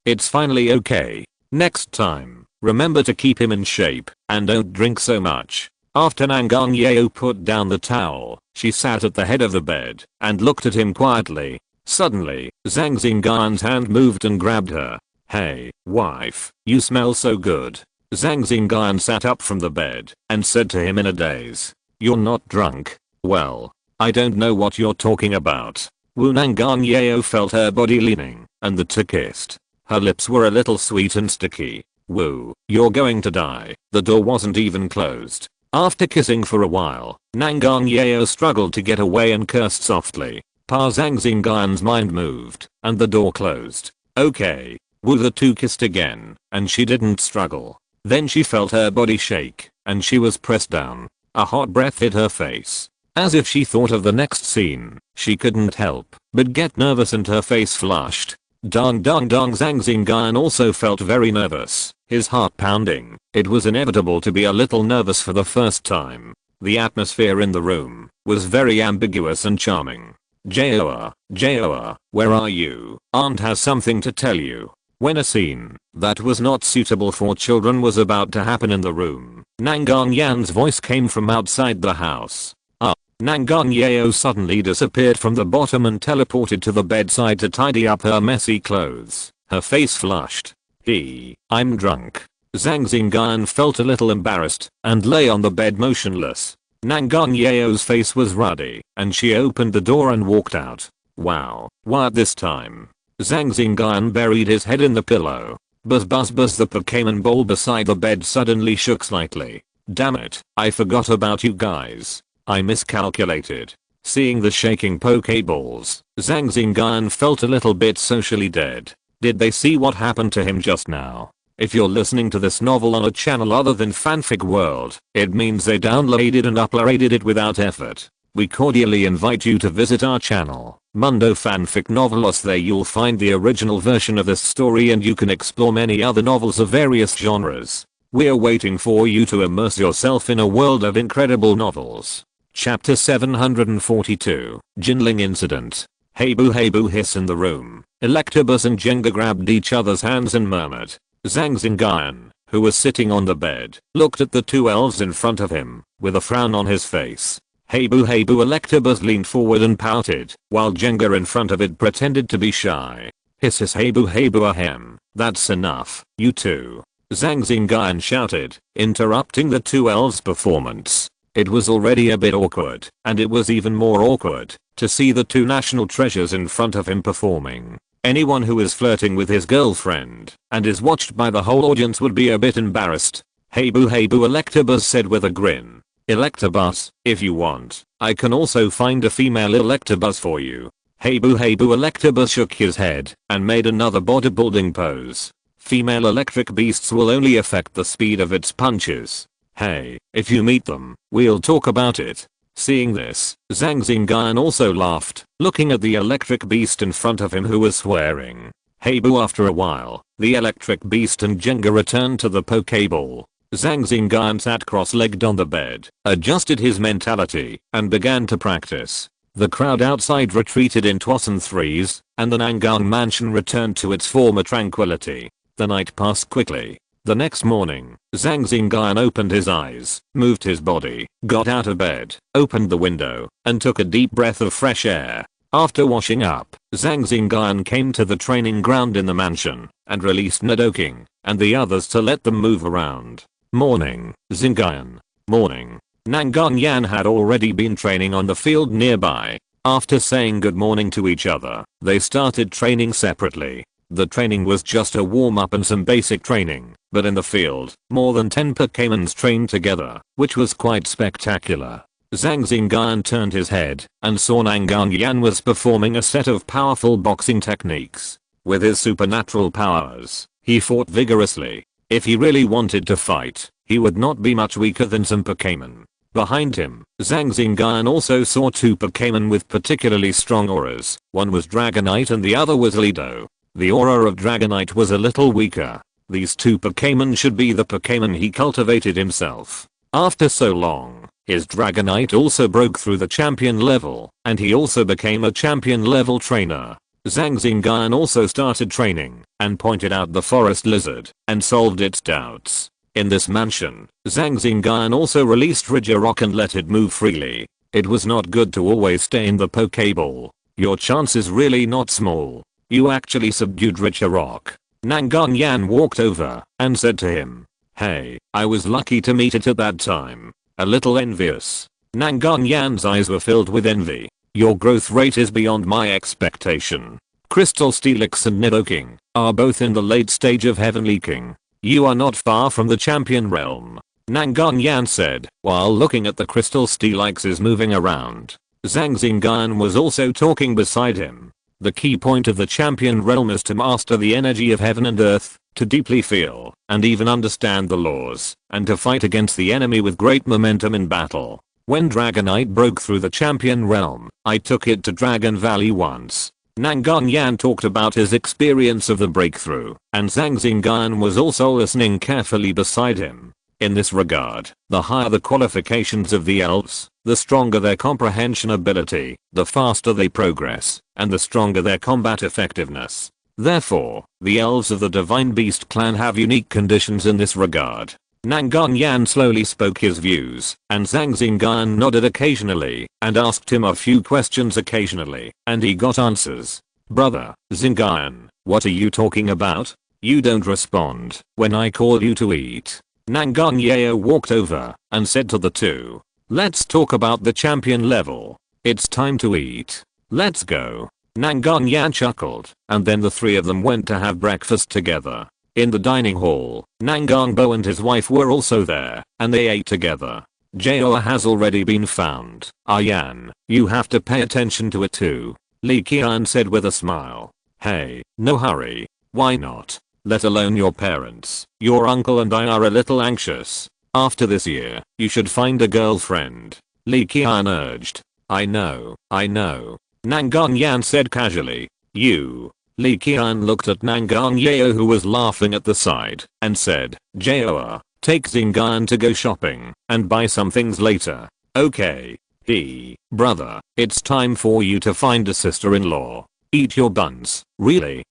It's finally okay. Next time, remember to keep him in shape, and don't drink so much." After Nangang Yeo put down the towel, she sat at the head of the bed and looked at him quietly. Suddenly, Zhang Xingyun's hand moved and grabbed her. "Hey, wife, you smell so good." Zhang Xingyun sat up from the bed and said to him in a daze, "You're not drunk." "Well, I don't know what you're talking about." Wu Nangang Yeo felt her body leaning, and the two kissed. Her lips were a little sweet and sticky. "Wu, you're going to die." The door wasn't even closed. After kissing for a while, Nangang Yeo struggled to get away and cursed softly. Pa Zhang Xingyun's mind moved, and the door closed. Okay. Wu, the two kissed again, and she didn't struggle. Then she felt her body shake, and she was pressed down. A hot breath hit her face. As if she thought of the next scene, she couldn't help but get nervous and her face flushed. Dong dong dong. Zhang Xingyun also felt very nervous, his heart pounding. It was inevitable to be a little nervous for the first time. The atmosphere in the room was very ambiguous and charming. "Joa, Joa, where are you? Aunt has something to tell you." When a scene that was not suitable for children was about to happen in the room, Nangang Yan's voice came from outside the house. Nangang Yeo suddenly disappeared from the bottom and teleported to the bedside to tidy up her messy clothes. Her face flushed. I'm drunk." Zhang Xingyun felt a little embarrassed and lay on the bed motionless. Nangang Yeo's face was ruddy, and she opened the door and walked out. Wow, what this time? Zhang Xingyun buried his head in the pillow. Buzz buzz buzz. The Pokémon ball beside the bed suddenly shook slightly. "Damn it, I forgot about you guys. I miscalculated." Seeing the shaking Pokéballs, Zhang Xingyun felt a little bit socially dead. Did they see what happened to him just now? If you're listening to this novel on a channel other than Fanfic World, it means they downloaded and uploaded it without effort. We cordially invite you to visit our channel, Mundo Fanfic Novelos. There you'll find the original version of this story and you can explore many other novels of various genres. We're waiting for you to immerse yourself in a world of incredible novels. Chapter 742, Jinling Incident. Hey boo hiss in the room. Electabuzz and Jenga grabbed each other's hands and murmured. Zhang Xingyun, who was sitting on the bed, looked at the two elves in front of him, with a frown on his face. Hey boo Electabuzz leaned forward and pouted, while Jenga in front of it pretended to be shy. Hiss hiss hey boo ahem, that's enough, you two. Zhang Xingyun shouted, interrupting the two elves' performance. It was already a bit awkward, and it was even more awkward to see the two national treasures in front of him performing. Anyone who is flirting with his girlfriend and is watched by the whole audience would be a bit embarrassed. Hey boo Electabuzz said with a grin. Electabuzz, if you want, I can also find a female Electabuzz for you. Hey boo Electabuzz shook his head and made another bodybuilding pose. Female electric beasts will only affect the speed of its punches. Hey, if you meet them, we'll talk about it. Seeing this, Zhang Xingyun also laughed, looking at the electric beast in front of him who was swearing. Hey boo. After a while, the electric beast and Jenga returned to the Pokéball. Zhang Xingyun sat cross-legged on the bed, adjusted his mentality, and began to practice. The crowd outside retreated in twas and threes, and the Nangang mansion returned to its former tranquility. The night passed quickly. The next morning, Zhang Xingyun opened his eyes, moved his body, got out of bed, opened the window, and took a deep breath of fresh air. After washing up, Zhang Xingyun came to the training ground in the mansion and released Nidoking and the others to let them move around. Morning, Xingyun. Morning. Nangonyan had already been training on the field nearby. After saying good morning to each other, they started training separately. The training was just a warm-up and some basic training, but in the field, more than 10 Pokémons trained together, which was quite spectacular. Zhang Xingyun turned his head and saw Nangonyan was performing a set of powerful boxing techniques. With his supernatural powers, he fought vigorously. If he really wanted to fight, he would not be much weaker than some Pokémon. Behind him, Zhang Xingyun also saw 2 Pokémon with particularly strong auras. One was Dragonite and the other was Lido. The aura of Dragonite was a little weaker. These 2 Pokémon should be the Pokémon he cultivated himself. After so long, his Dragonite also broke through the champion level, and he also became a champion level trainer. Zhang Xingyun also started training, and pointed out the forest lizard, and solved its doubts. In this mansion, Zhang Xingyun also released Regirock and let it move freely. It was not good to always stay in the Pokéball. Your chance is really not small. You actually subdued Regirock. Nangonyan walked over, and said to him, "Hey, I was lucky to meet it at that time." A little envious. Nangonyan's eyes were filled with envy. Your growth rate is beyond my expectation. Crystal Steelix and Nidoking are both in the late stage of Heavenly King. You are not far from the champion realm. Nangonyan said, while looking at the Crystal Steelixes moving around. Zhang Xingyun was also talking beside him. The key point of the champion realm is to master the energy of heaven and earth, to deeply feel, and even understand the laws, and to fight against the enemy with great momentum in battle. When Dragonite broke through the champion realm, I took it to Dragon Valley once. Nangonyan talked about his experience of the breakthrough, and Zhang Xingyun was also listening carefully beside him. In this regard, the higher the qualifications of the elves, the stronger their comprehension ability, the faster they progress, and the stronger their combat effectiveness. Therefore, the elves of the Divine Beast clan have unique conditions in this regard. Nangonyan slowly spoke his views, and Zhang Xingyun nodded occasionally, and asked him a few questions occasionally, and he got answers. Brother, Xingyun, what are you talking about? You don't respond when I call you to eat. Nangonyan walked over, and said to the two, "Let's talk about the champion level. It's time to eat. Let's go." Nangonyan chuckled, and then the three of them went to have breakfast together. In the dining hall, Nangongbo and his wife were also there, and they ate together. Jaoa has already been found. Yan, you have to pay attention to it too. Li Qian said with a smile. Hey, no hurry. Why not? Let alone your parents. Your uncle and I are a little anxious. After this year, you should find a girlfriend. Li Qian urged. I know. Nangonyan said casually. You. Li Qian looked at Nangongyeo who was laughing at the side, and said, Jaoa, take Xingyun to go shopping, and buy some things later. Okay. Brother, it's time for you to find a sister-in-law. Eat your buns. Really?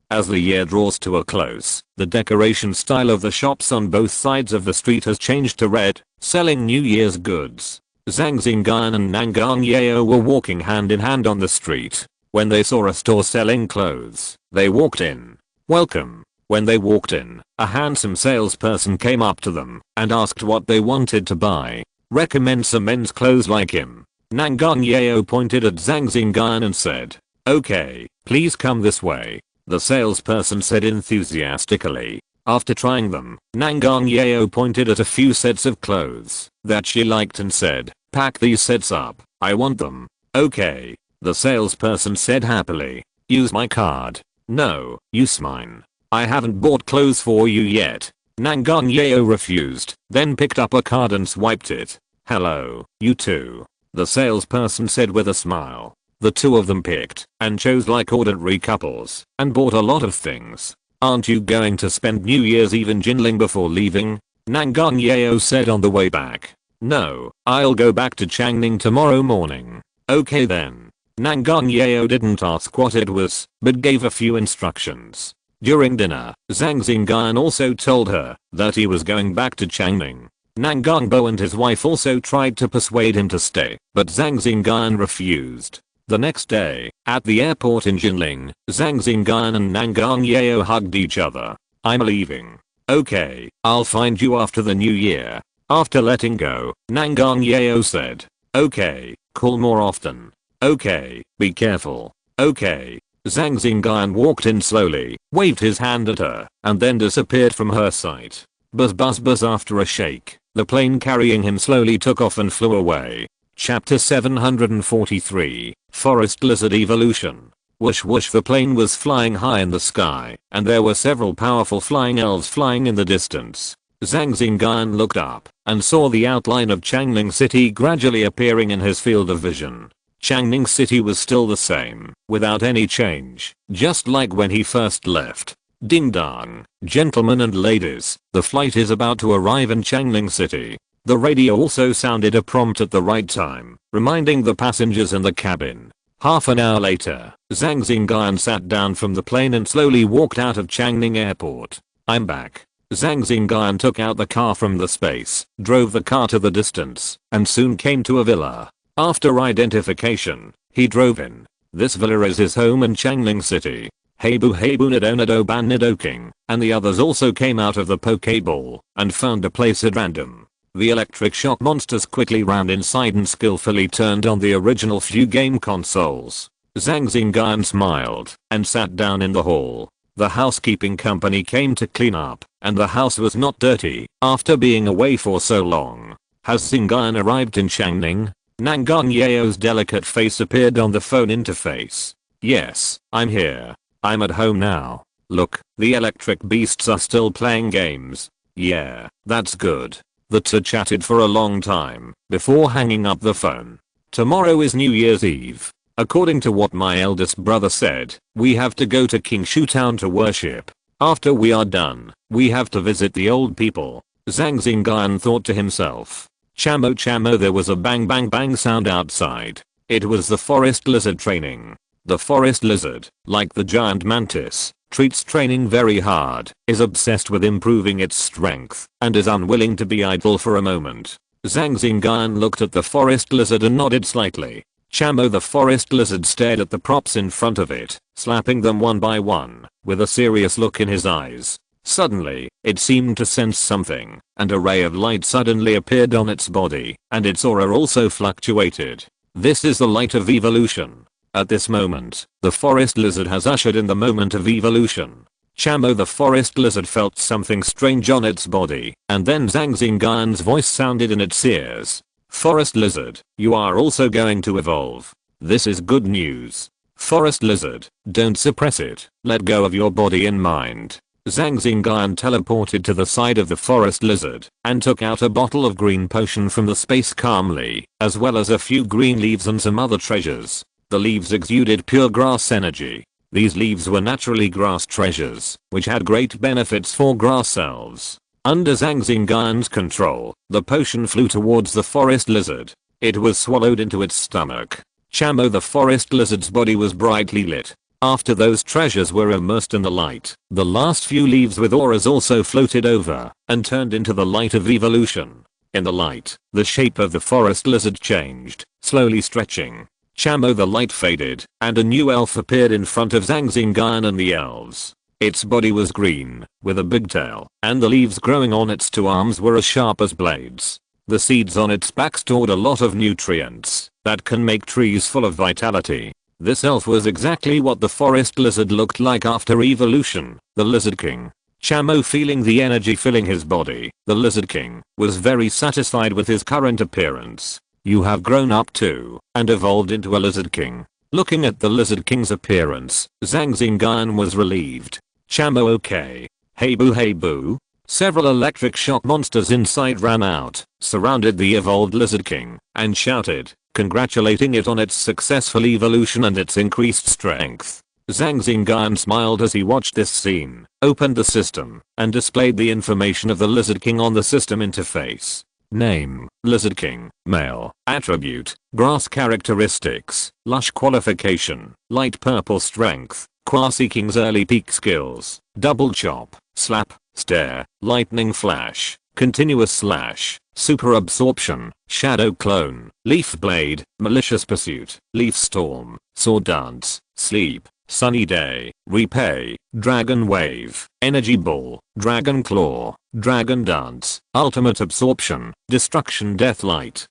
As the year draws to a close, the decoration style of the shops on both sides of the street has changed to red, selling New Year's goods. Zhang Xingyun and Nangongyeo were walking hand in hand on the street. When they saw a store selling clothes, they walked in. Welcome. When they walked in, a handsome salesperson came up to them and asked what they wanted to buy. Recommend some men's clothes like him. Nangongyeo pointed at Zhang Xingyun and said, okay, please come this way. The salesperson said enthusiastically. After trying them, Nangongyeo pointed at a few sets of clothes that she liked and said, pack these sets up, I want them. Okay. The salesperson said happily. Use my card. No, use mine. I haven't bought clothes for you yet. Nangongyeo refused, then picked up a card and swiped it. Hello, you two. The salesperson said with a smile. The two of them picked and chose like ordinary couples and bought a lot of things. Aren't you going to spend New Year's Eve in Jinling before leaving? Nangongyeo said on the way back. No, I'll go back to Changning tomorrow morning. Okay then. Nangongyeo didn't ask what it was, but gave a few instructions. During dinner, Zhang Xingyun also told her that he was going back to Changning. Nangongbo and his wife also tried to persuade him to stay, but Zhang Xingyun refused. The next day, at the airport in Jinling, Zhang Xingyun and Nangang Yao hugged each other. I'm leaving. Okay, I'll find you after the new year. After letting go, Nangang Yao said, okay, call more often. Okay, be careful. Okay. Zhang Xingyun walked in slowly, waved his hand at her, and then disappeared from her sight. Buzz buzz buzz. After a shake, the plane carrying him slowly took off and flew away. Chapter 743, Forest Lizard Evolution. Whoosh whoosh. The plane was flying high in the sky, and there were several powerful flying elves flying in the distance. Zhang Xingyun looked up, and saw the outline of Changning City gradually appearing in his field of vision. Changning City was still the same, without any change, just like when he first left. Ding dong, gentlemen and ladies, the flight is about to arrive in Changning City. The radio also sounded a prompt at the right time, reminding the passengers in the cabin. Half an hour later, Zhang Xingyun sat down from the plane and slowly walked out of Changning Airport. I'm back. Zhang Xingyun took out the car from the space, drove the car to the distance, and soon came to a villa. After identification, he drove in. This villa is his home in Changning City. Heibu Nado Ban Nidoking, and the others also came out of the Pokeball, and found a place at random. The electric shock monsters quickly ran inside and skillfully turned on the original few game consoles. Zhang Xingyun smiled, and sat down in the hall. The housekeeping company came to clean up, and the house was not dirty, after being away for so long. Has Xingyun arrived in Changning? Nangang Yao's delicate face appeared on the phone interface. Yes, I'm here. I'm at home now. Look, the electric beasts are still playing games. Yeah, that's good. The two chatted for a long time, before hanging up the phone. Tomorrow is New Year's Eve. According to what my eldest brother said, we have to go to Qingshu Town to worship. After we are done, we have to visit the old people. Zhang Xingyun thought to himself. Chamo chamo. There was a bang bang bang sound outside. It was the forest lizard training. The forest lizard, like the giant mantis, treats training very hard, is obsessed with improving its strength, and is unwilling to be idle for a moment. Zhang Xingyun looked at the forest lizard and nodded slightly. Chamo. The forest lizard stared at the props in front of it, slapping them one by one, with a serious look in his eyes. Suddenly, it seemed to sense something, and a ray of light suddenly appeared on its body, and its aura also fluctuated. This is the light of evolution. At this moment, the forest lizard has ushered in the moment of evolution. Chamo. The forest lizard felt something strange on its body, and then Zhang Xingyun's voice sounded in its ears. Forest lizard, you are also going to evolve. This is good news. Forest lizard, don't suppress it, let go of your body and mind. Zhang Xingyun teleported to the side of the forest lizard, and took out a bottle of green potion from the space calmly, as well as a few green leaves and some other treasures. The leaves exuded pure grass energy. These leaves were naturally grass treasures, which had great benefits for grass elves. Under Zhang Xingyun's control, the potion flew towards the forest lizard. It was swallowed into its stomach. Chamo. The forest lizard's body was brightly lit. After those treasures were immersed in the light, the last few leaves with auras also floated over, and turned into the light of evolution. In the light, the shape of the forest lizard changed, slowly stretching. Chamo. The light faded, and a new elf appeared in front of Zhang Xingyun and the elves. Its body was green, with a big tail, and the leaves growing on its two arms were as sharp as blades. The seeds on its back stored a lot of nutrients that can make trees full of vitality. This elf was exactly what the forest lizard looked like after evolution, the Lizard King. Chamo. Feeling the energy filling his body, the Lizard King was very satisfied with his current appearance. You have grown up too, and evolved into a Lizard King. Looking at the Lizard King's appearance, Zhang Xingyun was relieved. Chamo. Okay. Hey boo. Several electric shock monsters inside ran out, surrounded the evolved Lizard King, and shouted, congratulating it on its successful evolution and its increased strength. Zhang Xingyun smiled as he watched this scene, opened the system, and displayed the information of the Lizard King on the system interface. Name, Lizard King, male, attribute, grass characteristics, lush qualification, light purple strength, Quasi King's early peak skills, double chop, slap, stare, lightning flash, continuous slash, super absorption, shadow clone, leaf blade, malicious pursuit, leaf storm, sword dance, sleep, sunny day, repay, dragon wave, energy ball, dragon claw, dragon dance, ultimate absorption, destruction death light.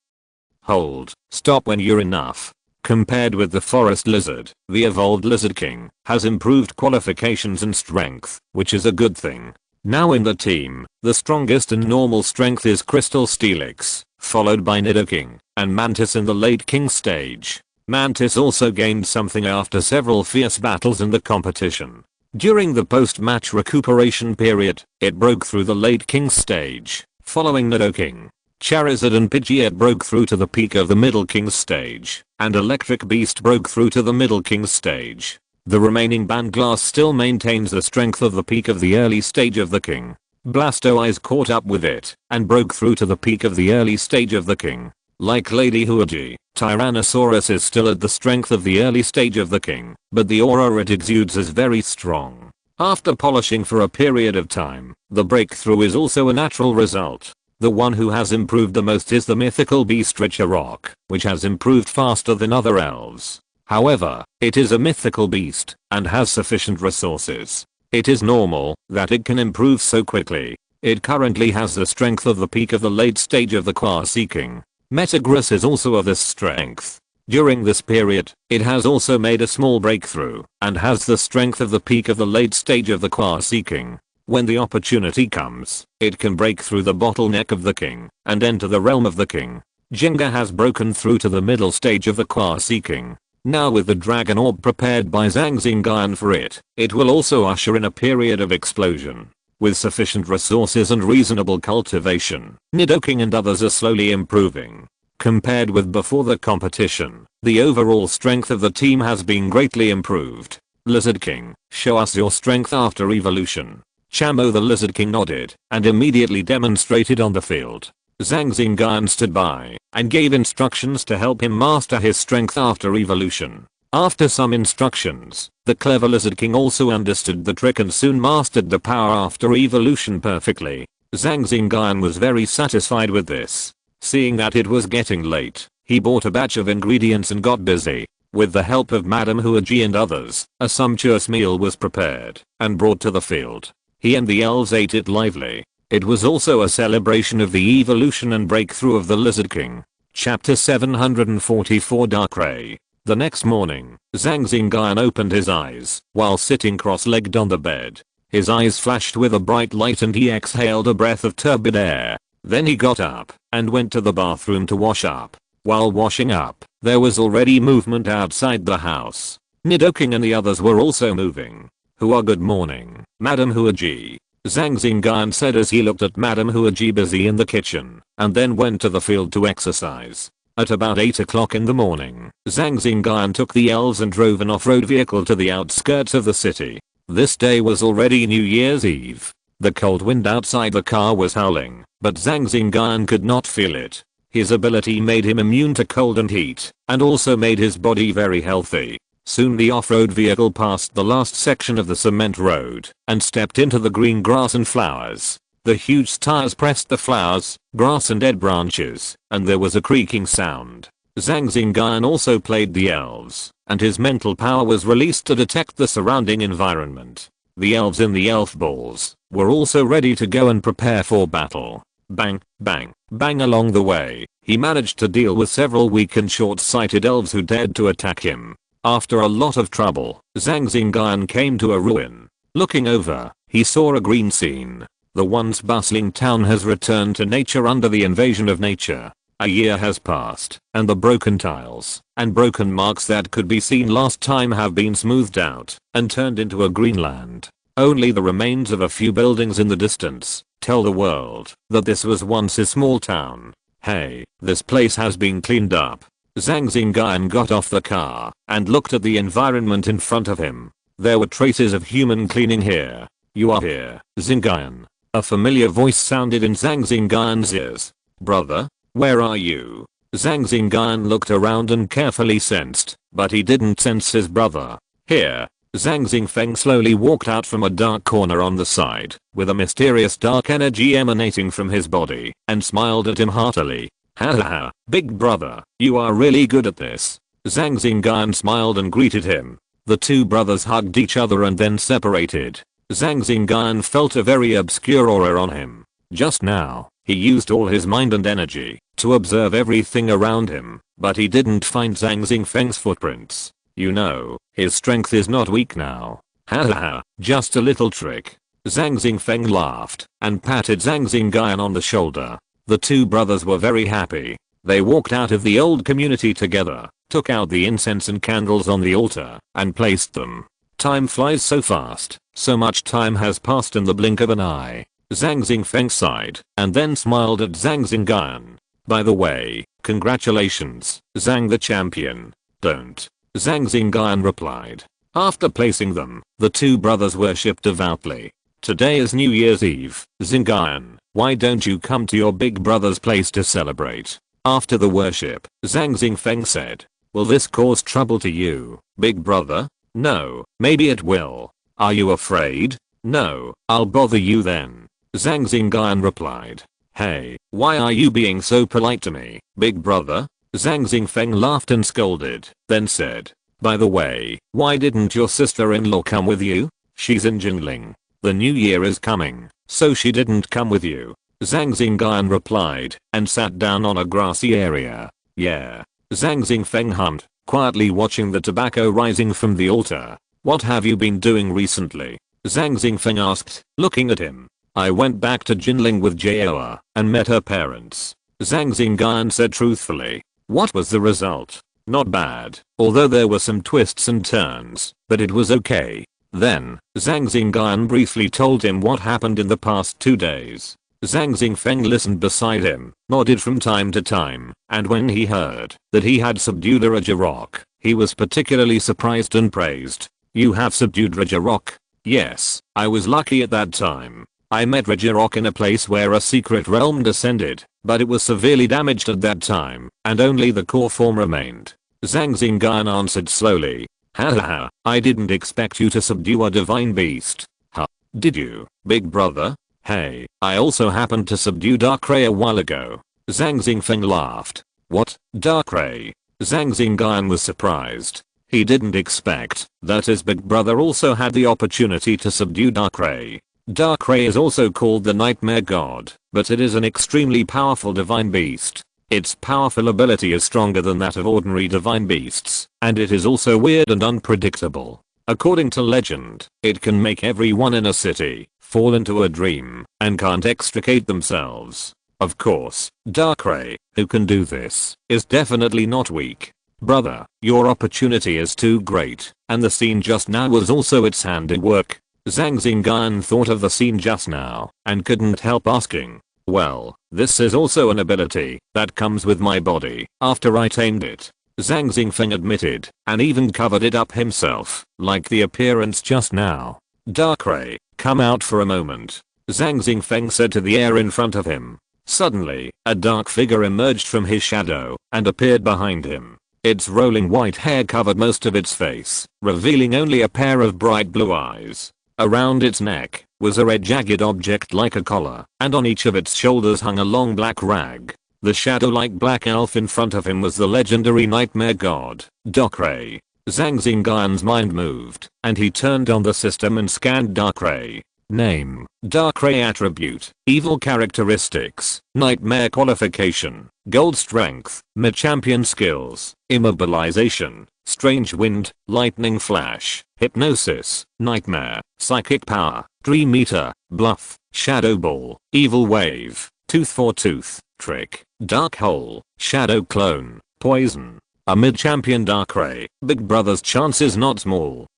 Hold, stop when you're enough. Compared with the forest lizard, the evolved lizard king has improved qualifications and strength, which is a good thing. Now in the team, the strongest in normal strength is Crystal Steelix, followed by Nidoking, and Mantis in the late king stage. Mantis also gained something after several fierce battles in the competition. During the post-match recuperation period, it broke through the late king stage, following Nidoking. Charizard and Pidgeot broke through to the peak of the middle king stage, and Electric Beast broke through to the middle king stage. The remaining Bandglass still maintains the strength of the peak of the early stage of the king. Blastoise caught up with it, and broke through to the peak of the early stage of the king. Like Lady Huaji, Tyrannosaurus is still at the strength of the early stage of the king, but the aura it exudes is very strong. After polishing for a period of time, the breakthrough is also a natural result. The one who has improved the most is the mythical beast Richarock, which has improved faster than other elves. However, it is a mythical beast, and has sufficient resources. It is normal that it can improve so quickly. It currently has the strength of the peak of the late stage of the Quasi King. Metagross is also of this strength. During this period, it has also made a small breakthrough, and has the strength of the peak of the late stage of the Quasi King. When the opportunity comes, it can break through the bottleneck of the king, and enter the realm of the king. Jenga has broken through to the middle stage of the Quasi King. Now with the Dragon Orb prepared by Zhang Xingyun for it, it will also usher in a period of explosion. With sufficient resources and reasonable cultivation, Nidoking and others are slowly improving. Compared with before the competition, the overall strength of the team has been greatly improved. Lizard King, show us your strength after evolution. Chamo the Lizard King nodded, and immediately demonstrated on the field. Zhang Xingyun stood by, and gave instructions to help him master his strength after evolution. After some instructions, the clever Lizard King also understood the trick and soon mastered the power after evolution perfectly. Zhang Xingyun was very satisfied with this. Seeing that it was getting late, he bought a batch of ingredients and got busy. With the help of Madame Huaji and others, a sumptuous meal was prepared, and brought to the field. He and the elves ate it lively. It was also a celebration of the evolution and breakthrough of the Lizard King. Chapter 744 Darkrai. The next morning, Zhang Xingyun opened his eyes while sitting cross-legged on the bed. His eyes flashed with a bright light and he exhaled a breath of turbid air. Then he got up and went to the bathroom to wash up. While washing up, there was already movement outside the house. Nidoking and the others were also moving. Good morning, Madame Huaji. Zhang Xingyun said as he looked at Madame Huaji busy in the kitchen, and then went to the field to exercise. At about 8 o'clock in the morning, Zhang Xingyun took the elves and drove an off-road vehicle to the outskirts of the city. This day was already New Year's Eve. The cold wind outside the car was howling, but Zhang Xingyun could not feel it. His ability made him immune to cold and heat, and also made his body very healthy. Soon the off-road vehicle passed the last section of the cement road and stepped into the green grass and flowers. The huge tires pressed the flowers, grass and dead branches, and there was a creaking sound. Zhang Xingyun also played the elves, and his mental power was released to detect the surrounding environment. The elves in the elf balls were also ready to go and prepare for battle. Bang, bang, bang along the way, he managed to deal with several weak and short-sighted elves who dared to attack him. After a lot of trouble, Zhang Xingyun came to a ruin. Looking over, he saw a green scene. The once bustling town has returned to nature under the invasion of nature. A year has passed, and the broken tiles and broken marks that could be seen last time have been smoothed out and turned into a green land. Only the remains of a few buildings in the distance tell the world that this was once a small town. Hey, this place has been cleaned up. Zhang Xingyun got off the car and looked at the environment in front of him. There were traces of human cleaning here. You are here, Xingyun. A familiar voice sounded in Zhang Xingyun's ears. Brother, where are you? Zhang Xingyun looked around and carefully sensed, but he didn't sense his brother. Here, Zhang Xingyun slowly walked out from a dark corner on the side, with a mysterious dark energy emanating from his body, and smiled at him heartily. Haha, big brother, you are really good at this. Zhang Xingyun smiled and greeted him. The two brothers hugged each other and then separated. Zhang Xingyun felt a very obscure aura on him. Just now, he used all his mind and energy to observe everything around him, but he didn't find Zhang Xingyun's footprints. You know, his strength is not weak now. Haha, just a little trick. Zhang Xingyun laughed and patted Zhang Xingyun on the shoulder. The two brothers were very happy. They walked out of the old community together, took out the incense and candles on the altar, and placed them. Time flies so fast, so much time has passed in the blink of an eye. Zhang Xingyun sighed, and then smiled at Zhang Xingyun. By the way, congratulations, Zhang the champion. Don't. Zhang Xingyun replied. After placing them, the two brothers worshipped devoutly. Today is New Year's Eve, Xingyun, why don't you come to your big brother's place to celebrate? After the worship, Zhang Xingyun said. Will this cause trouble to you, big brother? No, maybe it will. Are you afraid? No, I'll bother you then. Zhang Xingyun replied. Hey, why are you being so polite to me, big brother? Zhang Xingyun laughed and scolded, then said. By the way, why didn't your sister-in-law come with you? She's in Jinling. The new year is coming, so she didn't come with you. Zhang Xingyun replied, and sat down on a grassy area. Yeah. Zhang Xingyun hummed, quietly watching the tobacco rising from the altar. What have you been doing recently? Zhang Xingyun asked, looking at him. I went back to Jinling with Jaoa, and met her parents. Zhang Xingyun said truthfully. What was the result? Not bad, although there were some twists and turns, but it was okay. Then, Zhang Xingyun briefly told him what happened in the past 2 days. Zhang Xingyun listened beside him, nodded from time to time, and when he heard that he had subdued a Rajarok, he was particularly surprised and praised. You have subdued Rajarok? Yes, I was lucky at that time. I met Rajarok in a place where a secret realm descended, but it was severely damaged at that time, and only the core form remained. Zhang Xingyun answered slowly. Haha, I didn't expect you to subdue a divine beast. Huh? Did you, big brother? Hey, I also happened to subdue Darkrai a while ago. Zhang Xingyun laughed. What, Darkrai? Zhang Xingyun was surprised. He didn't expect that his big brother also had the opportunity to subdue Darkrai. Darkrai is also called the Nightmare God, but it is an extremely powerful divine beast. Its powerful ability is stronger than that of ordinary divine beasts, and it is also weird and unpredictable. According to legend, it can make everyone in a city fall into a dream and can't extricate themselves. Of course, Darkrai, who can do this, is definitely not weak. Brother, your opportunity is too great, and the scene just now was also its handiwork. Zhang Xingyun thought of the scene just now, and couldn't help asking. Well, this is also an ability that comes with my body after I tamed it. Zhang Xingyun admitted, and even covered it up himself, like the appearance just now. Darkrai, come out for a moment. Zhang Xingyun said to the air in front of him. Suddenly, a dark figure emerged from his shadow, and appeared behind him. Its rolling white hair covered most of its face, revealing only a pair of bright blue eyes. Around its neck was a red jagged object like a collar, and on each of its shoulders hung a long black rag. The shadow-like black elf in front of him was the legendary Nightmare God, Darkrai. Zhang Xingyun's mind moved, and he turned on the system and scanned Darkrai. Name, Darkrai attribute, evil characteristics, nightmare qualification, gold strength, Machampion skills, immobilization, strange wind, lightning flash, hypnosis, nightmare, psychic power, dream eater, bluff, shadow ball, evil wave, tooth for tooth, trick, dark hole, shadow clone, poison. A mid-champion Darkrai, big brother's chance is not small.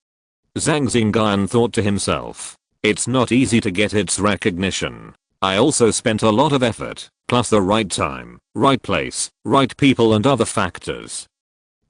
Zhang Xingyun thought to himself. It's not easy to get its recognition. I also spent a lot of effort, plus the right time, right place, right people and other factors.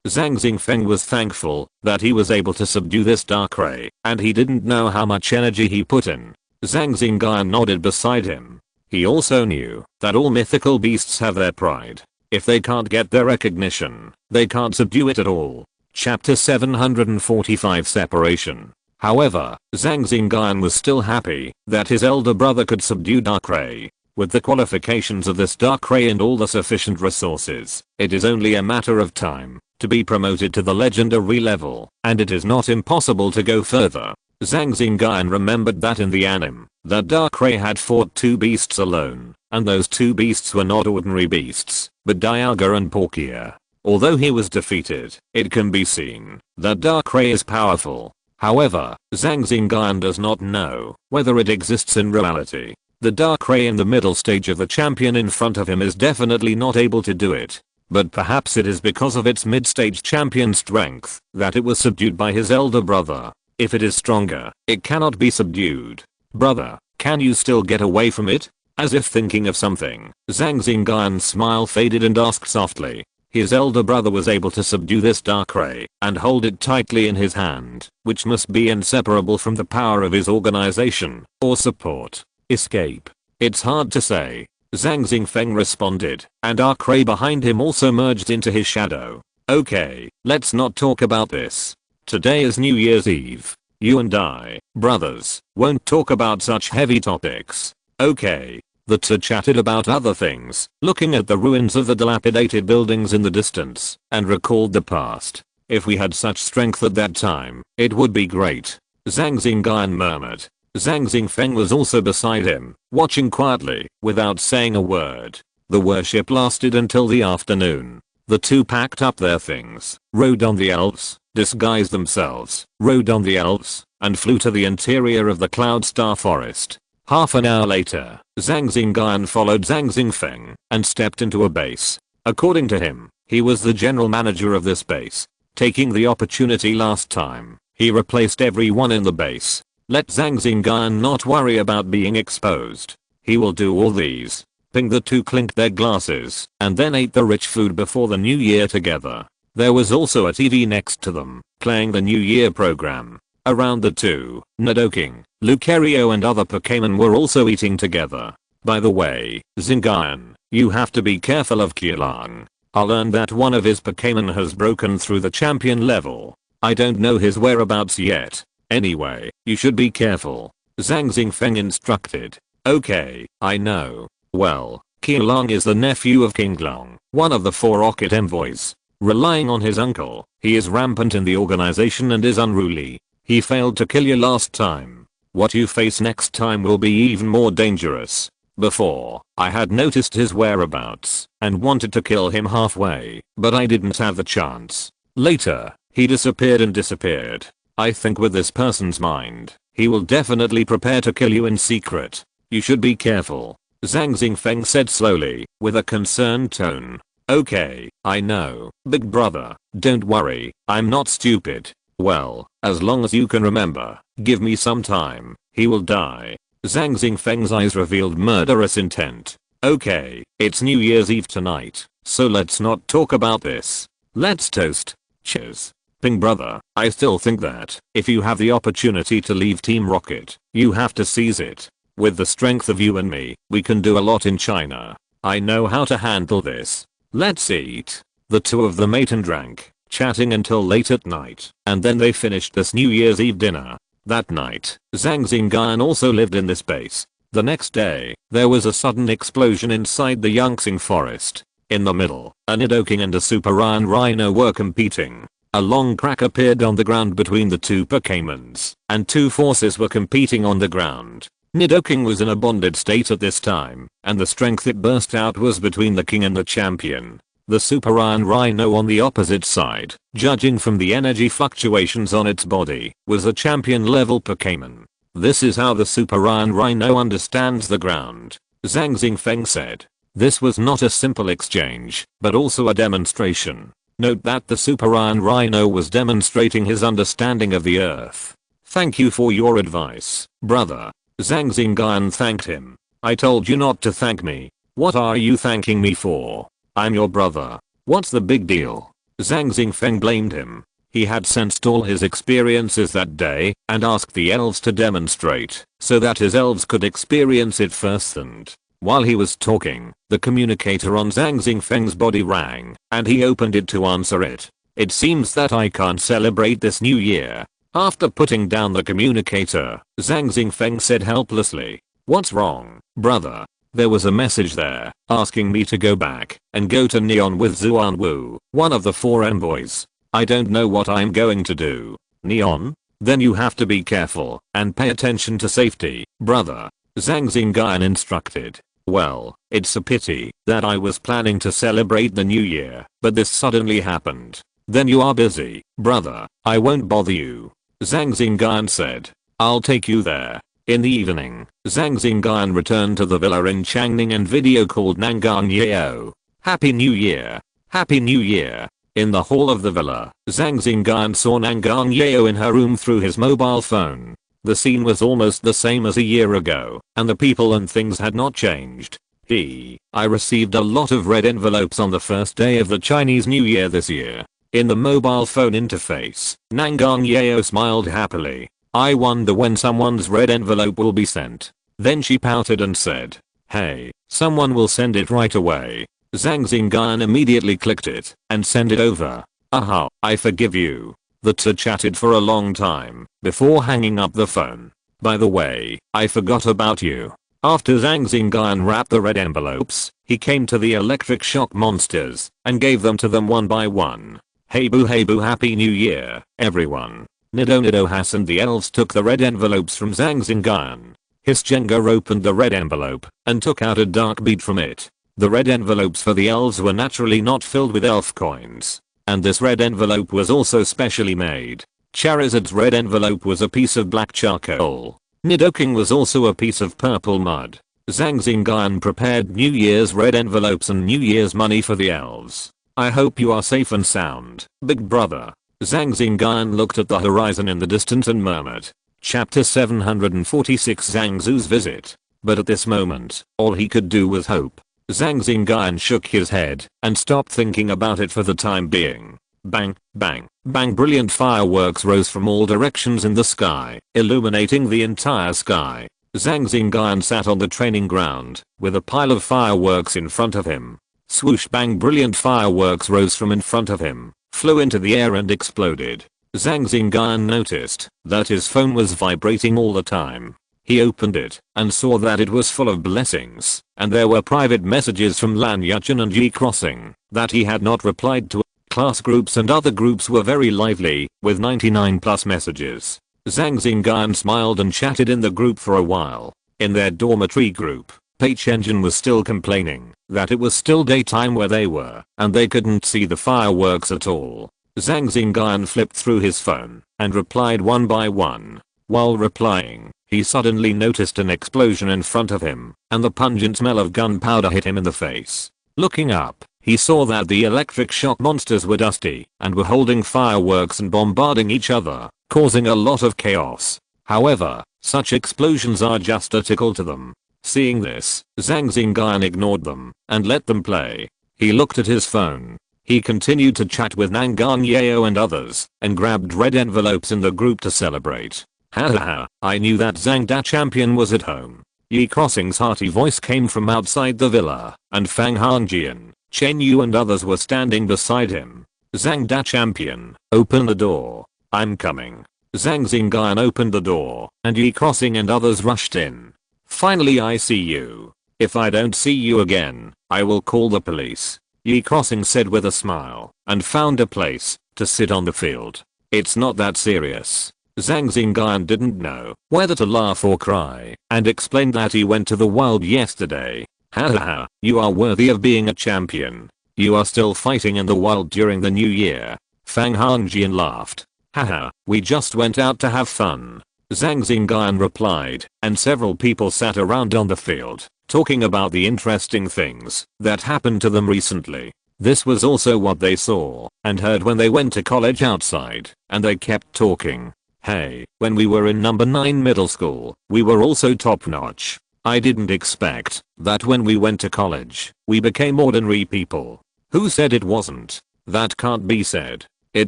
Zhang Xingyun was thankful that he was able to subdue this Darkrai, and he didn't know how much energy he put in. Zhang Xingyun nodded beside him. He also knew that all mythical beasts have their pride. If they can't get their recognition, they can't subdue it at all. Chapter 745 Separation. However, Zhang Xingyun was still happy that his elder brother could subdue Darkrai. With the qualifications of this Darkrai and all the sufficient resources, it is only a matter of time to be promoted to the legendary level, and it is not impossible to go further. Zhang Xingyun remembered that in the anime, that Darkrai had fought 2 beasts alone, and those 2 beasts were not ordinary beasts, but Dialga and Palkia. Although he was defeated, it can be seen that Darkrai is powerful. However, Zhang Xingyun does not know whether it exists in reality. The Darkrai in the middle stage of the champion in front of him is definitely not able to do it. But perhaps it is because of its mid-stage champion strength that it was subdued by his elder brother. If it is stronger, it cannot be subdued. Brother, can you still get away from it? As if thinking of something, Zhang Xingyun's smile faded and asked softly. His elder brother was able to subdue this Darkrai and hold it tightly in his hand, which must be inseparable from the power of his organization or support. Escape. It's hard to say. Zhang Xingfeng responded, and Darkrai behind him also merged into his shadow. Okay, let's not talk about this. Today is New Year's Eve. You and I, brothers, won't talk about such heavy topics. Okay. The two chatted about other things, looking at the ruins of the dilapidated buildings in the distance, and recalled the past. If we had such strength at that time, it would be great. Zhang Xingyun murmured. Zhang Xingfeng was also beside him, watching quietly, without saying a word. The worship lasted until the afternoon. The two packed up their things, rode on the elves, disguised themselves, rode on the elves, and flew to the interior of the Cloud Star Forest. Half an hour later, Zhang Xingyun followed Zhang Xingfeng and stepped into a base. According to him, he was the general manager of this base. Taking the opportunity last time, he replaced everyone in the base. Let Zhang Xingyun not worry about being exposed. He will do all these. The two clinked their glasses and then ate the rich food before the new year together. There was also a TV next to them, playing the New Year program. Around the two, Nidoking, Lucario and other Pokémon were also eating together. By the way, Xingyun, you have to be careful of Qilang. I learned that one of his Pokémon has broken through the champion level. I don't know his whereabouts yet. Anyway, you should be careful. Zhang Xingfeng instructed. Okay, I know. Well, Qilang is the nephew of King Long, one of the 4 Rocket envoys. Relying on his uncle, he is rampant in the organization and is unruly. He failed to kill you last time. What you face next time will be even more dangerous. Before, I had noticed his whereabouts and wanted to kill him halfway, but I didn't have the chance. Later, he disappeared and disappeared. I think with this person's mind, he will definitely prepare to kill you in secret. You should be careful. Zhang Xingfeng said slowly, with a concerned tone. Okay, I know, big brother, don't worry, I'm not stupid. Well, as long as you can remember, give me some time, he will die. Zhang Xingfeng's eyes revealed murderous intent. Okay, it's New Year's Eve tonight, so let's not talk about this. Let's toast. Cheers. Ping brother, I still think that, if you have the opportunity to leave Team Rocket, you have to seize it. With the strength of you and me, we can do a lot in China. I know how to handle this. Let's eat. The two of them ate and drank, chatting until late at night, and then they finished this New Year's Eve dinner. That night, Zhang Xingyun also lived in this base. The next day, there was a sudden explosion inside the Yangxing forest. In the middle, a Nidoking and a Super Iron Rhino were competing. A long crack appeared on the ground between the two Pokémons, and two forces were competing on the ground. Nidoking was in a bonded state at this time, and the strength it burst out was between the king and the champion. The Super Iron Rhino on the opposite side, judging from the energy fluctuations on its body, was a champion level Pokémon. This is how the Super Iron Rhino understands the ground. Zhang Xingfeng said. This was not a simple exchange, but also a demonstration. Note that the Super Iron Rhino was demonstrating his understanding of the earth. Thank you for your advice, brother. Zhang Xingyun thanked him. I told you not to thank me. What are you thanking me for? I'm your brother. What's the big deal? Zhang Xingfeng blamed him. He had sensed all his experiences that day and asked the elves to demonstrate so that his elves could experience it first, and while he was talking, the communicator on Zhang Xingfeng's body rang and he opened it to answer it. It seems that I can't celebrate this new year. After putting down the communicator, Zhang Xingyun said helplessly. What's wrong, brother? There was a message there, asking me to go back and go to Neon with Zuan Wu, one of the 4 envoys. I don't know what I'm going to do. Neon? Then you have to be careful and pay attention to safety, brother. Zhang Xingyun instructed. Well, it's a pity that I was planning to celebrate the new year, but this suddenly happened. Then you are busy, brother. I won't bother you. Zhang Xingyun said. I'll take you there. In the evening, Zhang Xingyun returned to the villa in Changning and video called Nangang Yeo. Happy New Year. Happy New Year. In the hall of the villa, Zhang Xingyun saw Nangang Yeo in her room through his mobile phone. The scene was almost the same as a year ago, and the people and things had not changed. I received a lot of red envelopes on the first day of the Chinese New Year this year. In the mobile phone interface, Nangang Yeo smiled happily. I wonder when someone's red envelope will be sent. Then she pouted and said, hey, someone will send it right away. Zhang Xingyun immediately clicked it and sent it over. Aha, I forgive you. The two chatted for a long time before hanging up the phone. By the way, I forgot about you. After Zhang Xingyun wrapped the red envelopes, he came to the electric shock monsters and gave them to them one by one. Hey boo happy new year, everyone. Nido Has and the elves took the red envelopes from Zhang Xingyun. His Jenga opened the red envelope and took out a dark bead from it. The red envelopes for the elves were naturally not filled with elf coins. And this red envelope was also specially made. Charizard's red envelope was a piece of black charcoal. Nidoking was also a piece of purple mud. Zhang Xingyun prepared New Year's red envelopes and New Year's money for the elves. I hope you are safe and sound, big brother. Zhang Xingyun looked at the horizon in the distance and murmured. Chapter 746 Zhang Zu's visit. But at this moment, all he could do was hope. Zhang Xingyun shook his head and stopped thinking about it for the time being. Bang, bang, bang, brilliant fireworks rose from all directions in the sky, illuminating the entire sky. Zhang Xingyun sat on the training ground with a pile of fireworks in front of him. Swoosh bang, brilliant fireworks rose from in front of him, flew into the air and exploded. Zhang Xingyun noticed that his phone was vibrating all the time. He opened it and saw that it was full of blessings, and there were private messages from Lan Yujin and Yi Crossing that he had not replied to. Class groups and other groups were very lively, with 99 plus messages. Zhang Xingyun smiled and chatted in the group for a while. In their dormitory group, Page Engine was still complaining that it was still daytime where they were, and they couldn't see the fireworks at all. Zhang Xingyun flipped through his phone and replied one by one. While replying, he suddenly noticed an explosion in front of him, and the pungent smell of gunpowder hit him in the face. Looking up, he saw that the electric shock monsters were dusty and were holding fireworks and bombarding each other, causing a lot of chaos. However, such explosions are just a tickle to them. Seeing this, Zhang Xingyun ignored them and let them play. He looked at his phone. He continued to chat with Nangang Yeo and others and grabbed red envelopes in the group to celebrate. Hahaha, I knew that Zhang Da Champion was at home. Yi Crossing's hearty voice came from outside the villa, and Fang Hongjian, Chen Yu and others were standing beside him. Zhang Da Champion, open the door. I'm coming. Zhang Xingyun opened the door, and Yi Crossing and others rushed in. Finally I see you. If I don't see you again, I will call the police. Yi Crossing said with a smile, and found a place to sit on the field. It's not that serious. Zhang Xingyun didn't know whether to laugh or cry, and explained that he went to the wild yesterday. Hahaha, you are worthy of being a champion. You are still fighting in the wild during the new year. Fang Hongjian laughed. Haha, we just went out to have fun. Zhang Xingyun replied, and several people sat around on the field, talking about the interesting things that happened to them recently. This was also what they saw and heard when they went to college outside, and they kept talking. Hey, when we were in number 9 middle school, we were also top notch. I didn't expect that when we went to college, we became ordinary people. Who said it wasn't? That can't be said. It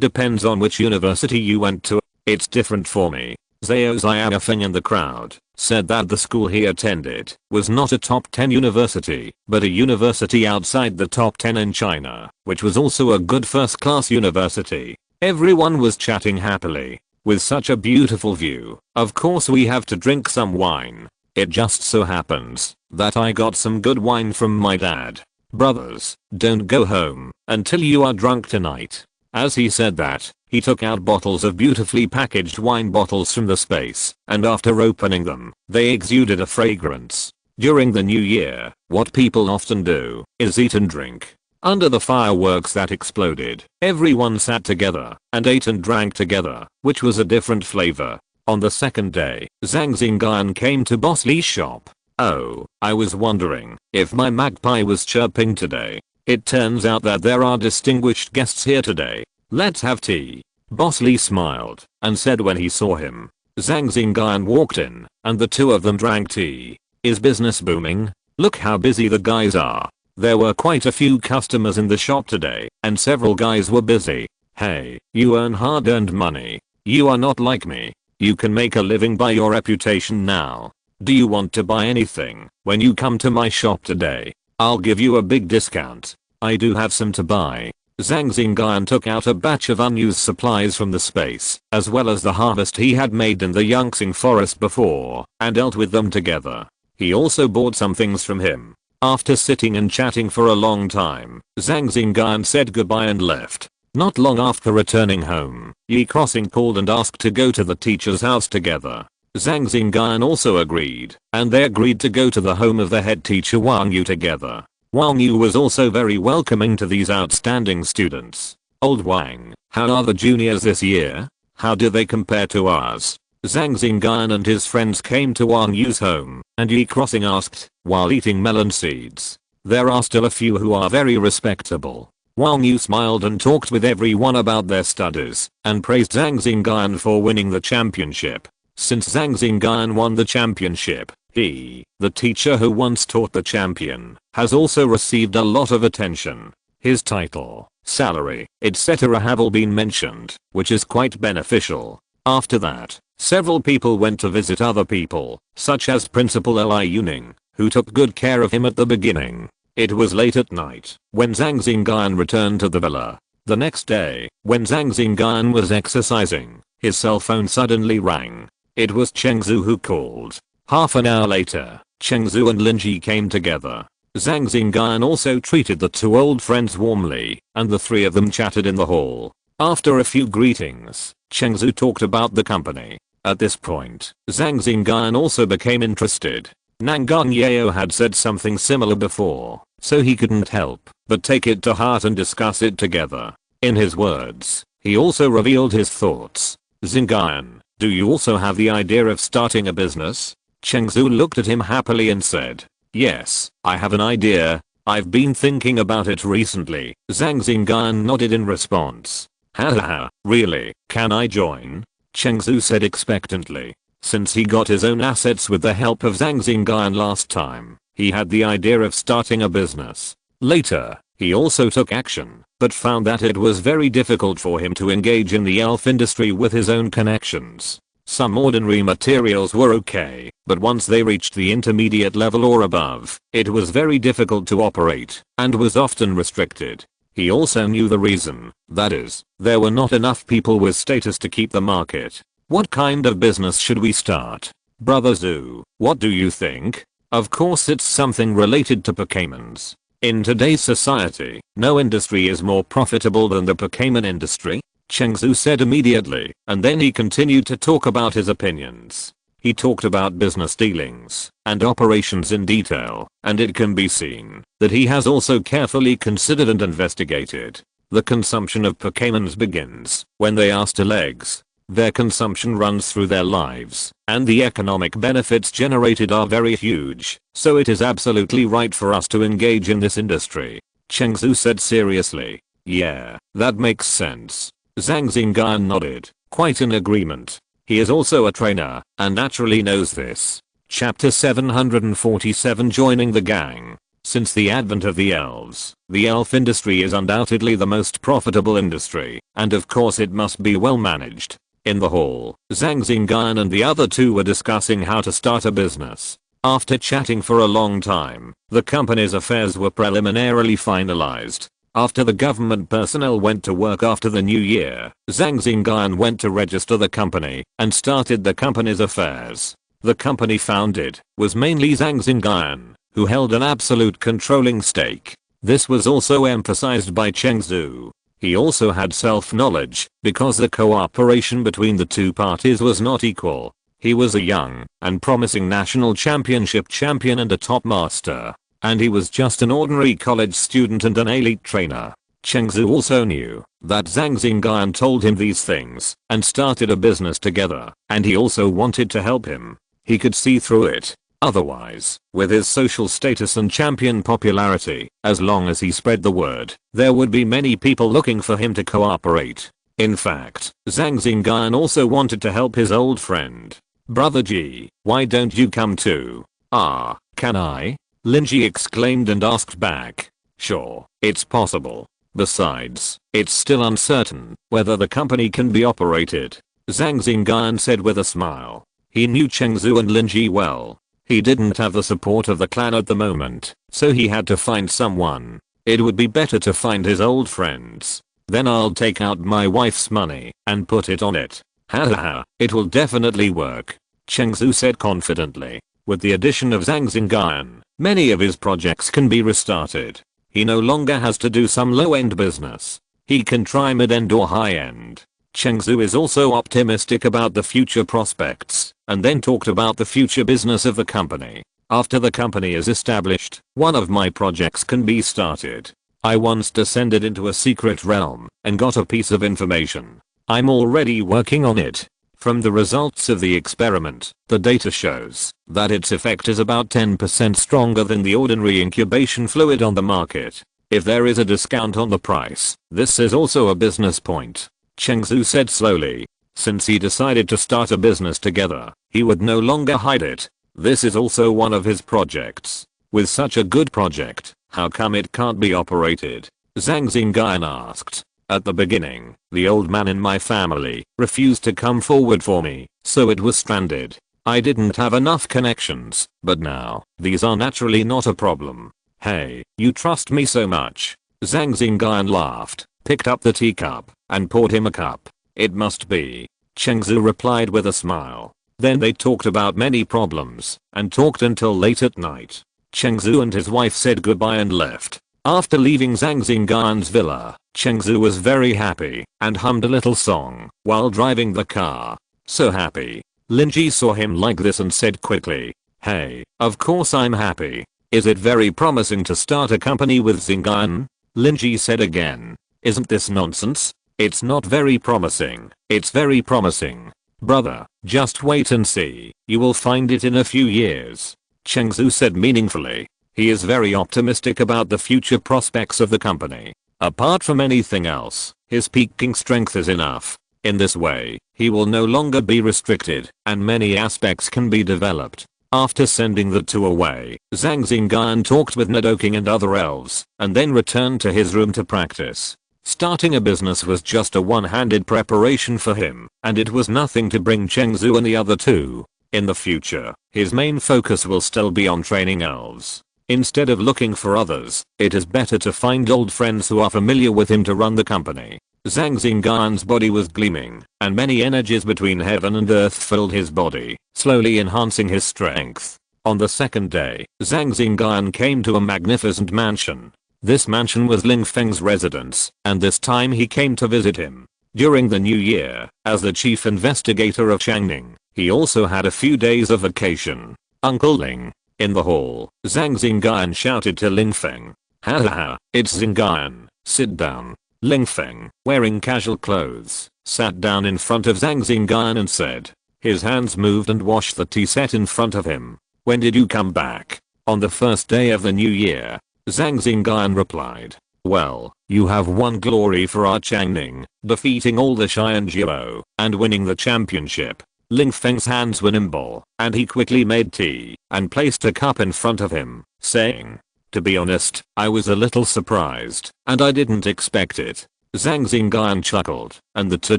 depends on which university you went to. It's different for me. Zhao Xiaofeng in the crowd said that the school he attended was not a top 10 university, but a university outside the top 10 in China, which was also a good first-class university. Everyone was chatting happily. With such a beautiful view, of course we have to drink some wine. It just so happens that I got some good wine from my dad. Brothers, don't go home until you are drunk tonight. As he said that, he took out bottles of beautifully packaged wine bottles from the space, and after opening them, they exuded a fragrance. During the new year, what people often do is eat and drink. Under the fireworks that exploded, everyone sat together and ate and drank together, which was a different flavor. On the second day, Zhang Xingyun came to Boss Li's shop. Oh, I was wondering if my magpie was chirping today. It turns out that there are distinguished guests here today. Let's have tea. Boss Li smiled and said when he saw him. Zhang Xingyun walked in, and the two of them drank tea. Is business booming? Look how busy the guys are. There were quite a few customers in the shop today, and several guys were busy. Hey, you earn hard-earned money. You are not like me. You can make a living by your reputation now. Do you want to buy anything when you come to my shop today? I'll give you a big discount. I do have some to buy. Zhang Xingyun took out a batch of unused supplies from the space, as well as the harvest he had made in the Yangtze forest before, and dealt with them together. He also bought some things from him. After sitting and chatting for a long time, Zhang Xingyun said goodbye and left. Not long after returning home, Yi Crossing called and asked to go to the teacher's house together. Zhang Xingyun also agreed, and they agreed to go to the home of the head teacher Wang Yu together. Wang Yu was also very welcoming to these outstanding students. Old Wang, how are the juniors this year? How do they compare to ours? Zhang Xingyun and his friends came to Wang Yu's home, and Yi Crossing asked, while eating melon seeds. There are still a few who are very respectable. Wang Yu smiled and talked with everyone about their studies, and praised Zhang Xingyun for winning the championship. Since Zhang Xingyun won the championship, he, the teacher who once taught the champion, has also received a lot of attention. His title, salary, etc. have all been mentioned, which is quite beneficial. After that, several people went to visit other people, such as Principal Li Yuning, who took good care of him at the beginning. It was late at night when Zhang Xingyun returned to the villa. The next day, when Zhang Xingyun was exercising, his cell phone suddenly rang. It was Chengzu who called. Half an hour later, Chengzu and Linji came together. Zhang Xingyun also treated the two old friends warmly, and the three of them chatted in the hall. After a few greetings, Chengzu talked about the company. At this point, Zhang Xingyun also became interested. Nangang Yao had said something similar before, so he couldn't help but take it to heart and discuss it together. In his words, he also revealed his thoughts. Xingyun, do you also have the idea of starting a business? Chengzu looked at him happily and said, yes, I have an idea. I've been thinking about it recently. Zhang Xingyun nodded in response. Haha, really, can I join? Chengzu said expectantly. Since he got his own assets with the help of Zhang Xingyun last time, he had the idea of starting a business. Later, he also took action, but found that it was very difficult for him to engage in the elf industry with his own connections. Some ordinary materials were okay, but once they reached the intermediate level or above, it was very difficult to operate, and was often restricted. He also knew the reason, that is, there were not enough people with status to keep the market. What kind of business should we start? Brother Zhu, what do you think? Of course it's something related to Pokémons. In today's society, no industry is more profitable than the Pokémon industry, Chengzu said immediately, and then he continued to talk about his opinions. He talked about business dealings and operations in detail, and it can be seen that he has also carefully considered and investigated. The consumption of Pokémons begins when they are still eggs. Their consumption runs through their lives, and the economic benefits generated are very huge, so it is absolutely right for us to engage in this industry. Chengzu said seriously. Yeah, that makes sense. Zhang Xingyun nodded, quite in agreement. He is also a trainer, and naturally knows this. Chapter 747 Joining the Gang. Since the advent of the elves, the elf industry is undoubtedly the most profitable industry, and of course it must be well managed. In the hall, Zhang Xingyun and the other two were discussing how to start a business. After chatting for a long time, the company's affairs were preliminarily finalized. After the government personnel went to work after the new year, Zhang Xingyun went to register the company and started the company's affairs. The company founded was mainly Zhang Xingyun, who held an absolute controlling stake. This was also emphasized by Cheng Zhu. He also had self-knowledge because the cooperation between the two parties was not equal. He was a young and promising national championship champion and a top master. And he was just an ordinary college student and an elite trainer. Cheng Zhu also knew that Zhang Xingyun told him these things and started a business together, and he also wanted to help him. He could see through it. Otherwise, with his social status and champion popularity, as long as he spread the word, there would be many people looking for him to cooperate. In fact, Zhang Xingyun also wanted to help his old friend. Brother Ji, why don't you come too? Ah, can I? Lin Ji exclaimed and asked back. Sure, it's possible. Besides, it's still uncertain whether the company can be operated. Zhang Xingyun said with a smile. He knew Cheng Zhu and Lin Ji well. He didn't have the support of the clan at the moment, so he had to find someone. It would be better to find his old friends. Then I'll take out my wife's money and put it on it. Ha ha ha, it will definitely work. Cheng Zhu said confidently. With the addition of Zhang Xingyun, many of his projects can be restarted. He no longer has to do some low-end business. He can try mid-end or high-end. Cheng Zhu is also optimistic about the future prospects, and then talked about the future business of the company. After the company is established, one of my projects can be started. I once descended into a secret realm and got a piece of information. I'm already working on it. From the results of the experiment, the data shows that its effect is about 10% stronger than the ordinary incubation fluid on the market. If there is a discount on the price, this is also a business point. Cheng Zhu said slowly. Since he decided to start a business together, he would no longer hide it. This is also one of his projects. With such a good project, how come it can't be operated? Zhang Xingyun asked. At the beginning, the old man in my family refused to come forward for me, so it was stranded. I didn't have enough connections, but now, these are naturally not a problem. Hey, you trust me so much? Zhang Xingyun laughed, picked up the teacup, and poured him a cup. It must be. Cheng Zhu replied with a smile. Then they talked about many problems, and talked until late at night. Cheng Zhu and his wife said goodbye and left. After leaving Zhang Xingyun's villa, Cheng Zhu was very happy, and hummed a little song, while driving the car. So happy. Lin Ji saw him like this and said quickly. Hey, of course I'm happy. Is it very promising to start a company with Xingyun? Lin Ji said again. Isn't this nonsense? It's not very promising. It's very promising. Brother, just wait and see. You will find it in a few years. Cheng Zhu said meaningfully. He is very optimistic about the future prospects of the company. Apart from anything else, his peaking strength is enough. In this way, he will no longer be restricted, and many aspects can be developed. After sending the two away, Zhang Xingyun talked with undertaking and other elves, and then returned to his room to practice. Starting a business was just a one-handed preparation for him, and it was nothing to bring Cheng Zhu and the other two. In the future, his main focus will still be on training elves. Instead of looking for others, it is better to find old friends who are familiar with him to run the company. Zhang Xingyun's body was gleaming, and many energies between heaven and earth filled his body, slowly enhancing his strength. On the second day, Zhang Xingyun came to a magnificent mansion. This mansion was Ling Feng's residence, and this time he came to visit him. During the new year, as the chief investigator of Changning, he also had a few days of vacation. Uncle Ling. In the hall, Zhang Xingyun shouted to Ling Feng. Ha ha ha, it's Xingyun, sit down. Ling Feng, wearing casual clothes, sat down in front of Zhang Xingyun and said. His hands moved and washed the tea set in front of him. When did you come back? On the first day of the new year. Zhang Xingyun replied. Well, you have won glory for our Changning, defeating all the Xianjiao, and winning the championship. Ling Feng's hands were nimble, and he quickly made tea, and placed a cup in front of him, saying. To be honest, I was a little surprised, and I didn't expect it. Zhang Xingyun chuckled, and the two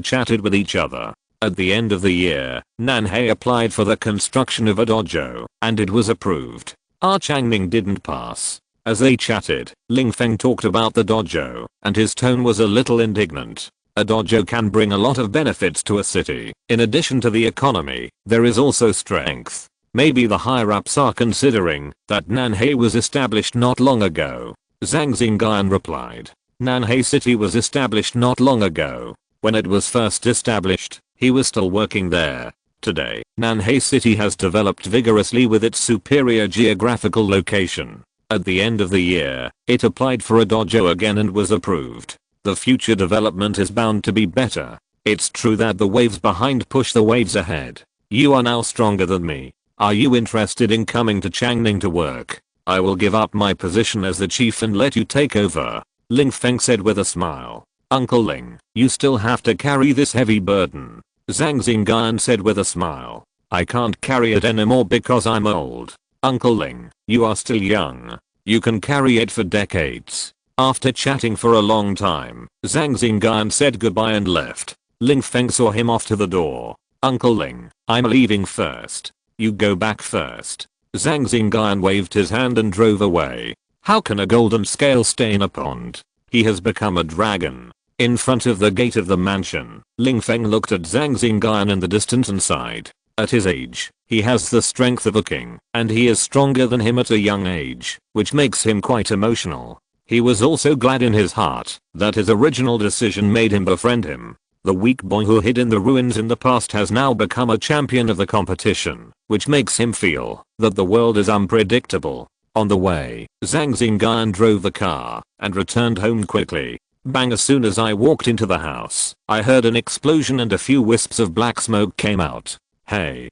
chatted with each other. At the end of the year, Nanhei applied for the construction of a dojo, and it was approved. Changning didn't pass. As they chatted, Ling Feng talked about the dojo, and his tone was a little indignant. A dojo can bring a lot of benefits to a city. In addition to the economy, there is also strength. Maybe the higher-ups are considering that Nanhei was established not long ago. Zhang Xingyun replied. Nanhei City was established not long ago. When it was first established, he was still working there. Today, Nanhei City has developed vigorously with its superior geographical location. At the end of the year, it applied for a dojo again and was approved. The future development is bound to be better. It's true that the waves behind push the waves ahead. You are now stronger than me. Are you interested in coming to Changning to work? I will give up my position as the chief and let you take over. Ling Feng said with a smile. Uncle Ling, you still have to carry this heavy burden. Zhang Xingyun said with a smile. I can't carry it anymore because I'm old. Uncle Ling, you are still young. You can carry it for decades. After chatting for a long time, Zhang Xingyun said goodbye and left. Ling Feng saw him off to the door. Uncle Ling, I'm leaving first. You go back first. Zhang Xingyun waved his hand and drove away. How can a golden scale stay in a pond? He has become a dragon. In front of the gate of the mansion, Ling Feng looked at Zhang Xingyun in the distance and sighed. At his age, he has the strength of a king, and he is stronger than him at a young age, which makes him quite emotional. He was also glad in his heart that his original decision made him befriend him. The weak boy who hid in the ruins in the past has now become a champion of the competition, which makes him feel that the world is unpredictable. On the way, Zhang Xingyun drove the car and returned home quickly. Bang! As soon as I walked into the house, I heard an explosion and a few wisps of black smoke came out. Hey,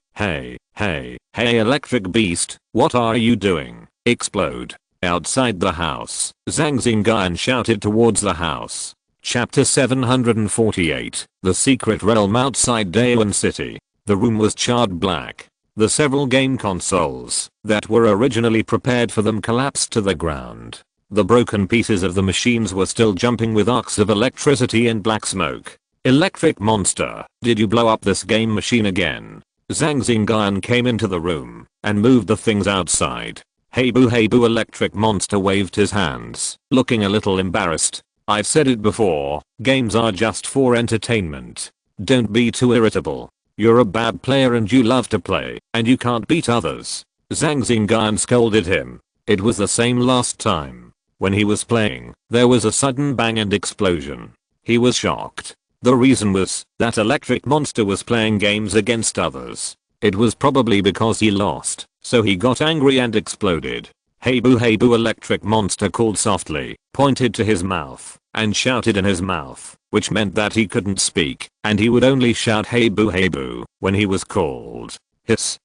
electric beast, what are you doing? Explode. Outside the house, Zhang Xingyun shouted towards the house. Chapter 748, The Secret Realm outside Daewon City. The room was charred black. The several game consoles that were originally prepared for them collapsed to the ground. The broken pieces of the machines were still jumping with arcs of electricity and black smoke. Electric monster, did you blow up this game machine again? Zhang Xingyun came into the room and moved the things outside. Hey boo, electric monster waved his hands, looking a little embarrassed. I've said it before, games are just for entertainment. Don't be too irritable. You're a bad player and you love to play, and you can't beat others. Zhang Xingyun scolded him. It was the same last time. When he was playing, there was a sudden bang and explosion. He was shocked. The reason was that electric monster was playing games against others. It was probably because he lost, so he got angry and exploded. Hey boo, electric monster called softly, pointed to his mouth, and shouted in his mouth, which meant that he couldn't speak, and he would only shout hey boo when he was called. Hiss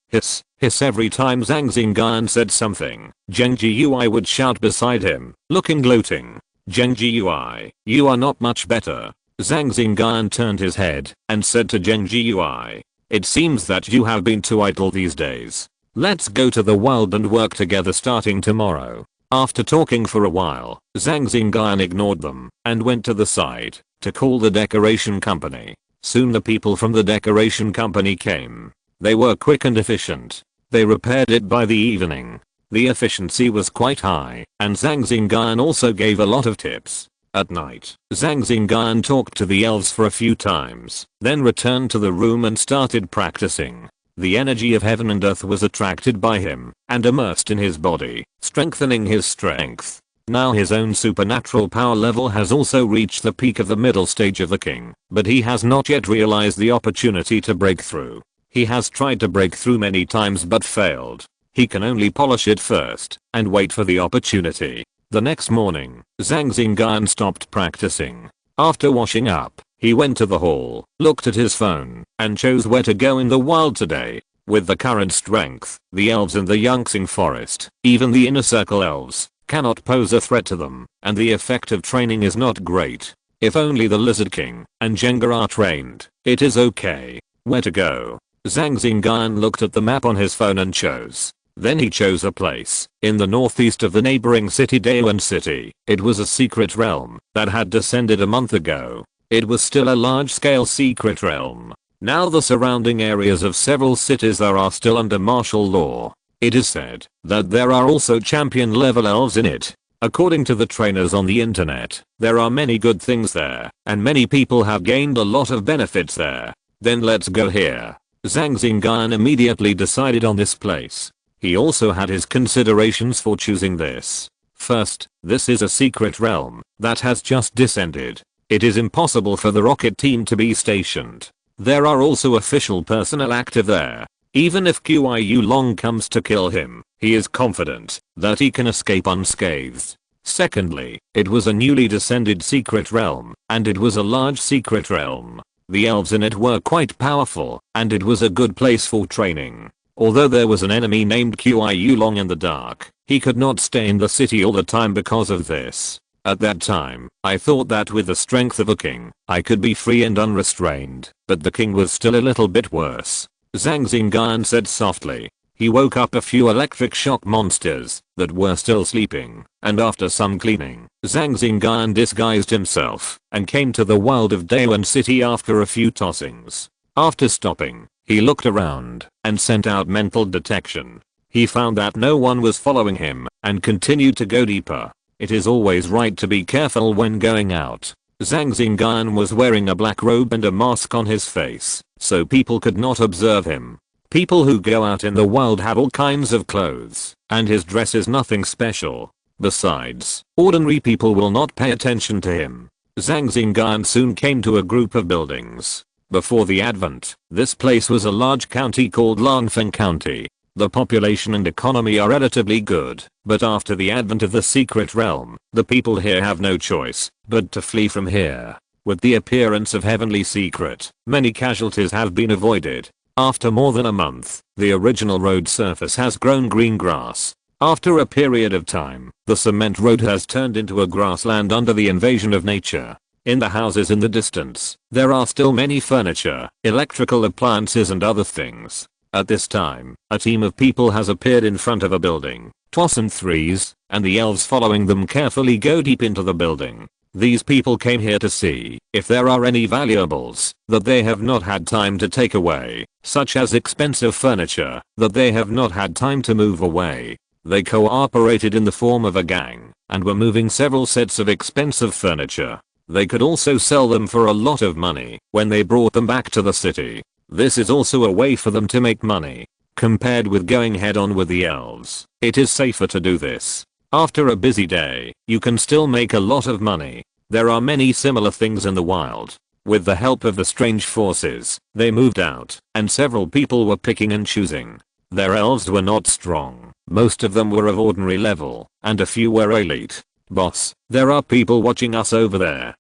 every time Zhang Xingyun said something. Zheng Jiui would shout beside him, looking gloating. Zheng Jiui, you are not much better. Zhang Xingyun turned his head and said to Zheng Jiui, it seems that you have been too idle these days. Let's go to the wild and work together starting tomorrow. After talking for a while, Zhang Xingyun ignored them and went to the side to call the decoration company. Soon the people from the decoration company came. They were quick and efficient. They repaired it by the evening. The efficiency was quite high, and Zhang Xingyun also gave a lot of tips. At night, Zhang Xingyun talked to the elves for a few times, then returned to the room and started practicing. The energy of heaven and earth was attracted by him and immersed in his body, strengthening his strength. Now his own supernatural power level has also reached the peak of the middle stage of the king, but he has not yet realized the opportunity to break through. He has tried to break through many times but failed. He can only polish it first and wait for the opportunity. The next morning, Zhang Xingyun stopped practicing. After washing up, he went to the hall, looked at his phone, and chose where to go in the wild today. With the current strength, the elves in the Yangtze forest, even the inner circle elves, cannot pose a threat to them, and the effect of training is not great. If only the Lizard King and Jenga are trained, it is okay. Where to go? Zhang Xingyun looked at the map on his phone and chose. Then he chose a place in the northeast of the neighboring city Daewon City. It was a secret realm that had descended a month ago. It was still a large-scale secret realm. Now the surrounding areas of several cities there are still under martial law. It is said that there are also champion level elves in it. According to the trainers on the internet, there are many good things there, and many people have gained a lot of benefits there. Then let's go here. Zhang Xingyun immediately decided on this place. He also had his considerations for choosing this. First, this is a secret realm that has just descended. It is impossible for the rocket team to be stationed. There are also official personnel active there. Even if Qiu Long comes to kill him, he is confident that he can escape unscathed. Secondly, it was a newly descended secret realm, and it was a large secret realm. The elves in it were quite powerful, and it was a good place for training. Although there was an enemy named Qiu Long in the dark, he could not stay in the city all the time because of this. At that time, I thought that with the strength of a king, I could be free and unrestrained, but the king was still a little bit worse. Zhang Xingyun said softly. He woke up a few electric shock monsters that were still sleeping, and after some cleaning, Zhang Xingyun disguised himself and came to the world of Daewon City after a few tossings. After stopping, he looked around and sent out mental detection. He found that no one was following him and continued to go deeper. It is always right to be careful when going out. Zhang Xingyun was wearing a black robe and a mask on his face, so people could not observe him. People who go out in the world have all kinds of clothes, and his dress is nothing special. Besides, ordinary people will not pay attention to him. Zhang Xingyun soon came to a group of buildings. Before the advent, this place was a large county called Langfeng County. The population and economy are relatively good, but after the advent of the secret realm, the people here have no choice but to flee from here. With the appearance of heavenly secret, many casualties have been avoided. After more than a month, the original road surface has grown green grass. After a period of time, the cement road has turned into a grassland under the invasion of nature. In the houses in the distance, there are still many furniture, electrical appliances and other things. At this time, a team of people has appeared in front of a building, twice and threes, and the elves following them carefully go deep into the building. These people came here to see if there are any valuables that they have not had time to take away, such as expensive furniture that they have not had time to move away. They cooperated in the form of a gang and were moving several sets of expensive furniture. They could also sell them for a lot of money when they brought them back to the city. This is also a way for them to make money. Compared with going head on with the elves, it is safer to do this. After a busy day, you can still make a lot of money. There are many similar things in the wild. With the help of the strange forces, they moved out, and several people were picking and choosing. Their elves were not strong. Most of them were of ordinary level, and a few were elite. Boss, there are people watching us over there.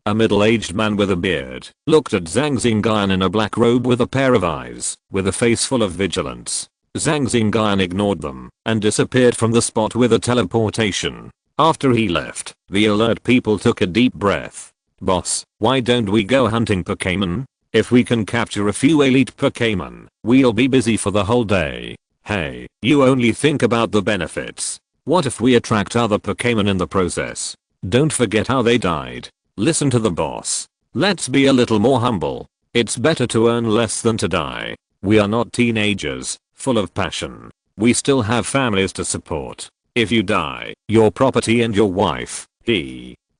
A middle-aged man with a beard looked at Zhang Xingyun in a black robe with a pair of eyes, with a face full of vigilance. Zhang Xingyun ignored them and disappeared from the spot with a teleportation. After he left, the alert people took a deep breath. Boss, why don't we go hunting Pokémon? If we can capture a few elite Pokémon, we'll be busy for the whole day. Hey, you only think about the benefits. What if we attract other Pokémon in the process? Don't forget how they died. Listen to the boss. Let's be a little more humble. It's better to earn less than to die. We are not teenagers, full of passion. We still have families to support. If you die, your property and your wife,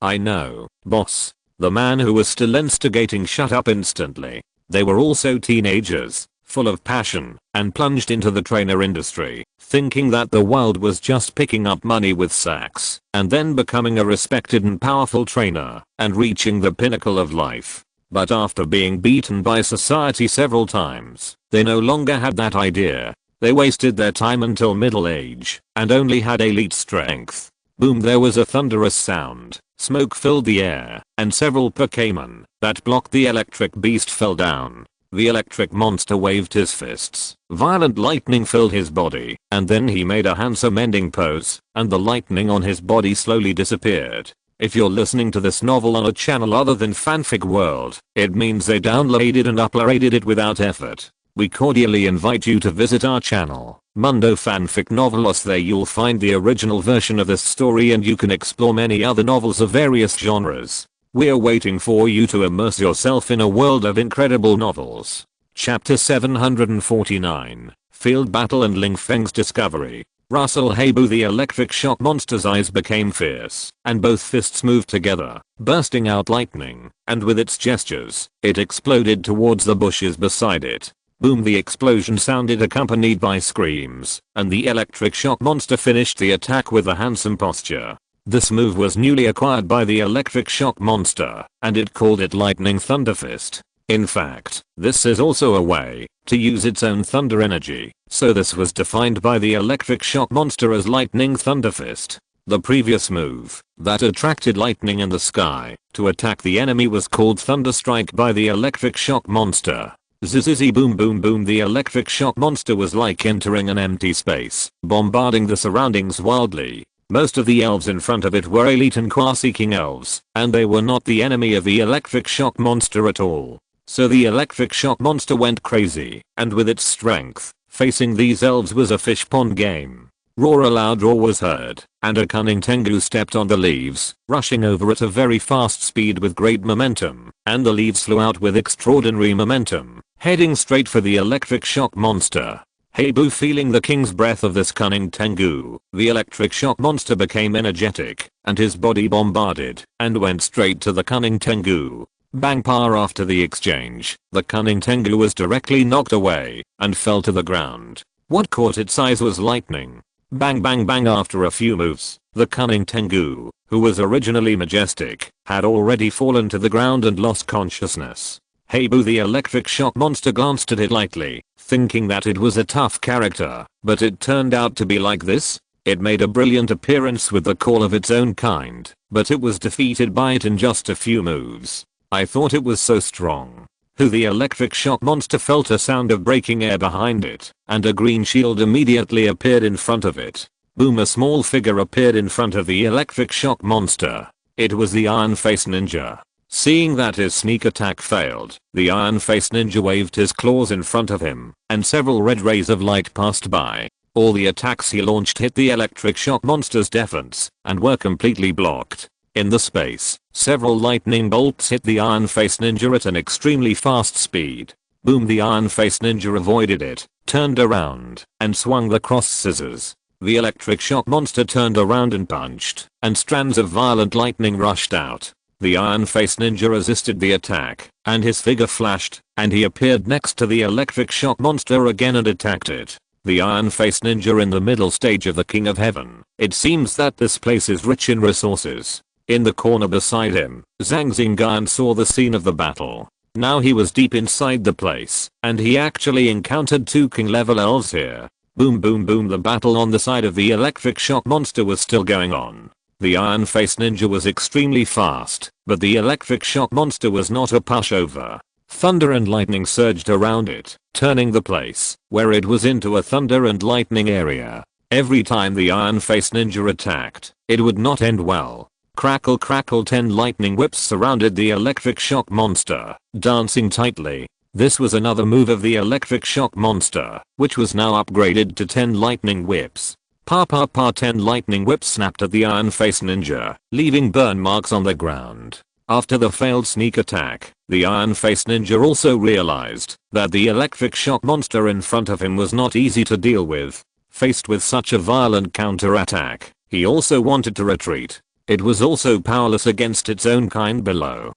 I know, boss. The man who was still instigating shut up instantly. They were also teenagers, full of passion, and plunged into the trainer industry, thinking that the world was just picking up money with sacks, and then becoming a respected and powerful trainer, and reaching the pinnacle of life. But after being beaten by society several times, they no longer had that idea. They wasted their time until middle age, and only had elite strength. Boom, there was a thunderous sound. Smoke filled the air, and several Pokémon that blocked the electric beast fell down. The electric monster waved his fists. Violent lightning filled his body, and then he made a handsome ending pose, and the lightning on his body slowly disappeared. If you're listening to this novel on a channel other than Fanfic World, it means they downloaded and uploaded it without effort. We cordially invite you to visit our channel, Mundo Fanfic Novelos. There you'll find the original version of this story and you can explore many other novels of various genres. We're waiting for you to immerse yourself in a world of incredible novels. Chapter 749, Field Battle and Ling Feng's Discovery. Russell Habu. The electric shock monster's eyes became fierce, and both fists moved together, bursting out lightning, and with its gestures, it exploded towards the bushes beside it. Boom! The explosion sounded accompanied by screams, and the electric shock monster finished the attack with a handsome posture. This move was newly acquired by the electric shock monster, and it called it Lightning Thunder Fist. In fact, this is also a way to use its own thunder energy, so this was defined by the electric shock monster as Lightning Thunder Fist. The previous move, that attracted lightning in the sky to attack the enemy, was called Thunder Strike by the electric shock monster. Zzzz boom boom boom. The electric shock monster was like entering an empty space, bombarding the surroundings wildly. Most of the elves in front of it were elite and quasi-king elves, and they were not the enemy of the electric shock monster at all. So the electric shock monster went crazy, and with its strength, facing these elves was a fish pond game. Roar! A loud roar was heard, and a cunning Tengu stepped on the leaves, rushing over at a very fast speed with great momentum, and the leaves flew out with extraordinary momentum, heading straight for the electric shock monster. Habu. Feeling the king's breath of this cunning Tengu, the electric shock monster became energetic, and his body bombarded, and went straight to the cunning Tengu. Bang! Power. After the exchange, the cunning Tengu was directly knocked away, and fell to the ground. What caught its eyes was lightning. Bang bang bang. After a few moves, the cunning Tengu, who was originally majestic, had already fallen to the ground and lost consciousness. Habu. The electric shock monster glanced at it lightly, thinking that it was a tough character, but it turned out to be like this. It made a brilliant appearance with the call of its own kind, but it was defeated by it in just a few moves. I thought it was so strong. The electric shock monster felt a sound of breaking air behind it, and a green shield immediately appeared in front of it. Boom! A small figure appeared in front of the electric shock monster. It was the Iron Face Ninja. Seeing that his sneak attack failed, the Iron Face Ninja waved his claws in front of him, and several red rays of light passed by. All the attacks he launched hit the electric shock monster's defense, and were completely blocked. In the space, several lightning bolts hit the Iron Face Ninja at an extremely fast speed. Boom! The Iron Face Ninja avoided it, turned around, and swung the cross scissors. The electric shock monster turned around and punched, and strands of violent lightning rushed out. The Iron Face Ninja resisted the attack, and his figure flashed, and he appeared next to the electric shock monster again and attacked it. The Iron Face Ninja in the middle stage of the King of Heaven. It seems that this place is rich in resources. In the corner beside him, Zhang Xingyun saw the scene of the battle. Now he was deep inside the place, and he actually encountered two king level elves here. Boom boom boom. The battle on the side of the electric shock monster was still going on. The Iron Face Ninja was extremely fast, but the electric shock monster was not a pushover. Thunder and lightning surged around it, turning the place where it was into a thunder and lightning area. Every time the Iron Face Ninja attacked, it would not end well. Crackle crackle. 10 lightning whips surrounded the electric shock monster, dancing tightly. This was another move of the electric shock monster, which was now upgraded to 10 lightning whips. Pa pa pa. 10 lightning whips snapped at the Iron Face Ninja, leaving burn marks on the ground. After the failed sneak attack, the Iron Face Ninja also realized that the electric shock monster in front of him was not easy to deal with. Faced with such a violent counterattack, he also wanted to retreat. It was also powerless against its own kind below.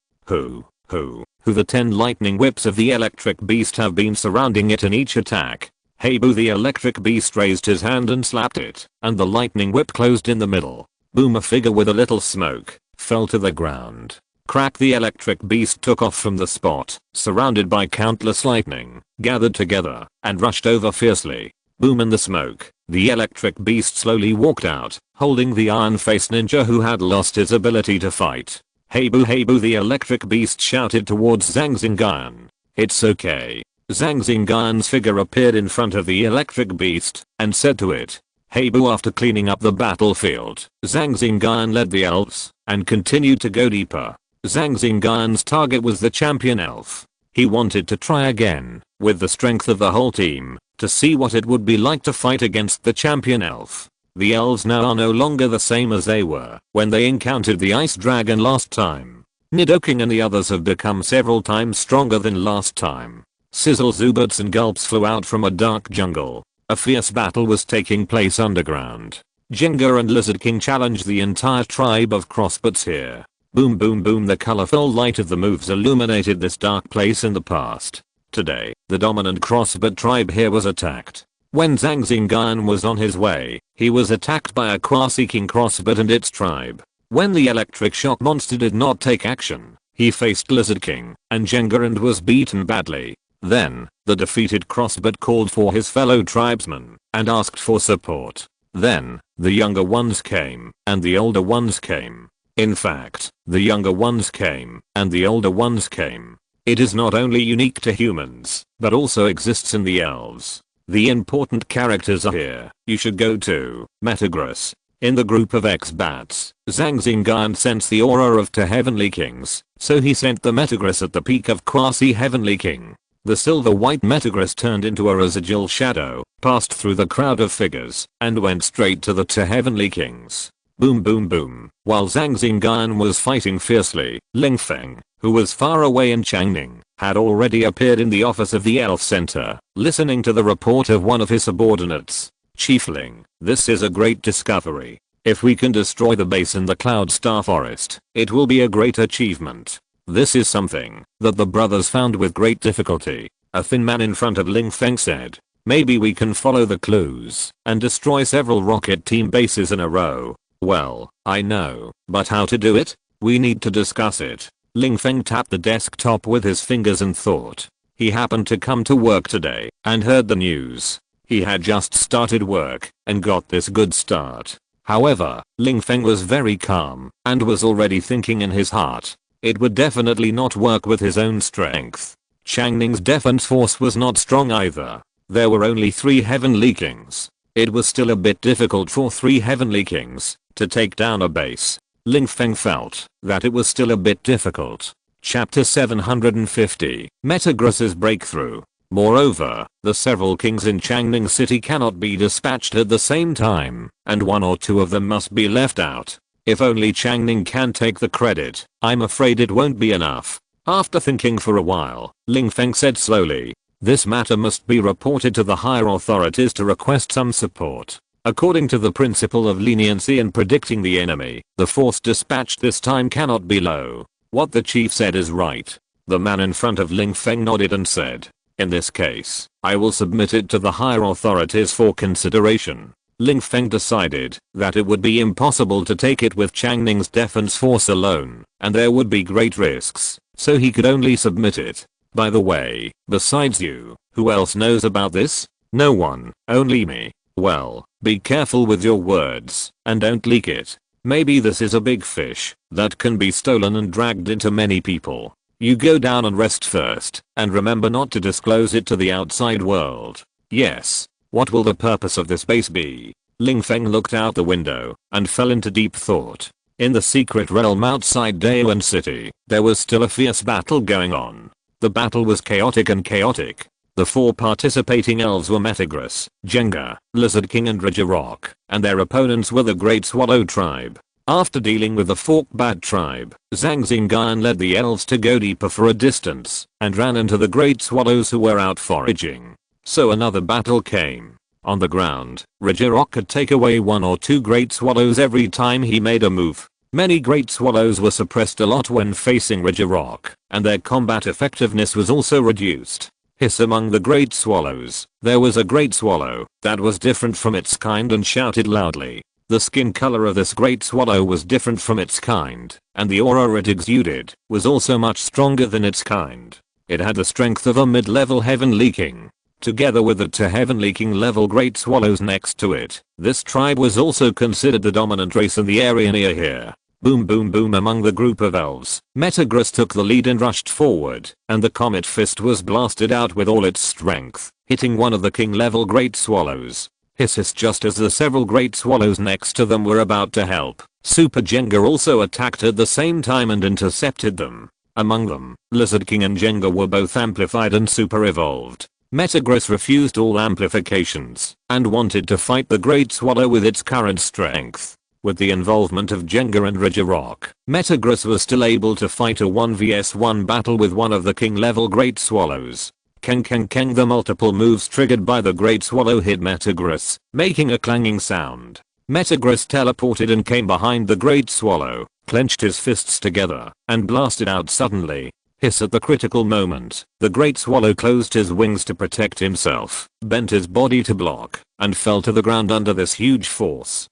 The 10 lightning whips of the electric beast have been surrounding it in each attack. Habu. The electric beast raised his hand and slapped it, and the lightning whip closed in the middle. Boom! A figure with a little smoke fell to the ground. Crack! The electric beast took off from the spot, surrounded by countless lightning, gathered together, and rushed over fiercely. Boom! In the smoke, the electric beast slowly walked out, holding the Iron Face Ninja who had lost his ability to fight. Habu! The electric beast shouted towards Zhang Xingyun. It's okay. Zhang Xingyun's figure appeared in front of the electric beast, and said to it, Habu. After cleaning up the battlefield, Zhang Xingyun led the elves, and continued to go deeper. Zhang Xingyun's target was the champion elf. He wanted to try again, with the strength of the whole team, to see what it would be like to fight against the champion elf. The elves now are no longer the same as they were when they encountered the ice dragon last time. Nidoking and the others have become several times stronger than last time. Sizzle Zubats and gulps flew out from a dark jungle. A fierce battle was taking place underground. Jenga and Lizard King challenged the entire tribe of Crossbots here. Boom boom boom, the colorful light of the moves illuminated this dark place in the past. Today, the dominant Crossbot tribe here was attacked. When Zhang Xingyun was on his way, he was attacked by a Quasi-King Crossbot and its tribe. When the electric shock monster did not take action, he faced Lizard King and Jenga and was beaten badly. Then, the defeated Crossbot called for his fellow tribesmen and asked for support. Then, the younger ones came and the older ones came. In fact, the younger ones came and the older ones came. It is not only unique to humans, but also exists in the elves. The important characters are here. You should go to Metagross. In the group of X-Bats, Zhang Xingyun sensed the aura of two Heavenly Kings, so he sent the Metagross at the peak of Quasi-Heavenly King. The silver-white Metagross turned into a residual shadow, passed through the crowd of figures, and went straight to the two Heavenly Kings. Boom boom boom. While Zhang Xingyun was fighting fiercely, Ling Feng, who was far away in Changning, had already appeared in the office of the Elf Center, listening to the report of one of his subordinates. Chiefling, this is a great discovery. If we can destroy the base in the Cloud Star Forest, it will be a great achievement. This is something that the brothers found with great difficulty. A thin man in front of Ling Feng said. Maybe we can follow the clues and destroy several rocket team bases in a row. Well, I know, but how to do it? We need to discuss it. Ling Feng tapped the desktop with his fingers and thought. He happened to come to work today and heard the news. He had just started work and got this good start. However, Ling Feng was very calm and was already thinking in his heart. It would definitely not work with his own strength. Changning's defense force was not strong either. There were only 3 Heavenly Kings. It was still a bit difficult for 3 Heavenly Kings to take down a base. Ling Feng felt that it was still a bit difficult. Chapter 750, Metagross's Breakthrough. Moreover, the several kings in Changning City cannot be dispatched at the same time, and 1 or 2 of them must be left out. If only Changning can take the credit, I'm afraid it won't be enough. After thinking for a while, Ling Feng said slowly, this matter must be reported to the higher authorities to request some support. According to the principle of leniency in predicting the enemy, the force dispatched this time cannot be low. What the chief said is right. The man in front of Ling Feng nodded and said, in this case, I will submit it to the higher authorities for consideration. Ling Feng decided that it would be impossible to take it with Changning's defense force alone, and there would be great risks, so he could only submit it. By the way, besides you, who else knows about this? No one, only me. Well, be careful with your words, and don't leak it. Maybe this is a big fish that can be stolen and dragged into many people. You go down and rest first, and remember not to disclose it to the outside world. Yes. What will the purpose of this base be? Ling Feng looked out the window and fell into deep thought. In the secret realm outside Daewon City, there was still a fierce battle going on. The battle was chaotic and chaotic. The 4 participating elves were Metagross, Jenga, Lizard King and Ridgerock, and their opponents were the Great Swallow tribe. After dealing with the Forkbat tribe, Zhang Xingyun led the elves to go deeper for a distance and ran into the Great Swallows who were out foraging. So another battle came. On the ground, Ridgerock could take away 1 or 2 Great Swallows every time he made a move. Many Great Swallows were suppressed a lot when facing Ridgerock, and their combat effectiveness was also reduced. Hiss among the Great Swallows, there was a Great Swallow that was different from its kind and shouted loudly. The skin color of this Great Swallow was different from its kind, and the aura it exuded was also much stronger than its kind. It had the strength of a mid-level Heavenly King. Together with the 2 Heavenly King level Great Swallows next to it, this tribe was also considered the dominant race in the area near here. Boom boom boom among the group of elves. Metagross took the lead and rushed forward, and the Comet Fist was blasted out with all its strength, hitting one of the King level Great Swallows. Hiss hiss just as the several Great Swallows next to them were about to help. Super Jenga also attacked at the same time and intercepted them. Among them, Lizard King and Jenga were both amplified and super evolved. Metagross refused all amplifications and wanted to fight the Great Swallow with its current strength. With the involvement of Jenga and Regirock, Metagross was still able to fight a 1vs1 battle with one of the king level Great Swallows. Keng. The multiple moves triggered by the Great Swallow hit Metagross, making a clanging sound. Metagross teleported and came behind the Great Swallow, clenched his fists together, and blasted out suddenly. Hiss at the critical moment, the Great Swallow closed his wings to protect himself, bent his body to block, and fell to the ground under this huge force.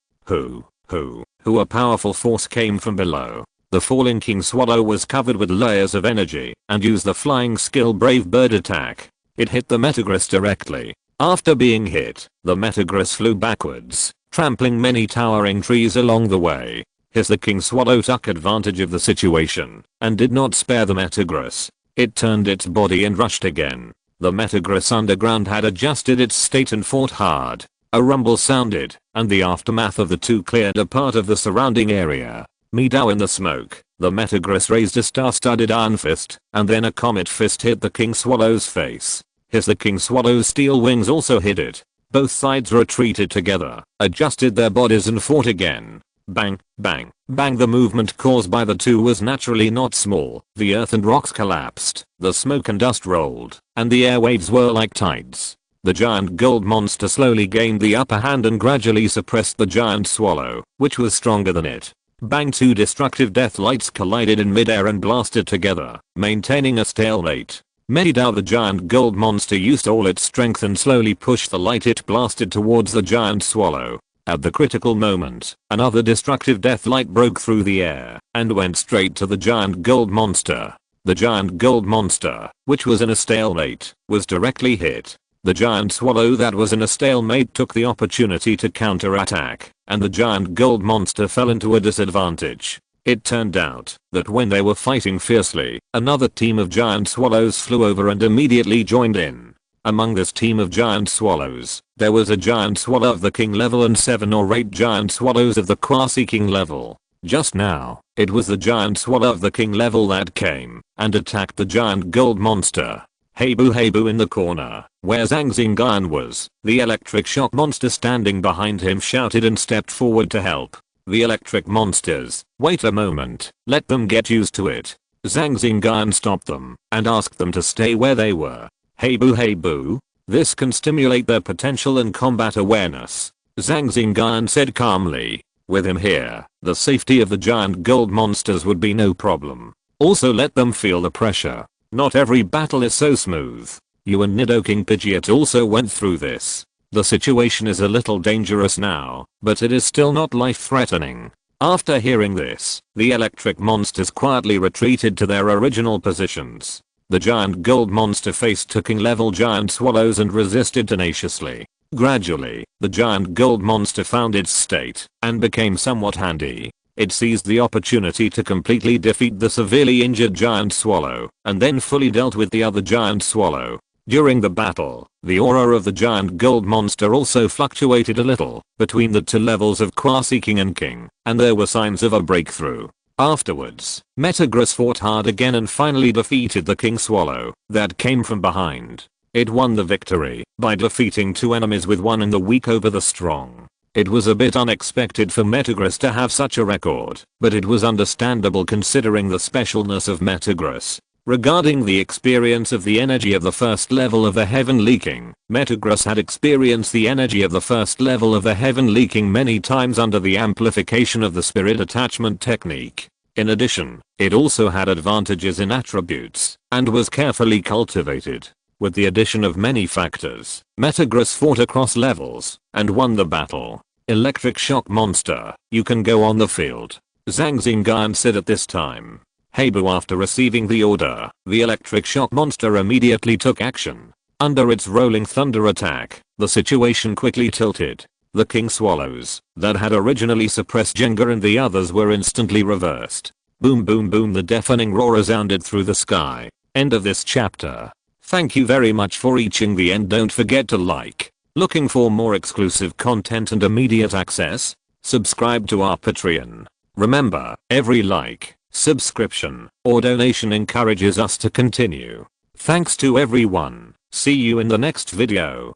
A powerful force came from below. The falling King Swallow was covered with layers of energy and used the flying skill Brave Bird attack. It hit the Metagross directly. After being hit, the Metagross flew backwards, trampling many towering trees along the way. The King Swallow took advantage of the situation and did not spare the Metagross. It turned its body and rushed again. The Metagross underground had adjusted its state and fought hard. A rumble sounded, and the aftermath of the two cleared a part of the surrounding area. Meow in the smoke, the Metagross raised a star-studded iron fist, and then a comet fist hit the King Swallow's face. The King Swallow's steel wings also hit it. Both sides retreated together, adjusted their bodies and fought again. Bang, bang, bang. The movement caused by the two was naturally not small. The earth and rocks collapsed, the smoke and dust rolled, and the airwaves were like tides. The giant gold monster slowly gained the upper hand and gradually suppressed the giant swallow, which was stronger than it. Bang, two destructive death lights collided in midair and blasted together, maintaining a stalemate. Meow. The giant gold monster used all its strength and slowly pushed the light it blasted towards the giant swallow. At the critical moment, another destructive death light broke through the air and went straight to the giant gold monster. The giant gold monster, which was in a stalemate, was directly hit. The giant swallow that was in a stalemate took the opportunity to counterattack, and the giant gold monster fell into a disadvantage. It turned out that when they were fighting fiercely, another team of giant swallows flew over and immediately joined in. Among this team of giant swallows, there was a giant swallow of the king level and 7 or 8 giant swallows of the quasi-king level. Just now, it was the giant swallow of the king level that came and attacked the giant gold monster. Hey boo in the corner, where Zhang Xingyun was, the electric shock monster standing behind him shouted and stepped forward to help. The electric monsters, wait a moment, let them get used to it. Zhang Xingyun stopped them and asked them to stay where they were. Hey boo, this can stimulate their potential and combat awareness. Zhang Xingyun said calmly. With him here, the safety of the giant gold monsters would be no problem. Also let them feel the pressure. Not every battle is so smooth. You and Nidoking Pidgeot also went through this. The situation is a little dangerous now, but it is still not life-threatening. After hearing this, the electric monsters quietly retreated to their original positions. The giant gold monster faced two king-level giant swallows and resisted tenaciously. Gradually, the giant gold monster found its state and became somewhat handy. It seized the opportunity to completely defeat the severely injured giant swallow, and then fully dealt with the other giant swallow. During the battle, the aura of the giant gold monster also fluctuated a little between the two levels of quasi-king and king, and there were signs of a breakthrough. Afterwards, Metagross fought hard again and finally defeated the king swallow that came from behind. It won the victory by defeating two enemies with one in the weak over the strong. It was a bit unexpected for Metagross to have such a record, but it was understandable considering the specialness of Metagross. Regarding the experience of the energy of the first level of the Heavenly King, Metagross had experienced the energy of the first level of the Heavenly King many times under the amplification of the spirit attachment technique. In addition, it also had advantages in attributes, and was carefully cultivated. With the addition of many factors, Metagross fought across levels and won the battle. Electric shock monster, you can go on the field. Zhang Xingyun said at this time. Hey boo. After receiving the order, the electric shock monster immediately took action. Under its rolling thunder attack, the situation quickly tilted. The king swallows that had originally suppressed Jenga and the others were instantly reversed. Boom, the deafening roar resounded through the sky. End of this chapter. Thank you very much for reaching the end. Don't forget to like. Looking for more exclusive content and immediate access? Subscribe to our Patreon. Remember, every like, subscription, or donation encourages us to continue. Thanks to everyone. See you in the next video.